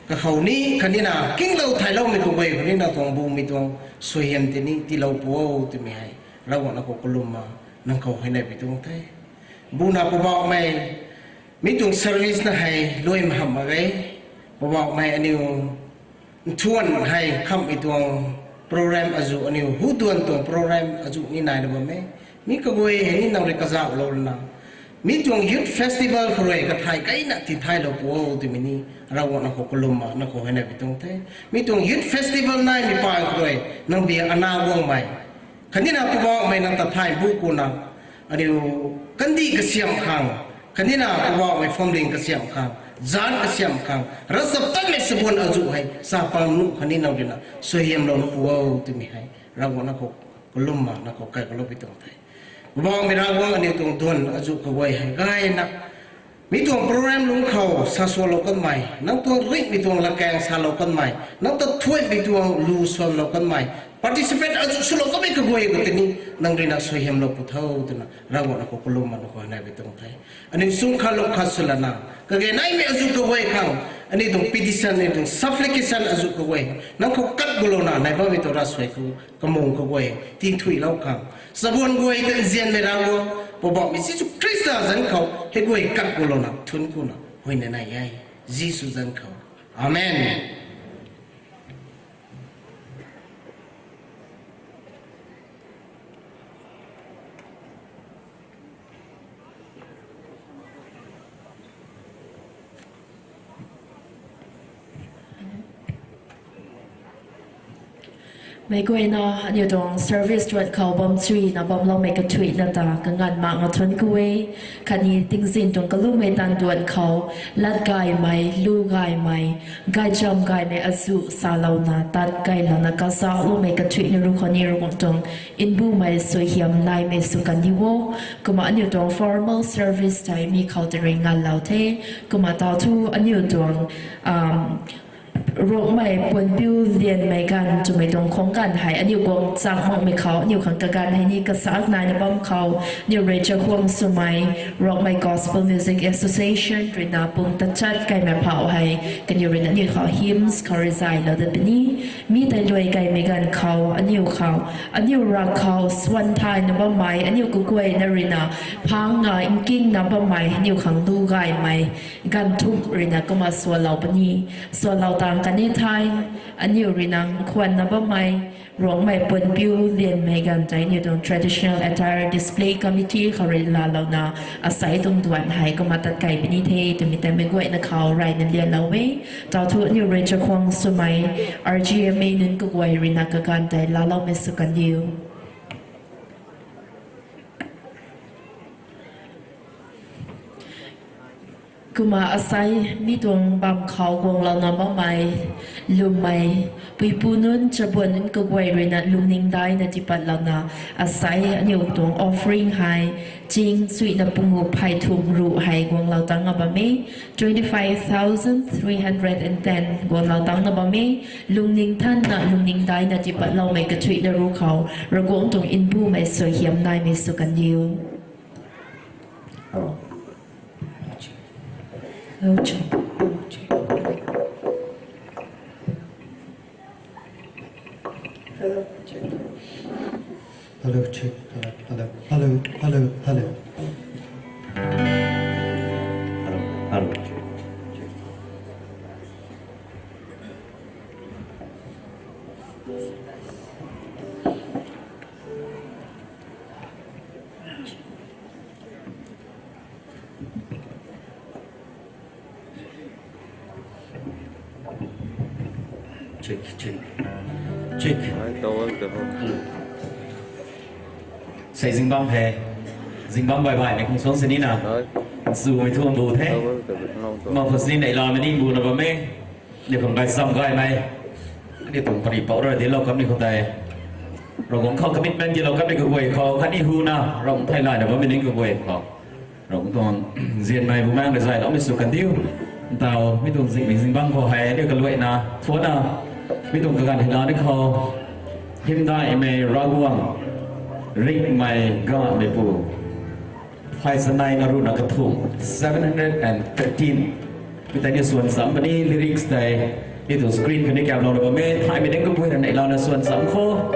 ka khoni khanina kinglo thailo mi ko bai khoni na tong bu mi tong soyem tini tilo po ti mi hai rawa na ko koluma nang ko hene bi tong thai bu na po ba mai mi tung service na hai loi ma ham gai po ba mai aniu thuan hai kham i tong program azu aniu hu tuan tong program azu ni nai na ba me mi ko goi heni nang re ka za lo na mi tuang youth festival khore ka thai kai na ti thai lo po ti mini rawa na ko koluma na ko hene bitong the mi tuang youth festival nai mi pa khore nang bia ana wong mai khanina ko ba mai nang ta thai bu ko na ani kandi ka siam khang khanina ko ba mai formling ka siam khang zan ka siam khang rasap tan me sabon aju hai sa pal nu khanina dina so yem lo no po ti mi hai rawa na ko koluma na ko kai ko lo bitong the Bawang mirawang ani tung don aju kawai gai nak mi tung program lung khau sa so lo kan mai nang tung rik mi tung lakang sa lo kan mai nang ta thuai mi tung lu so lo kan mai participate aju so lo ka me kawai ko tini nang rina so hem lo puthau tuna rawo na ko kolom man ko na bitong thai ani sung kha lo khasulana ka ge nai me aju kawai khang ani tung petition ni tung supplication aju kawai nang ko kat gulona nai ba mi to raswai ko kamong kawai tin thui lo khang sabon goi ten zian me rawo po ba mi sisu krista zan khau he goi kat gulona thun ku na hoine na yai jisu zan khau amenไม่กวยนะอยู่ตรง service ตรวจเขาบอมทรีนะบอมเราไม่กระถุยนะตากังงานมากทนกวยคันนี้ติงสินตรงกลุ่มไม่ตันตรวจเขาลัดกายไหมลู่กายไหมกายจอมกายไม่อสุสาลาวนาตัดกายลานะก็สาวลูไม่กระถุยในรูคนนี้รูตรงอินบูไม่สวยเหี่ยมนายไม่สุกันดีโวก็มาอันอยู่ตรง formal service ใจมีเขาจะเรียนงานเราเทก็มาต่อทูอันอยู่ตรงโรคใหม่ปนบิวเรียนใหม่กันจุดไม่ตรงของกันหายอันนี้กงจากมองไม่เขาอันนี้ขังกันให้นี่กษัตริย์นายในบ้านเขาเนี่ยเรเจอควงสมัยโรคใหม่ Gospel Music Association เรียนนาปุ่งตัดชัดไก่แม่เผาให้กันอยู่เรียนอันนี้เขา hymns เขา reside แล้วแต่ปีนี้มีแต่รวยไก่ไม่กันเขาอันนี้เขาอันนี้รักเขาสวรรค์ไทยในบ้านใหม่อันนี้กูกวยนารินาพังงาอิงกิ้งในบ้านใหม่อันนี้ขังดูไก่ใหม่กันทุกเรียนก็มาส่วนเราปีนี้ส่วนเราต่างกันในไทยอันนี้รินังควรนับว่าไม่ร้องไม่ปนบิวเรียนไม่กันใจในตรง traditional attire display committee เขาเรียนลาเรานะอาศัยตรงด่วนหายก็มาตัดไก่เป็นนิเทศแต่มีแต่ไม่กวยนะเขาไรนั่นเรียนเราเว้ต่อทุกนี่เรียนจะควงสมัย RGMA นั้นก็กวยรินักกันแต่ลาเราไม่สุกันเดียว kuma asai mi tuang bam khao gong lao na ba mai lum mai pui punun chabun nun ko gwai re na lum ning dai na ti pat lao na asai ani tuang offering hai jing sui na pungu phai thum ru hai gong lao tang ba me 25,310 gong lao tang na ba me lum ning than na lum ning dai na ti pat lao mai ka thui na ru khao ra gong tung in bu mai so hiam nai me su kan yu Okay. Hello, check. Hello. Hello. Check. Xây dinh bom hè, dinh bom bài bài này không xuống xin đi nào. Dù mới thua bù thế, mà phật xin này lo mới đi bù nó vào mê. Để không bài xong gọi mày, để tụng phải bảo rồi thì lâu cấm đi không tài. Rồi cũng không commitment gì lâu cấm đi cứ quay khó khăn đi hưu nào, rồi cũng thay lại để vào mình đi cứ quay khó. Rồi cũng còn diện mày vừa mang để giải đó mới số cần tiêu. Tao mới tụng dịch mình dinh bom của hè để cần lụy nào, thua nào. Mới tụng cái gần thì đó đấy khó. Hiện tại mày ra guang. Ring my God me pu. Phaisanai naru nakathum 713. Kita ni suan sam ni lyrics dai itu screen kini kam lo ba me thai me deng ko pui nai lo na suan sam kho.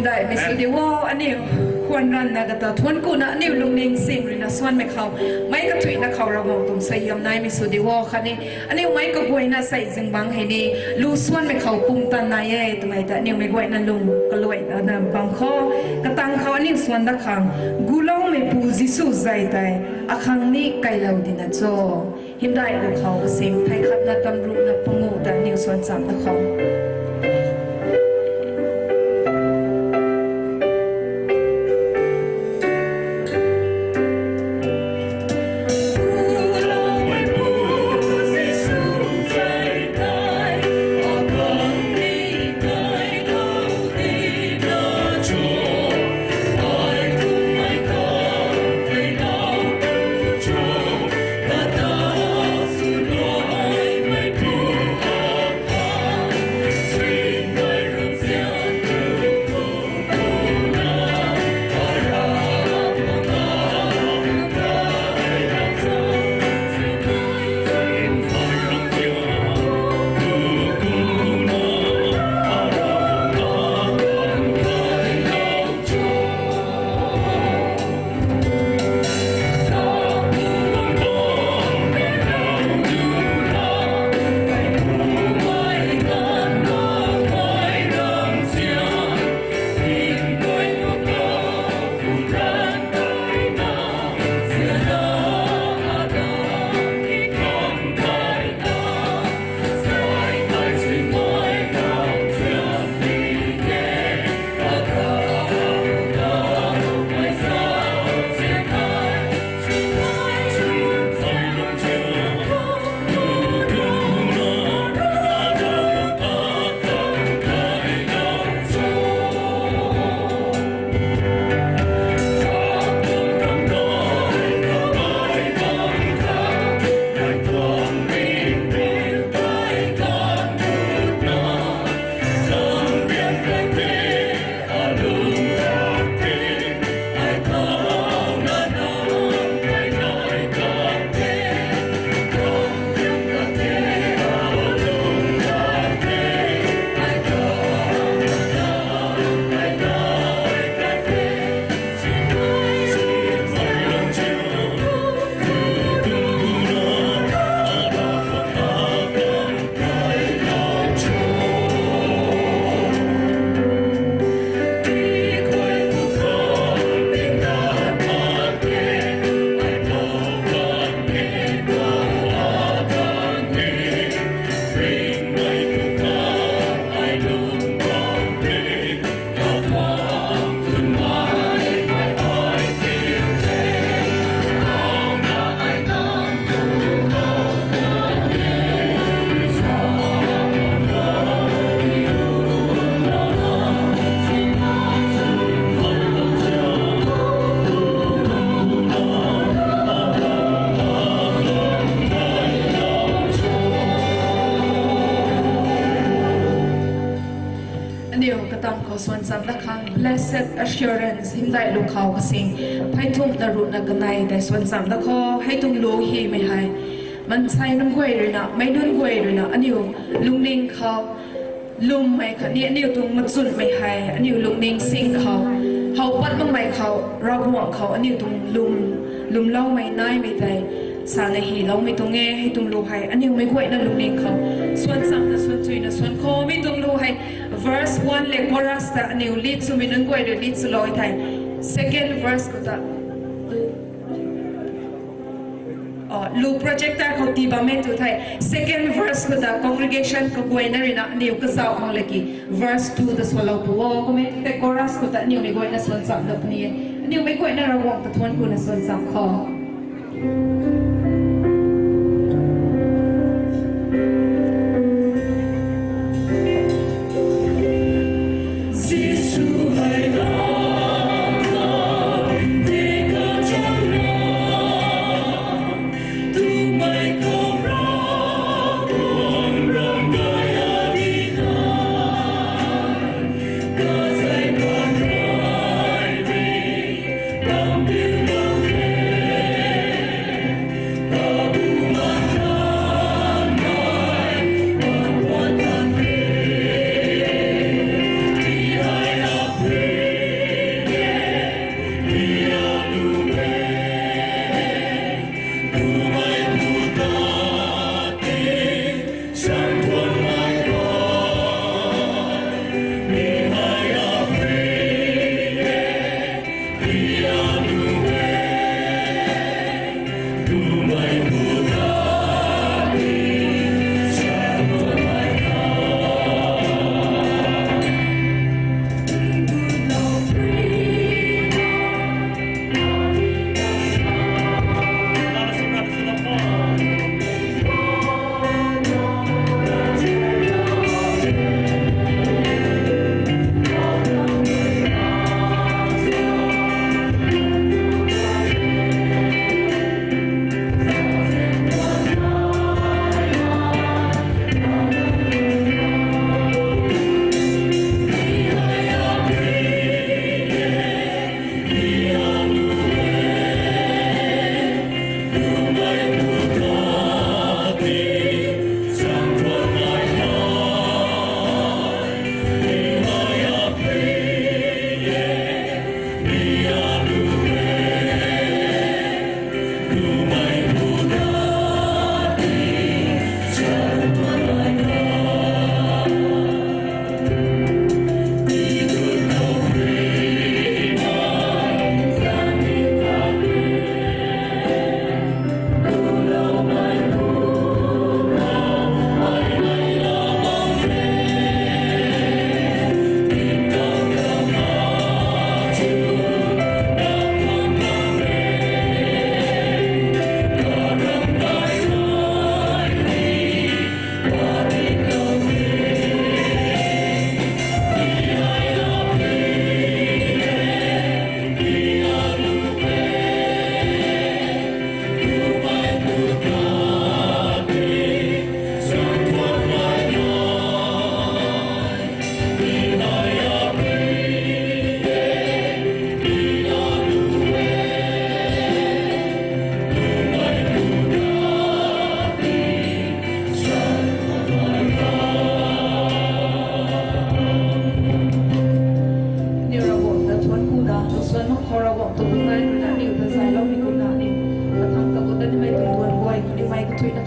dai mi su di wo ani kwan ran na gata thon ku na ani lung ning sing ri na swan me khau mai ka thui na khau ra mo tum sai yam nai mi su di wo khani ani mai ka goi na sai jing bang he ni lu swan me khau pum tan na ye tu mai ta ni me goi na lung ka loi na bang kho ka tang khau ani swan da khang gulong me pu jisu zai tai akhang ni kai lau din na cho him dai lu khau sim phai khat na tam ru na pangu da ni swan sam na khau Swan sam da khang blessed assurance him dai lu khau ka sing phai thum na ru na ka nai dai swan sam da kho hai tum lo hi me hai man sai nam goi ri na mai nun goi ri na aniu lung ning khau lum mai kha ni aniu tung ma chun mai hai aniu lung ning sing khau hau pat mang mai khau ra buang khau aniu tung lum lau mai nai mai dai sa na hi lau mai tung nge hai tum lo hai aniu mai goi na lung ning khau swan sam na swan chui na swan kho mi tung lo hai verse 1 le chorus ta new lead su minun ko de lead su loi thai second verse ko ta lu projector ko ti ba me tu thai second verse ko ta congregation ko goina rina new ka saw khang leki verse 2 the swallow pu ko me te chorus ko ta new me goina son sam da pni new me goina ra wong ta thon ko na son sam kho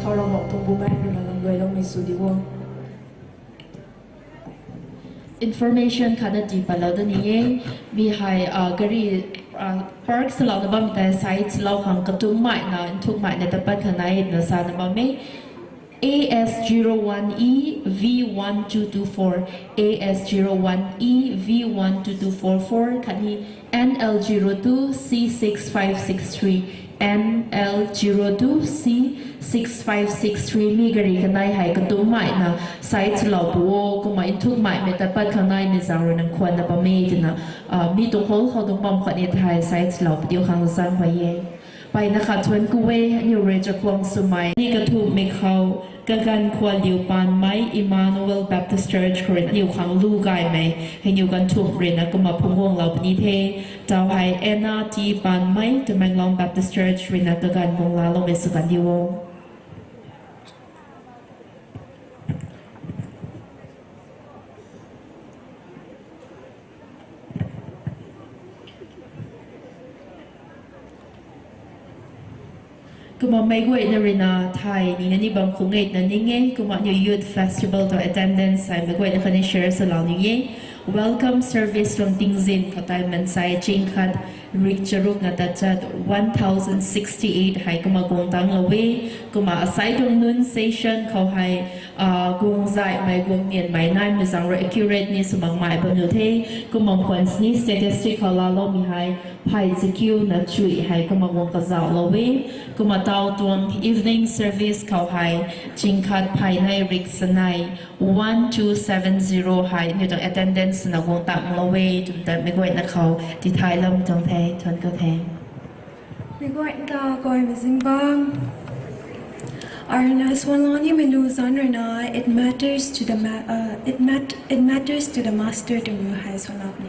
เขาเราบอกตรงบุแม่ดูนะลังเลยเราไม่สุดดีวง information ค่ะนั่นจีบเราตอนนี้มีให้กรีpark สลับนับมีแต่ site เราขังกระตุ้มใหม่นะทุกใหม่ในตะปันขนาดนั้นสารนับไม่ AS01E V1224 AS01E V1224 คันนี้ NL02 C6563 NL02 C6563 มีกรีกันในหายกระตุ้มใหม่นะไซต์เราบัวก็มาอินทุกใหม่เมตาปัดข้างในมีสารนังควันนับไม่ดีนะมีตัวเขาต้องปั๊มขวดในไทยไซต์เราเดียวข้างซ้ายไว้เองไปนะคะทวนกุเวนิวเรจควงสมัยนี่กระถูกเมฆเขากันควรลิวปานไม้ Emmanuel Baptist Church คนนิวขังลูกายไหมให้นิวกันถูกเรียนนะก็มาพุ่งวงเราปนิเทเจ้าให้เอ็นอาทีปานไม้จะแมงลอง Baptist Church เรียนนะก็กันวงลาลงไปสุกันดิวก็มาไม่กวยนารินาไทยนี่นั่นนี่บางคงเอ็ดนั่นนี่ไงก็มาอยู่ Youth Festival ตัว attendance ใส่ไม่กวยนะคะใน share สลาวนี่ไง Welcome service from Tingzin ขอตายมันใส่จริงคัดริกจรุกนัดจัด1068ให้ก็มากงตังเอาไว้ก็มาอาศัยตรงนู้น session เขาให้กงใจไม่กงเมียนไม่นายไม่สั่ง accurate นี่สมังหมายบนอยู่ที่ก็มาผลนี่ statistic เขาลาลมีให้ไพ่สกิลนัดช่วยให้ก็มากงกระเจ้าเอาไว้ก็มาเตาตวง evening service เขาให้จริงคัดไพ่ในริกสนาย1270ให้เนี่ยต้อง attendance นะกงตังเอาไว้จนแต่ไม่กวยนะเขาที่ไทยลำจงแท้ทนก็แท้ ไม่ก็อินตาก็ไม่สิ่งบางArna swalani menuzan rena it matters to the it matters to the master to who has one of me.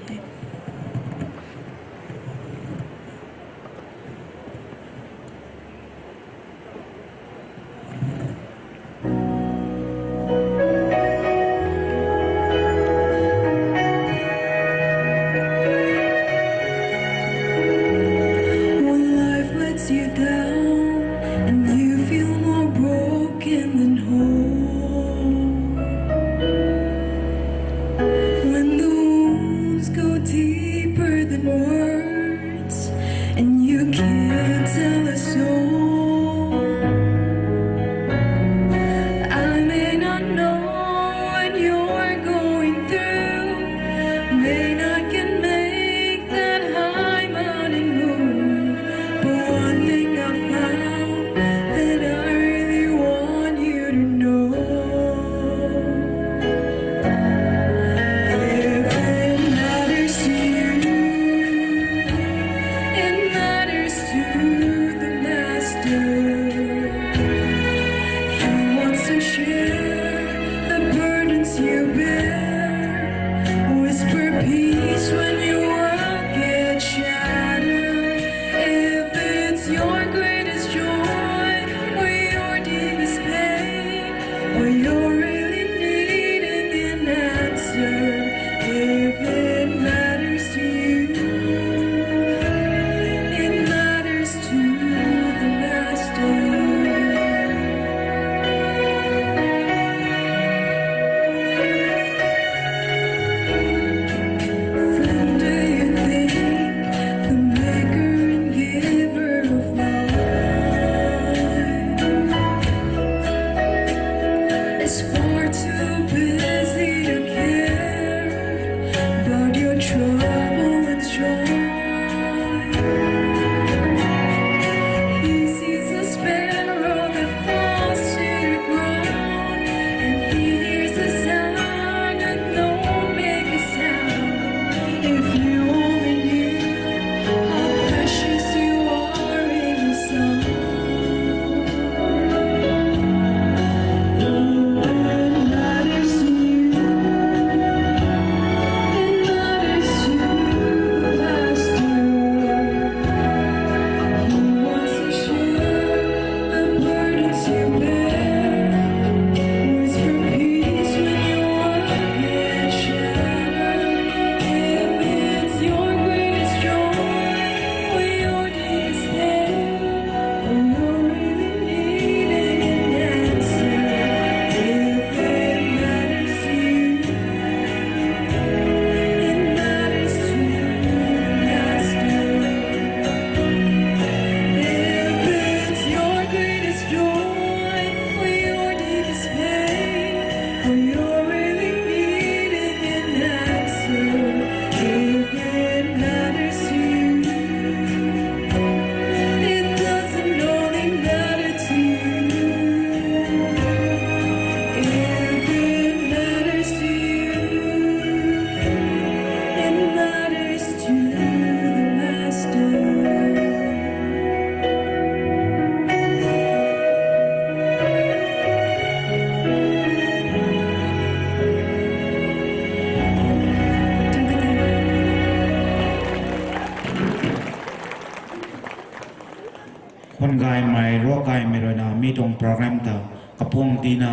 โปรแกรมต่อกระพงตีนา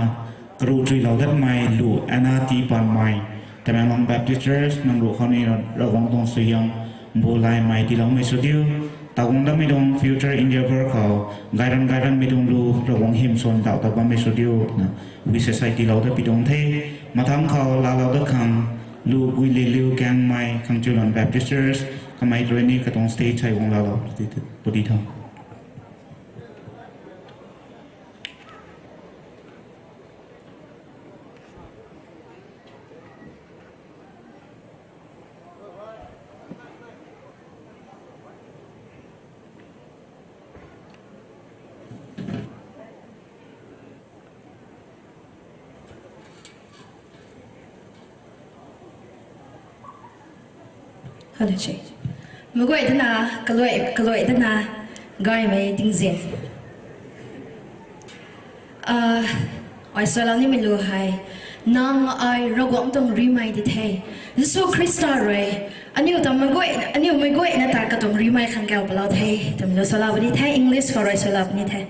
กรูจุยเหล่าดัดไม่ลูแอนนาตีปานไม่แต่แมงลองแบบดิสเทอร์สนังลูเขานี่เราวงตรงสุยังบูไลไม่ที่เราไม่สุดเดียวตาวงดำไม่ดงฟิวเจอร์อินเดียเบอร์เขาไกรันไม่ดงลูเราวงหิมส่วนดาวตะวันไม่สุดเดียวนะวิสัยสัยที่เราได้ไปดงเทมาทำเขาลาเราได้คังลูกุยเลี้ยวแกงไม่คังจุลันแบบดิสเทอร์สทำไมตัวนี้ก็ต้องสเตจใช้วงเราตัวดีทั้ง好的，这，没过的呢，格罗的呢，搞也没定线。我说了你们路还，能爱如果当รีmai的太，你说 Krista 瑞，อันนี้ต้องไม่过那大个当รีmai看搞不了太，他们就说了不的太 English 可瑞说了不的太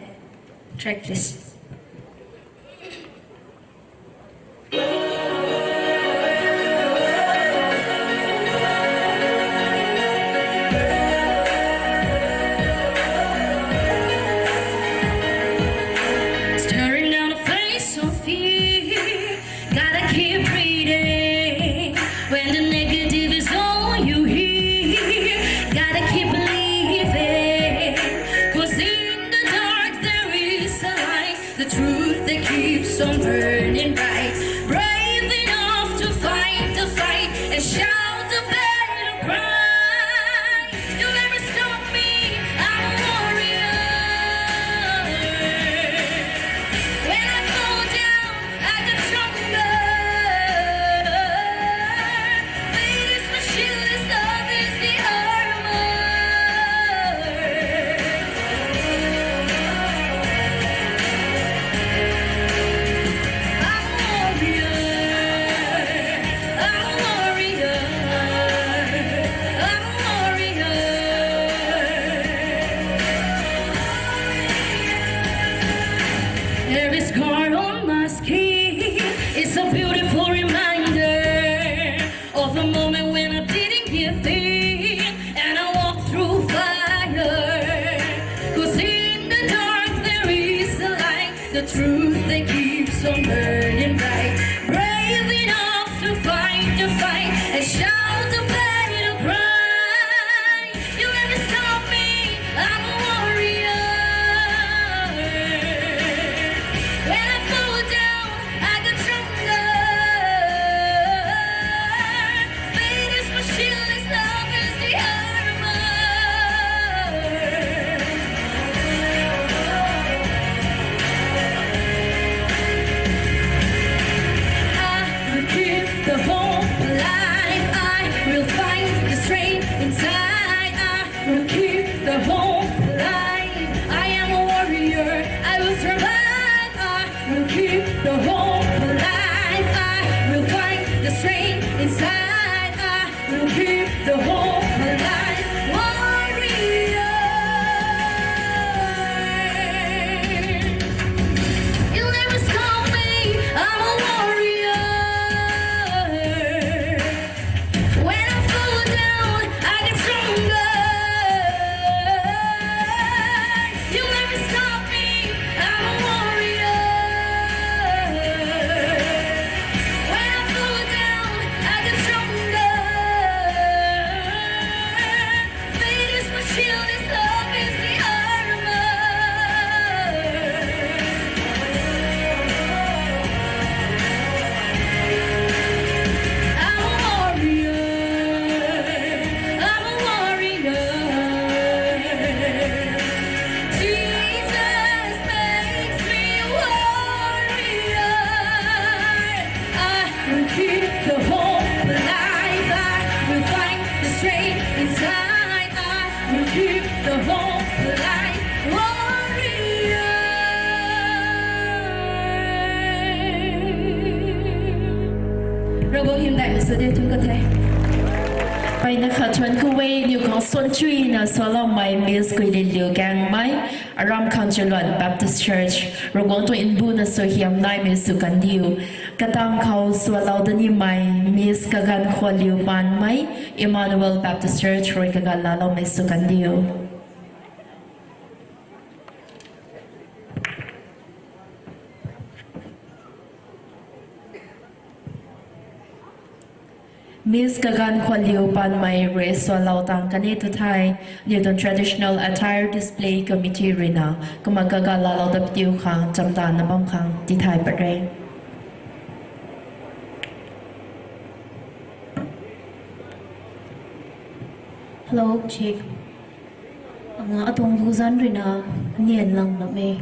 ，track please。On burning bright, brave enough to fight the fight and shout the battle cry. You'll never stop me, I'm a warrior. When I fall down, I get stronger. Faith is my shield, His love is the armor. Every scar on my skin is a beautiful reminder of the moment when I didn't give in and I walked through fire. 'Cause in the dark there is a light, the truth that keeps on burning bright. Brave enough to fight the fight and shout the battle cry. You'll never stop me, I'm a warrior. When I fall down, I get stronger. Faith is my shield, His love is the armor. I will keep the hope alive. I will find the strength inside. I will keep the hope alive. I am a warrior, I will survive. I will keep the hope alive. I will find the strength inside. I will keep the hope alive. Warrior, you'll never stop me, I'm a warrior. When I fall down, I get stronger. You'll never stop me, I'm a warrior. When I fall down, I get stronger. Faith is my shield, His love is the armor. I'm a warrior. I'm a warrior. Jesus makes me a warrior. I will keep the hope alive. I will find the strength inside. I will keep the hope alive. Warrior. เราบอกหิมได้มาสุดเดียวทุกคนไทย ไปนะคะชวนกูเวนิวของส่วนจุยนะสวลองไม่มิสกุยลิวแกงไม่อารามคังจุลวันแบปติสต์เชิร์ชรวงตัวอินบูนะสวยเฮียมนายมิสุกันดิวกระตังเขาสวลาวดนี่ไม่มิสกกันควลิวปานไม่อิมมานูเอลแบปติสต์เชิร์ชรวยกกันลาลอมิสุกันดิวMiss Gagan Kwaliu Pan Mai Race Swalautang Kanito Thai Newton Traditional Attire Display Committee Rina Kumagaga Lalaw Tiu Khang Jamdan Nabam Khang Ti Thai Pare Hello, check. Ang atong huzan Rina niyan lang na may.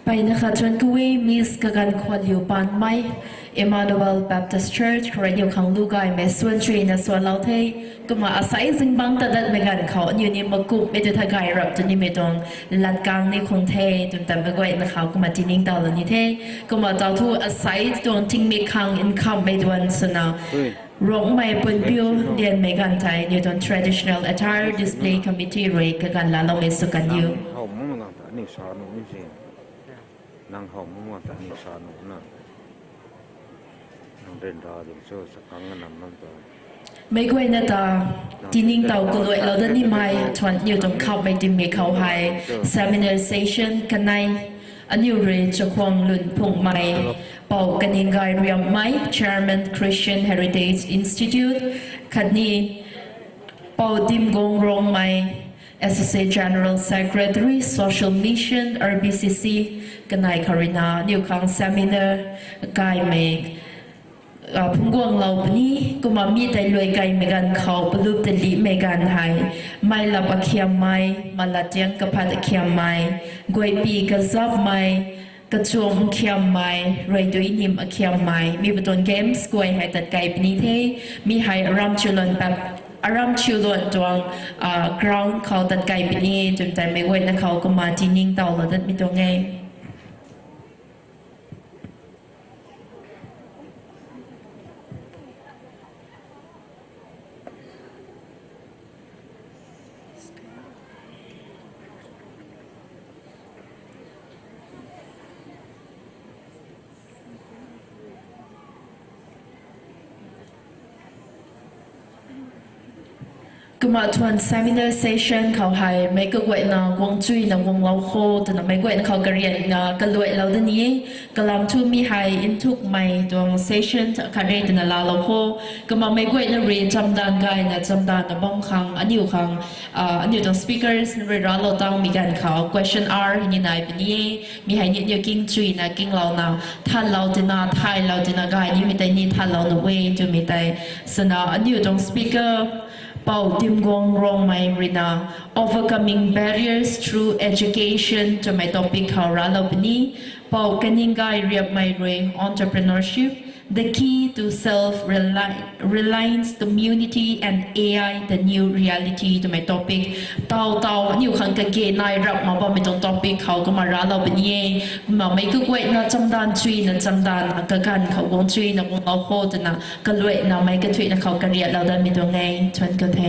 ไปนะคะชวนกุยมิสกันควันอยู่ปานไม้ Emmanuel Baptist Church ใครอยู่ข้างลูกไก่แม่ส่วนทรีนะส่วนเราเทก็มาอาศัยสิ่งบางแต่ดัดไม่กันเขาอยู่นี่มากุไม่จะทำไงรับจนนี่ไม่ต้องลัดกลางนี่คงเทจนแต่ไม่ไหวนะคะก็มาจีนิ่งดาวนี้เทก็มาเจ้าทูอาศัยตรงทิ้งมีคังอินคัมไม่ดวนสนาร้องไม่เป็นบิวเรียนไม่กันไทยอยู่ตรง traditional attire display committee เรยกันแล้วเราไม่สุกันอยู่นางหอมมั่วแต่นิสานุนะนางเดินราดิโซสักครั้งนั้นมันตัวไม่กวยนะตาจีนิ่งเต่ากลวยเราได้นี่ไม่ชวนอยู่ตรงเข้าไปดิมมีเขาให้ seminar session กันในอันอยู่เรียนจะควงลุนพงไม่เป่ากันยังไงเรียมไม่ Chairman Christian Heritage Institute คันนี้เป่าดิมกงรองไม่ Associate General Secretary Social Mission RBCC กันในคารินานิวคัง Seminar กายเมกพุ่งกวงเราปนี้ก็มามีแต่รวยไกลเมกันเขาปลุกแต่ลีเมกันไทยไม่ลับเขียมไม่มาละเจียงกับพัดเขียมไม่กวยปีกซับไม่กระจวงเขียมไม่รวยด้วยนิมเขียมไม่มีประตูเกมส์กวยให้ตัดไกลปนี้เทมีให้รำชุลนแบบอารมณ์ชิวล้วนจวงกราวน์เขาตัดไกลปนี้จนแต่ไม่ไหวนะเขาก็มาจีนิ่งเต่าแล้วตัดมีตัวไงก็มาทวน seminar session เขาให้ไม่ก็ไหวนะวงจุยนะวงเราโคแต่นะไม่ไหวนะเขากระเรียนนะก็รวยเราเดี๋ยวนี้ก็ลำทุ่มมีให้อินทุกไม่ตรง session คันเรียนแต่นะเราโคก็มาไม่ไหวนะเรียนจำดานไกนะจำดานนะบ้องคังอันอยู่คังอันอยู่ตรง speakers เรียนเราต้องมีการเขา question R นี่นายเป็นนี้มีให้เนี่ยกิ้งจุยนะกิ้งเรานะท่านเราจะน่าไทยเราจะน่าไกนี่มีแต่นี่ท่านเราหนูเว้จะมีแต่สนาอันอยู่ตรง speakerเป่าติมกงรองไม่รินา overcoming barriers through education จะไม่ต้องปิดข่าวราเราเป็นนี้เป่ากันยังไงเรียบไม่เร่ entrepreneurship the key to self-reliance community and AI the new reality จะไม่ต้องปิดเต่าอยู่ข้างกันเกณฑ์นายรับมาบอกไม่ต้องต้องปิดเขาก็มาราเราเป็นนี้มาไม่ก็เว้ยนะจำดานจุยนะจำดานกันเขาวงจุยนะวงเราโคตรนะก็เลยนะไม่ก็จุยนะเขากระเรียนเราได้ไม่ต้องไงชวนกันเท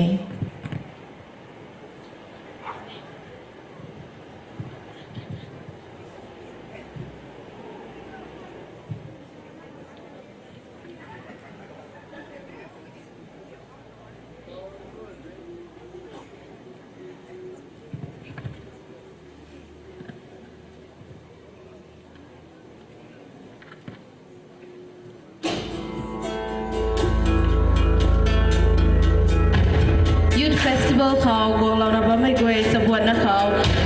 Festival เขาวงเรานะว่าไม่กวยสมบูรณ์นะเขา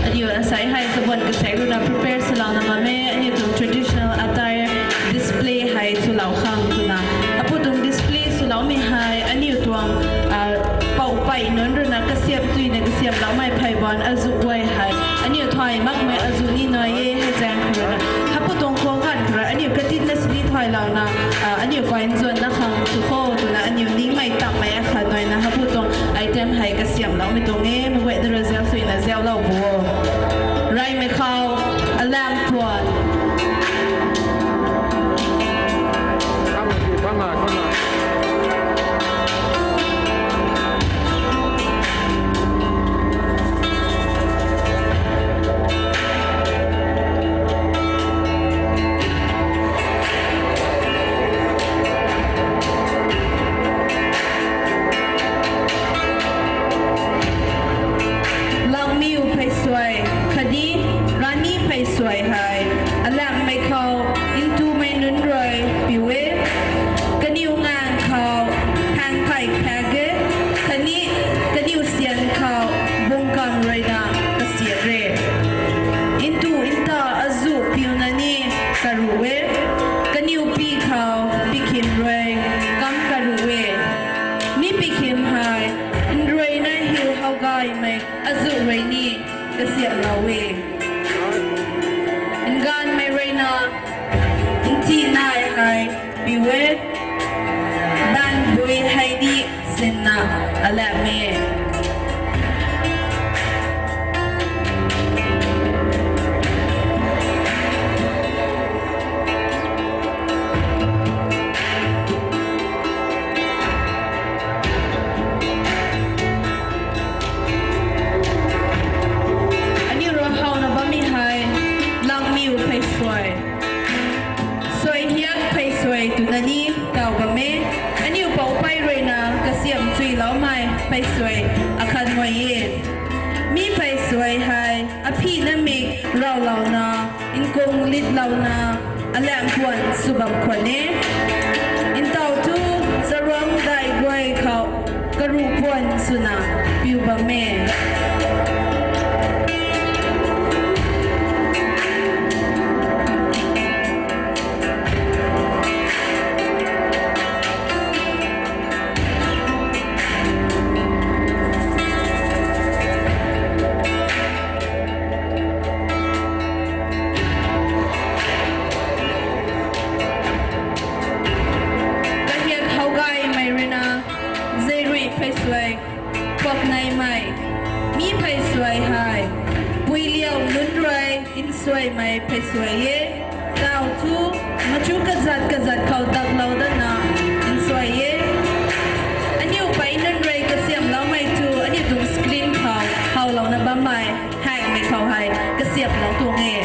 อันนี้อาศัยให้สมบูรณ์กระแสรุ่นนะ prepare สลาวนะมาแม่อันนี้ตรง traditional attire display ให้สุลาวข้างตุนะอ่ะพูดตรง display สุลาวไม่ให้อันนี้ตรงเป่าไปนั้นรุ่นนะกระเสียบตุยนะกระเสียบเราไม่ไพ่บอลอาจุไว้ให้อันนี้ถอยมักไม่อาจุนี่น้อยให้แจ้งคือนะถ้าพูดตรงโครงการคืออันนี้กระติดนะสิถอยเรานะอันนี้ก่อนส่วนนะข้างสุโขตุนะอันนี้นิ่งไม่ตักไม่อาขาดหน่อยนะถ้าพูดตรงไอเทมให้กระเสียบเราไม่ตรงนี้มันเวทเรือเซลสุยนะเซลเราบัวไรไม่เข้าอลามทวนเข้ามาAzu Raini, the Siam Lawe. In God อะไรเมอันนี้เราเฮานะบ่มีให้ลังมิวไปสวยสวยเฮียกไปสวยตุนันนี้เก่าบ่เมอันนี้เป่าไปเลยนะกระเสียมจุยแล้วไม่ไปสวยอาคารมวยเย็นมีไปสวยให้อภินามิกเราเหล่านาอินกงลิดเหล่านาอะไรควรสุบัมควรเนอินเต้าทูสรวงได้ด้วยเขากระรูปวนสุนาปิวบะเมพวกนายใหม่มีไปสวยหายปุยเลี้ยวนุ่นรวยอินสวยใหม่ไปสวยเย่ดาวทูมาชูกระจัดเขาตักเราด้านหน้าอินสวยเย่อันนี้ไปนุ่นรวยกระเสียมเราไม่ทูอันนี้ดูสกรีนเขาเรานะบ้าใหม่ให้ไม่เขาให้กระเสียบเราตัวเงี้ย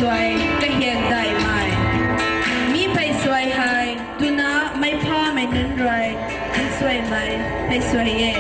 สวยก็เฮียงได้ไหมมีไปสวยให้ดูนะไม่พ่อไม่นั่นไรไม่สวยไหมไปสวยเย่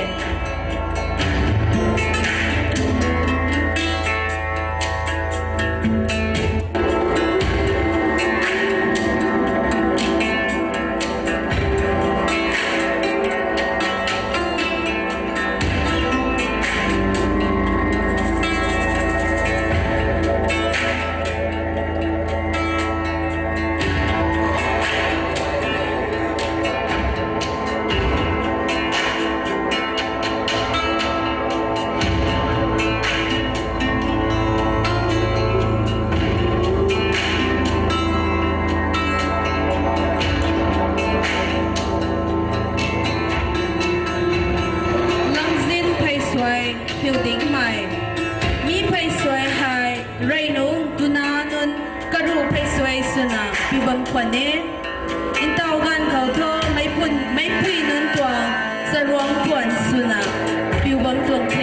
บิวดิ้งใหม่มีไปสวยหายไรนุ่งดูนานุนกระรูไปสวยสุนัขปิวบังควันเนอินเตากันเขาโทไม่พุ่ยนุนตัวสรวงควนสุนัขปิวบังตวงเท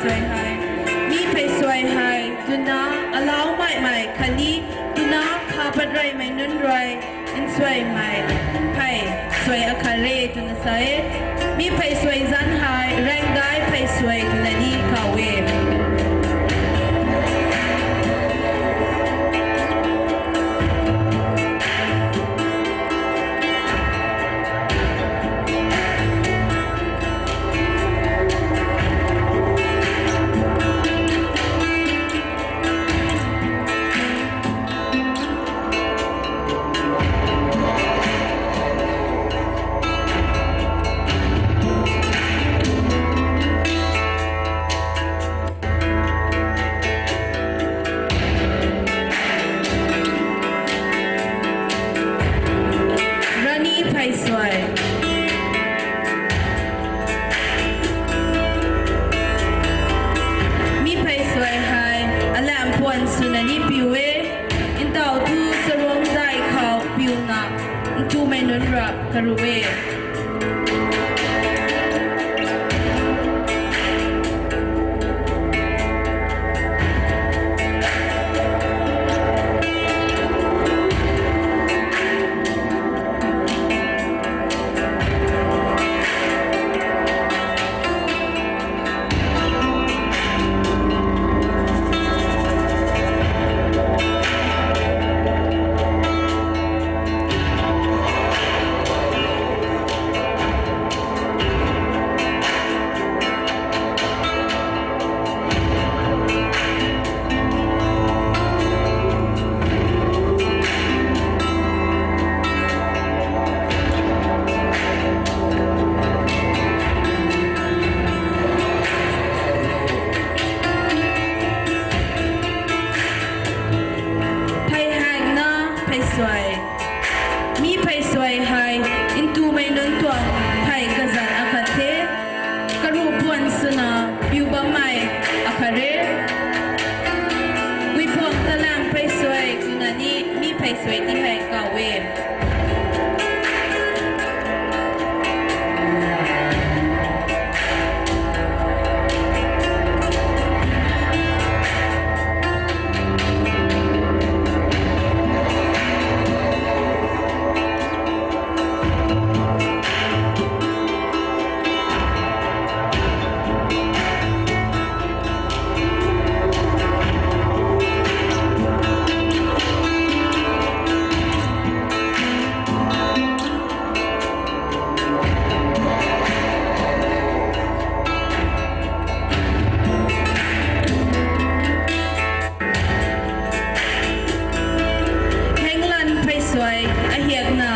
วยให้มีไปสวยให้ตุนาอลาวไม่ไม่คันนี้ตุนาพาปัดไรไม่นุ่นไรอินสวยไม่ไปสวยอาคาเรตุนาใส่มีไปสวยจันให้แรงได้ไปสวยตุนานี้เขาเวสวยมีไปสวยให้อลามพวนสุนันีปิวเออินเตาทูสรวงได้เขาปิวนักทูไม่นุนรักกรุเวมีไปสวยให้อินตูไม่นุนตัวไทยกษัตริย์อาคาเทกรูปวนสนาบิวบะไม่อาคาเรวิพวงตะลังไปสวยตุนานี้มีไปสวยที่ให้เก่าเวอาเฮียกนา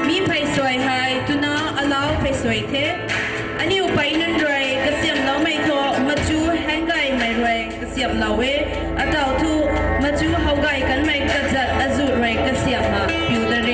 มีไปสวยให้ตุนาอลาวไปสวยเทอันนี้อุปนันไรกเสียมเราไม่ทอมาจูแห้งไก่ไม่ไรกเสียมเราเวอัตเอาทูมาจูเฮาไก่กันไม่กระจัดอาจูไรกเสียมมาพิวเดเร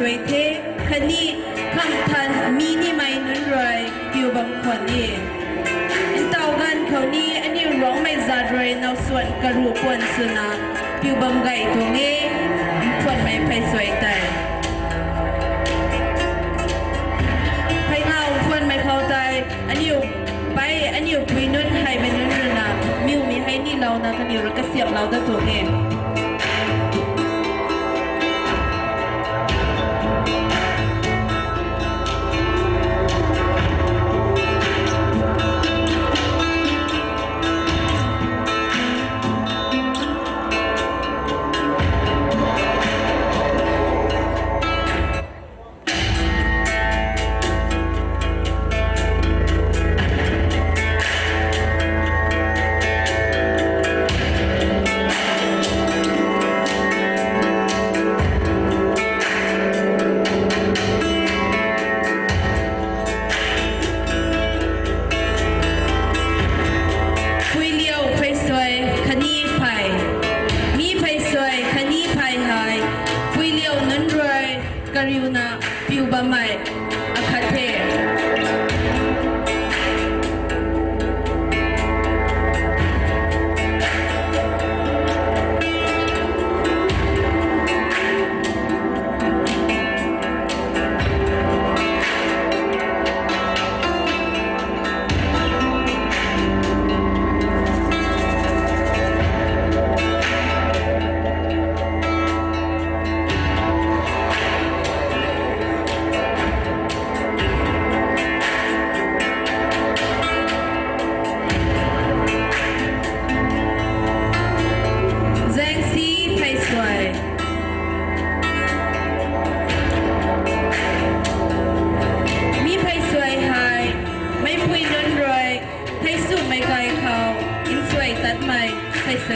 สวยเทคันนี้คำทันมีนี่ไม่นุนไรปิวบางคนนี่อินเตากันเขานี้อันนี้ร้องไม่จัดเลยนาวส่วนกระรูปวนสุนัขปิวบางไก่ตรงนี้คนไม่ไปสวยแต่ไปเงาคนไม่เข้าใจอันนี้ไปอันนี้ปุยนุนให้เป็นนุนนะมิวมีให้นี่เรานะคันนี้เราก็เสียบเราตัวเอง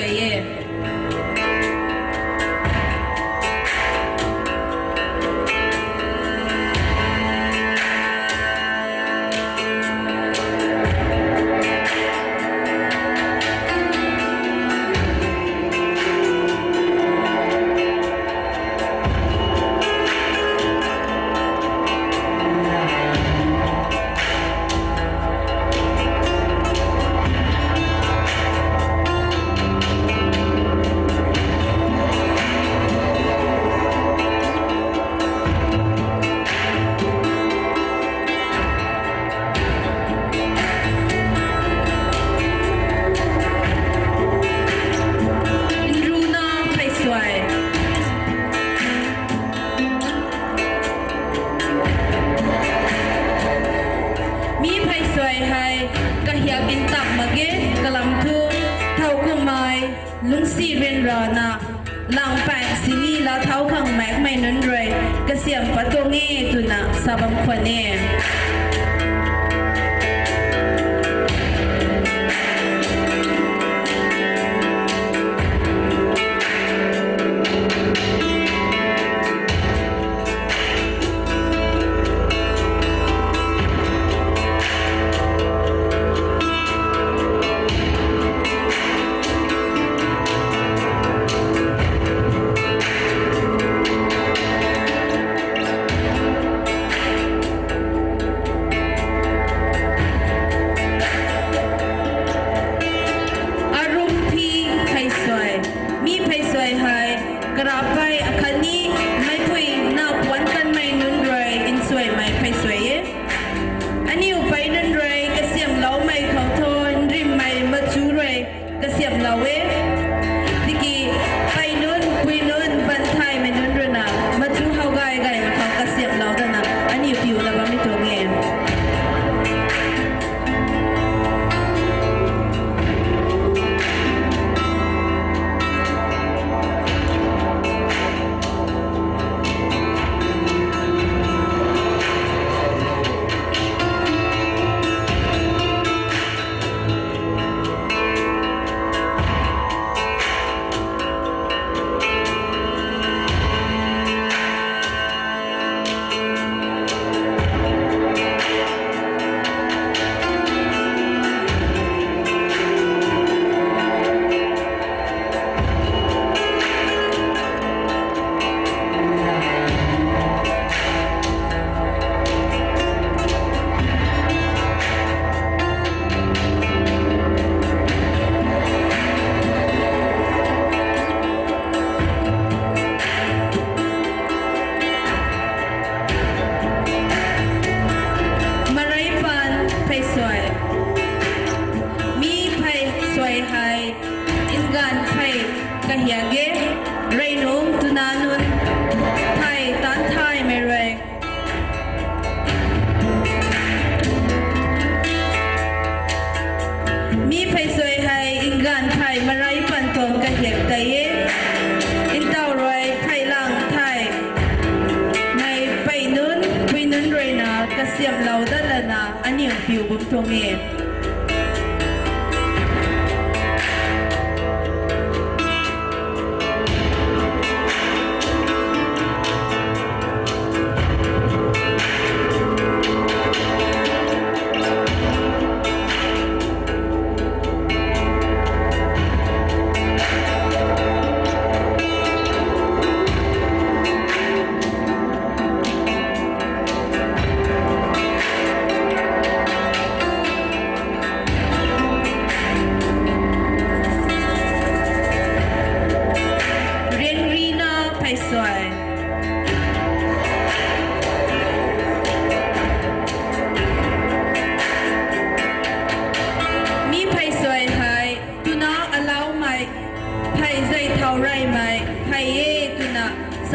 วยเย่ลุงซีเรียนรอนะหลังแปงสินีแล้วเท้าขังแม็กไม่นั้นเลยกระเสียงประตูเงี้ยตุนะสาบังควันเน่กราบไปอาคานี้ไม่คุยนับวันกันไม่นุนเลยอินสวยไม่ไปสวยอันนี้ไปนุนเลยกระเสียมเหลาไม่เขาทนริมไม่มาจูเลยกระเสียมเหลาติกี้ไปนุนคุยนุนบันไทยไม่นุนเลยนะมาจูเขาไกลมาเขากระเสียมเหลาแต่นะอันนี้ผิวแล้วว่าไม่ตัวเงี้ยกะเฮียเกเรนุมตุนานุนไทยตันไทยไม่เรงมีไพสวยให้อิงกันไทยมาไรปันทองกะเฮียกะเยอินเต้ารวยไทยลังไทยไม่ไปนุนคุยนุนเรนากะเสียมเหล่าดัลนาอันนี้ผิวบุ้มทงเอ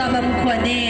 สาบัมขวเน่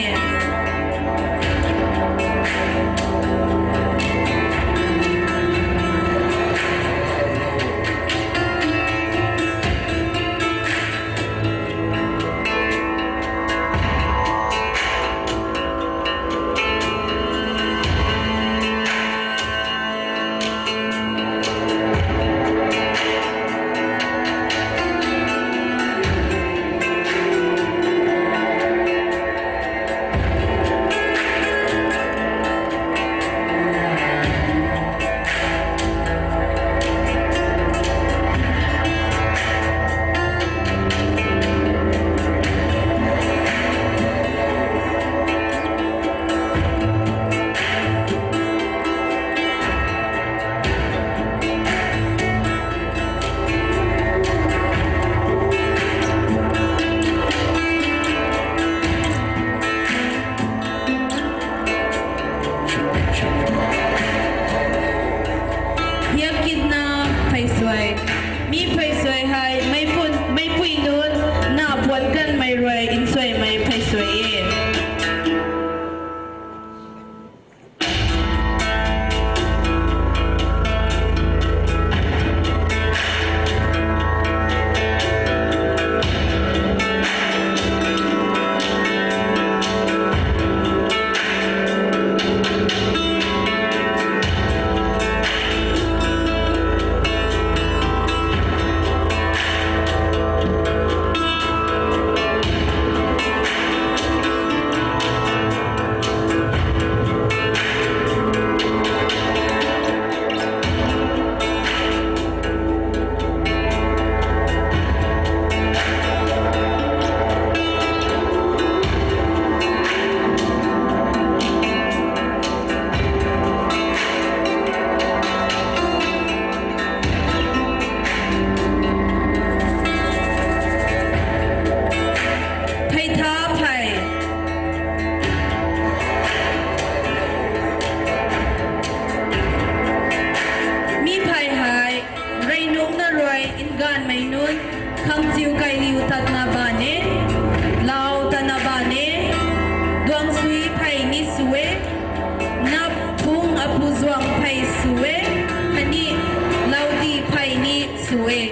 ไกลิวตัดนาบานเนลาวตันาบานเนดวงสุยไพนิสเวนับพุงอภูจวงไพสเวฮันนี่ลาวดีไพนิสเวก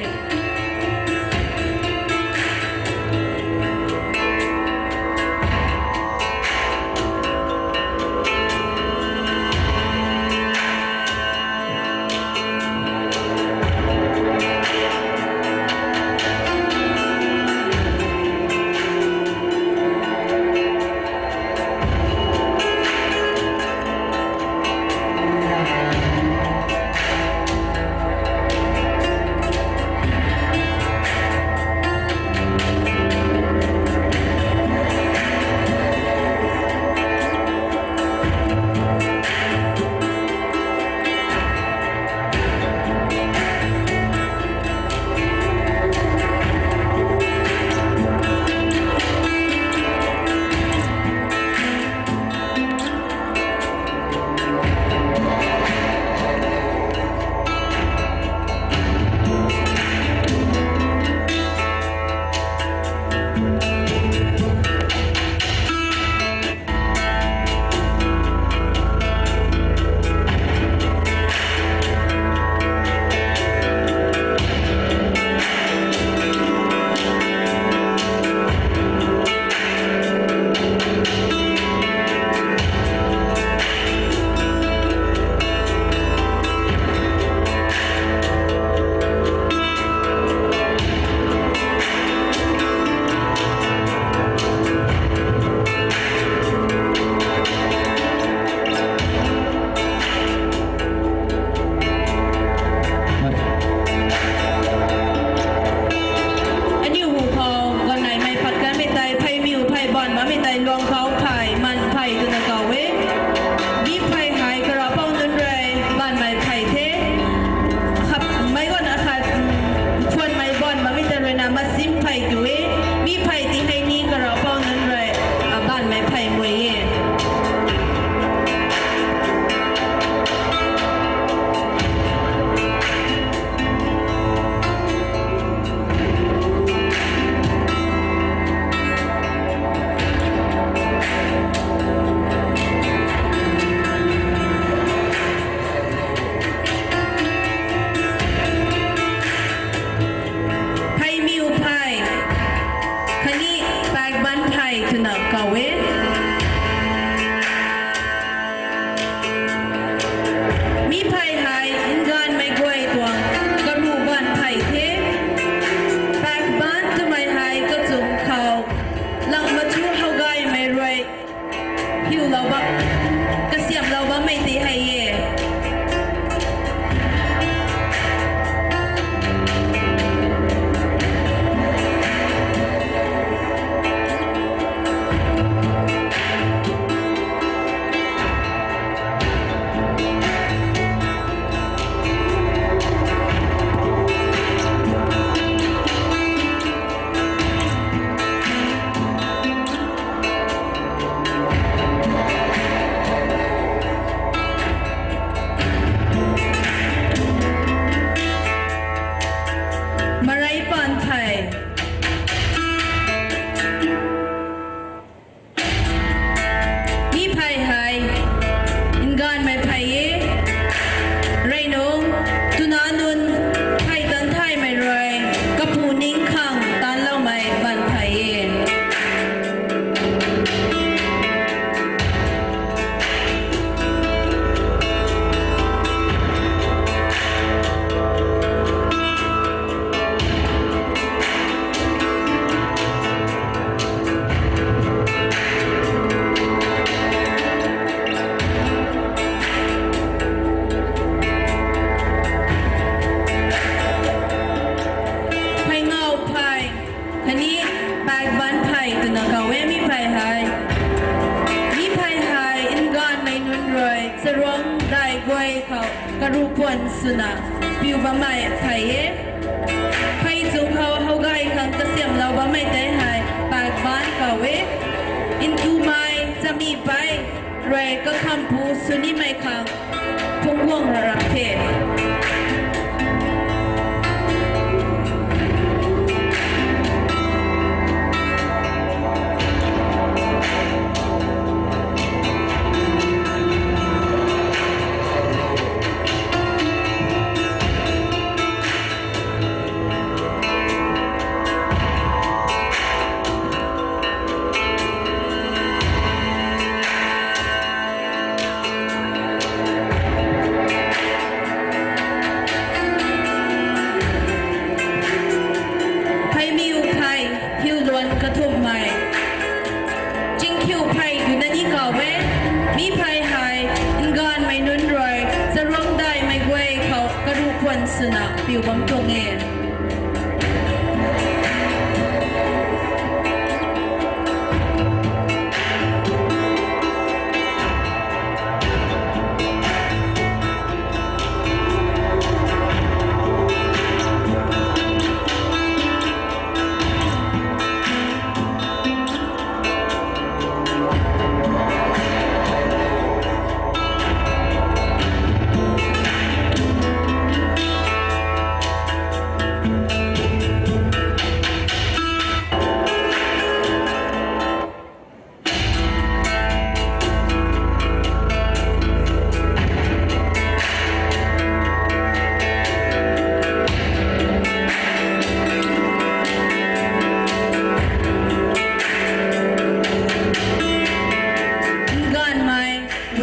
รูปวนสุนัขปิวบะไม่ไผ่ไผ่จุงเขาเขาไกขังกระเสียมเราบะไม่ได้หายปากบ้านเก่าอินทูไม้จะมีไปเรก็คำพูสุนีไม่ขังพงห่วงระดับเทศ piu bam to nge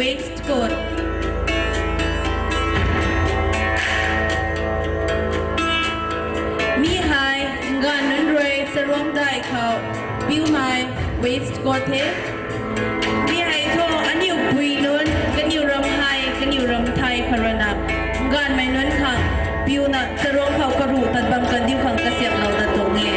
waistcoat mi hai ngan nan roi sarong dai khao piu mai waistcoat the mi hai tho aniu pui non kaniu ram hai kaniu ram thai pharana ngan mai non khang piu na sarong khao karu tat bam kan diu khang ka siap lo da to nge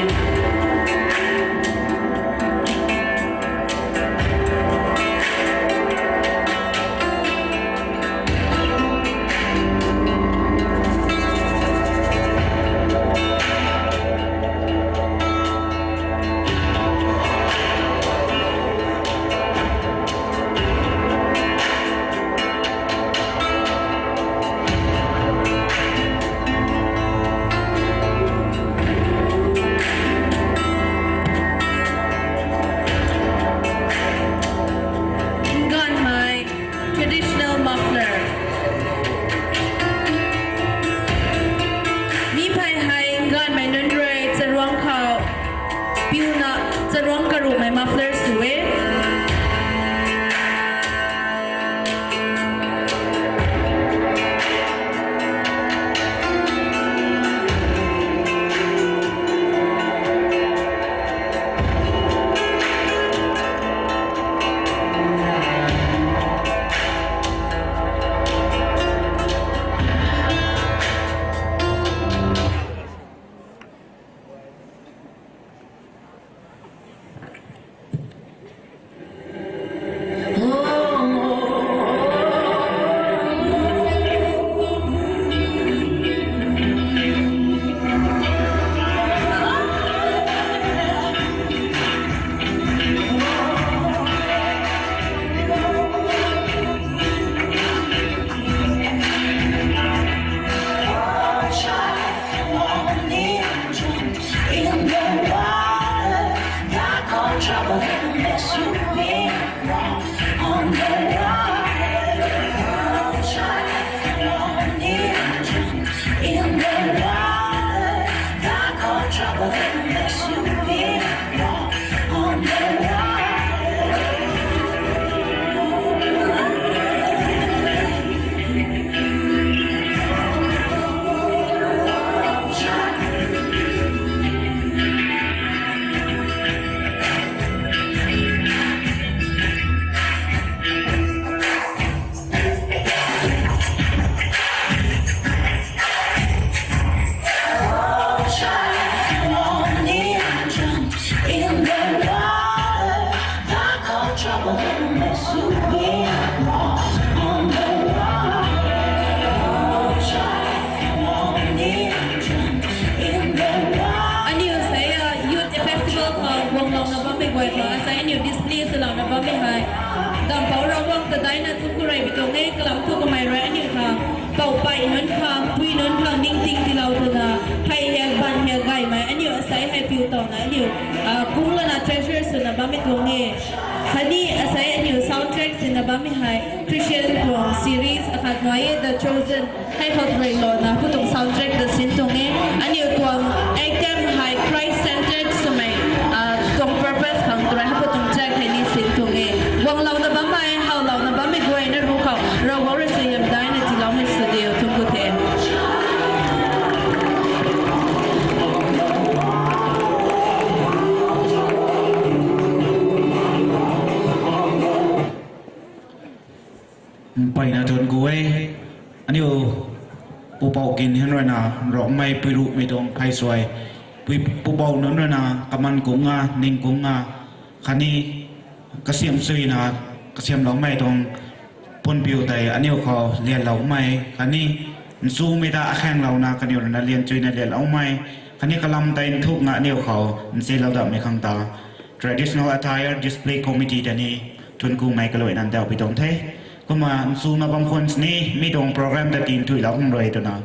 muffler suwe series akat mai the chosen hai hot rai lo na putung soundtrack the sin tong e ani tuam active high Christ centered sumai tong purpose khang trai ha putung track hai ni sin tong e wang lau na ba mai how lau na ba mai goi na ru khao ro go re se yam dai na ti lau mai studio tung ku theไปนะจนกูเอ้อันนี้ปู ปูเป่ากินเห็นด้วยนะเราไม่ไปรู้ไม่ต้องไพ่สวยปูเป่านั้นด้วยนะกำมันกุ้งนิ่งกุ้งคันนี้กระเสียมซุยนะกระเสียมเราไม่ต้องปนปิวแต่อันนี้เขาเรียนเราไม่คันนี้สู้ไม่ได้แข่งเรานะคันนี้เราเรียนจุยนะเรียนเราไม่คันนี้กำลังแต่งทุกงานนี้เขาเสียเราดับไม่ขังตา traditional attire display committee แต่นี้ทุนกูไม่ก็เลยนั่นเดาไปตรงเทก็มาสู้มาบางคนนี่ไม่ตรงโปรแกรมแต่ทีมถุยเราคงเลยตัวนะ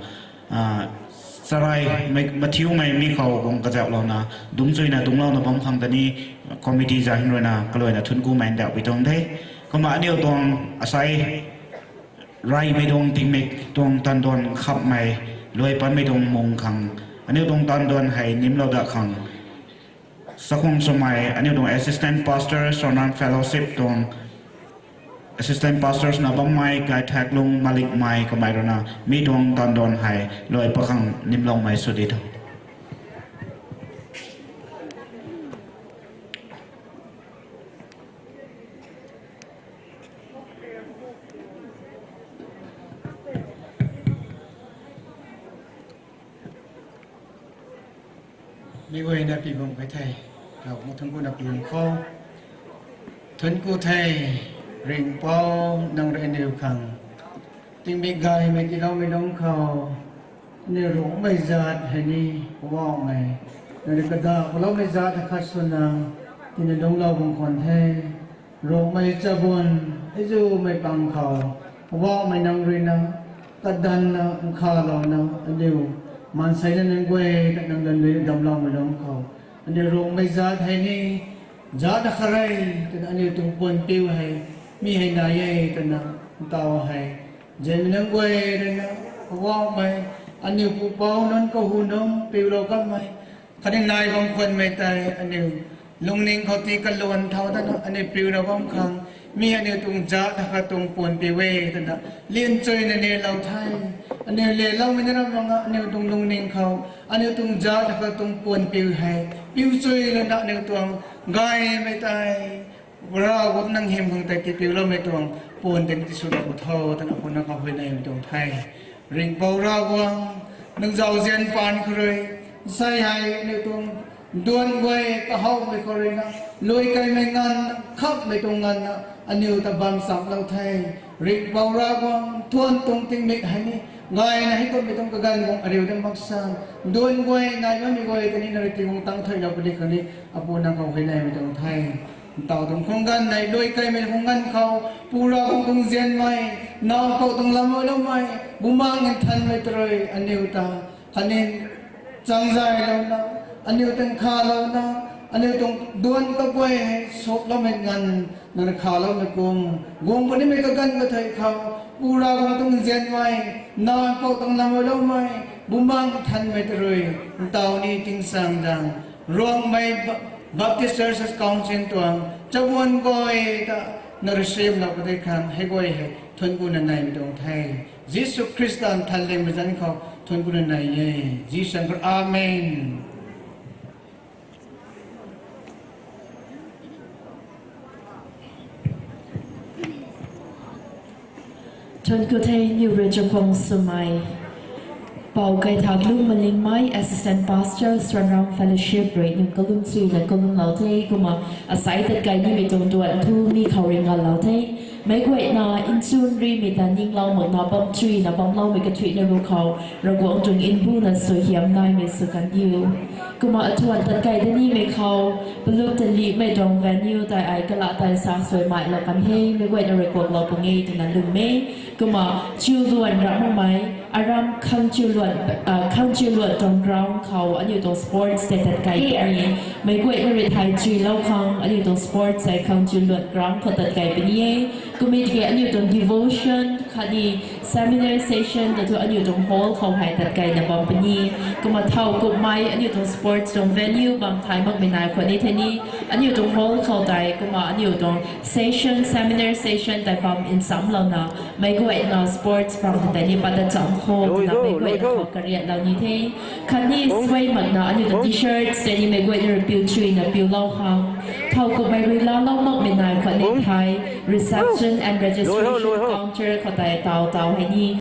สลายไม่มาทิ้วไม่มีเขาคงกระเจ้าเรานะดุ้งจุยนะดุ้งเรานะบางครั้งแต่นี้คอมมิตี้จะเห็นเลยนะก็เลยนะทุนกูไม่เดาไปตรงเทก็มาเดียวตรงอาศัยไรไม่ตรงติงไม่ตรงตันโดนขับไม่รวยปันไม่ตรงมงขังอันนี้ตรงตันโดนให้นิ่มเราดักขังสักครั้งสมัยอันนี้ตรง assistant pastor สอนาน fellowship ตรง assistant pastors นะบางไม่กายแท็กลงมาลิกไม่ก็ไม่รู้นะมีตรงตันโดนให้รวยปันขังนิ่มลงไม่สุดที่ มีเวนับปีบงไปไทยเรามาทั้งกูนับปีบงเขาทุนกูไทยเริงเป้านังเรนเดียวขังติงเบกายไม่กินเหล้าไม่น้องเขาเนื้อหลงไม่จัดให้นี่ว่าไงเนื้อกระดาษเราไม่จัดถ้าขัดส่วนนางที่ในดงเราบางคนไทยโรคไม่จะบนไอ้จูไม่ปังเขาว่าไม่นังเรนนะตัดดันนะข้าเรานะอันเดียวมันใส่ในนั้นก็แต่นังดันเลยดำลองไม่ลองเขาอันเดียวโรงไม่จัดให้นี่จัดอะไรแต่อันเดียวต้องปนปิ้วให้มีให้นายแต่นังเตาให้เจมินังก็แต่นังว่าไม่อันเดียวผู้เป้านั้นก็หูน้องปิ้วเราก็ไม่คันนายบางคนไม่ตายอันเดียวลุงนิ่งเขาตีกันล้วนเท่านั้นอันนี้ปิ้วเราบางครั้งมีอันเดียวตรงจัดถ้าตรงปนปิ้วแต่นังเลี้ยนใจในเนี่ยเราไทยอันนี้เลยเราไม่ได้รับรองอันนี้ตรงลงนิ่งเขาอันนี้ตรงจัดถ้าตรงปนปิ้วให้ปิ้วใจเลยนะเนี่ยตรงกายไม่ตายเราก็นั่งเห็นของแต่ที่ปิ้วเราไม่ตรงปนเป็นที่สุดของเท่าแต่ละคนนักเขาเป็นในตรงไทยริงเปล่าเราวังนังเจ้าเซียนปานเคยใส่ให้เนี่ยตรงดวนไว้ก็เขาไม่เคยนะลอยไกลไม่งานขับไม่ตรงงานนะอันนี้ตะบันสับเราไทยริงเปล่าเราวังทวนตรงติงเม็ดให้นี่gaya na hito mitong kagandong ariw ng maksan doon goy ngayon mi goy tani nariting tang thay la pudi kani apo na kau hinay mitong thay tao tong khonggan nai doi kai mi khonggan kau pura kong tong zen mai na kau tong lamo lo mai bumang than mai troy aniw ta kanin changjai lo na aniw tang kha lo na aniw tong doon ka goy sok lo mai ngan na kha lo mai gong pudi mai kagan ka thay kau pura kong tong zen mai na kau tong lamo lo mai bumang than mai troy tao ni ting sang dang rong mai Baptist Churches Council tuang chabuan goy ta na-receive na patay kang hegoy he thun ko na nai mitong thay Jesus Christ ang thaling mazan ko thun ko na nai ye Jesus Amen. Thun ko thay New Ridge Kwang Sumay Pau kai thak lung maling mai assistant pastor Sranram Fellowship rate yung kalung sui na kalung lao thay kuma aside that kai ni mi tong tuan thu mi khawring gal lao thay mai kwai na in soon ri mi ta ning lao mag na bam tree na bam lao mi ka tree na ru khau ra guang tung in bu na so hiam nai mi su kan yu kuma athuan tan kai da ni mi khau beluk tan li mai dong venue tai ai ka la tai sa soi mai lo kan he mi kwai na re kwak lo pung ngai tan lung me kuma chu luan ra mo mai aram khang chu luan tong ground เขาอันอยู่ตรง sports แต่จัดไกลกันนี้ไม่กวยในเรื่องไทยจีเล่าคังอันอยู่ตรง sports ใส่คังchu luan ground เขาตัดไกลเป็นยังก็มีที่อันอยู่ตรง devotion ค่ะนี่ seminar session แต่ตัวอันอยู่ตรง hall เขาหายตัดไกลนะบอมเป็นยังก็มาเท่ากับไม้อันอยู่ตรง sports ตรง venue บางไทยมักไม่นานคนนี้เท่านี้อันอยู่ตรง hall เขาใจก็มาอันอยู่ตรง session seminar session แต่บอม in ซ้ำเรานะไม่กวยนะ sports บางแต่นี่ปัจจัยจังโคนะไม่กวยเขากระเรียนเรานี่เท่คันนี้สวยมันนะอันอยู่ตรง t-shirt แต่นี่ไม่กวยจะปิวชุยนะปิวเล่าคังเท่ากับไม่รู้เล่ามักไม่นานคนนี้ไทย reception and registration counter เขาใจเตาให้นี่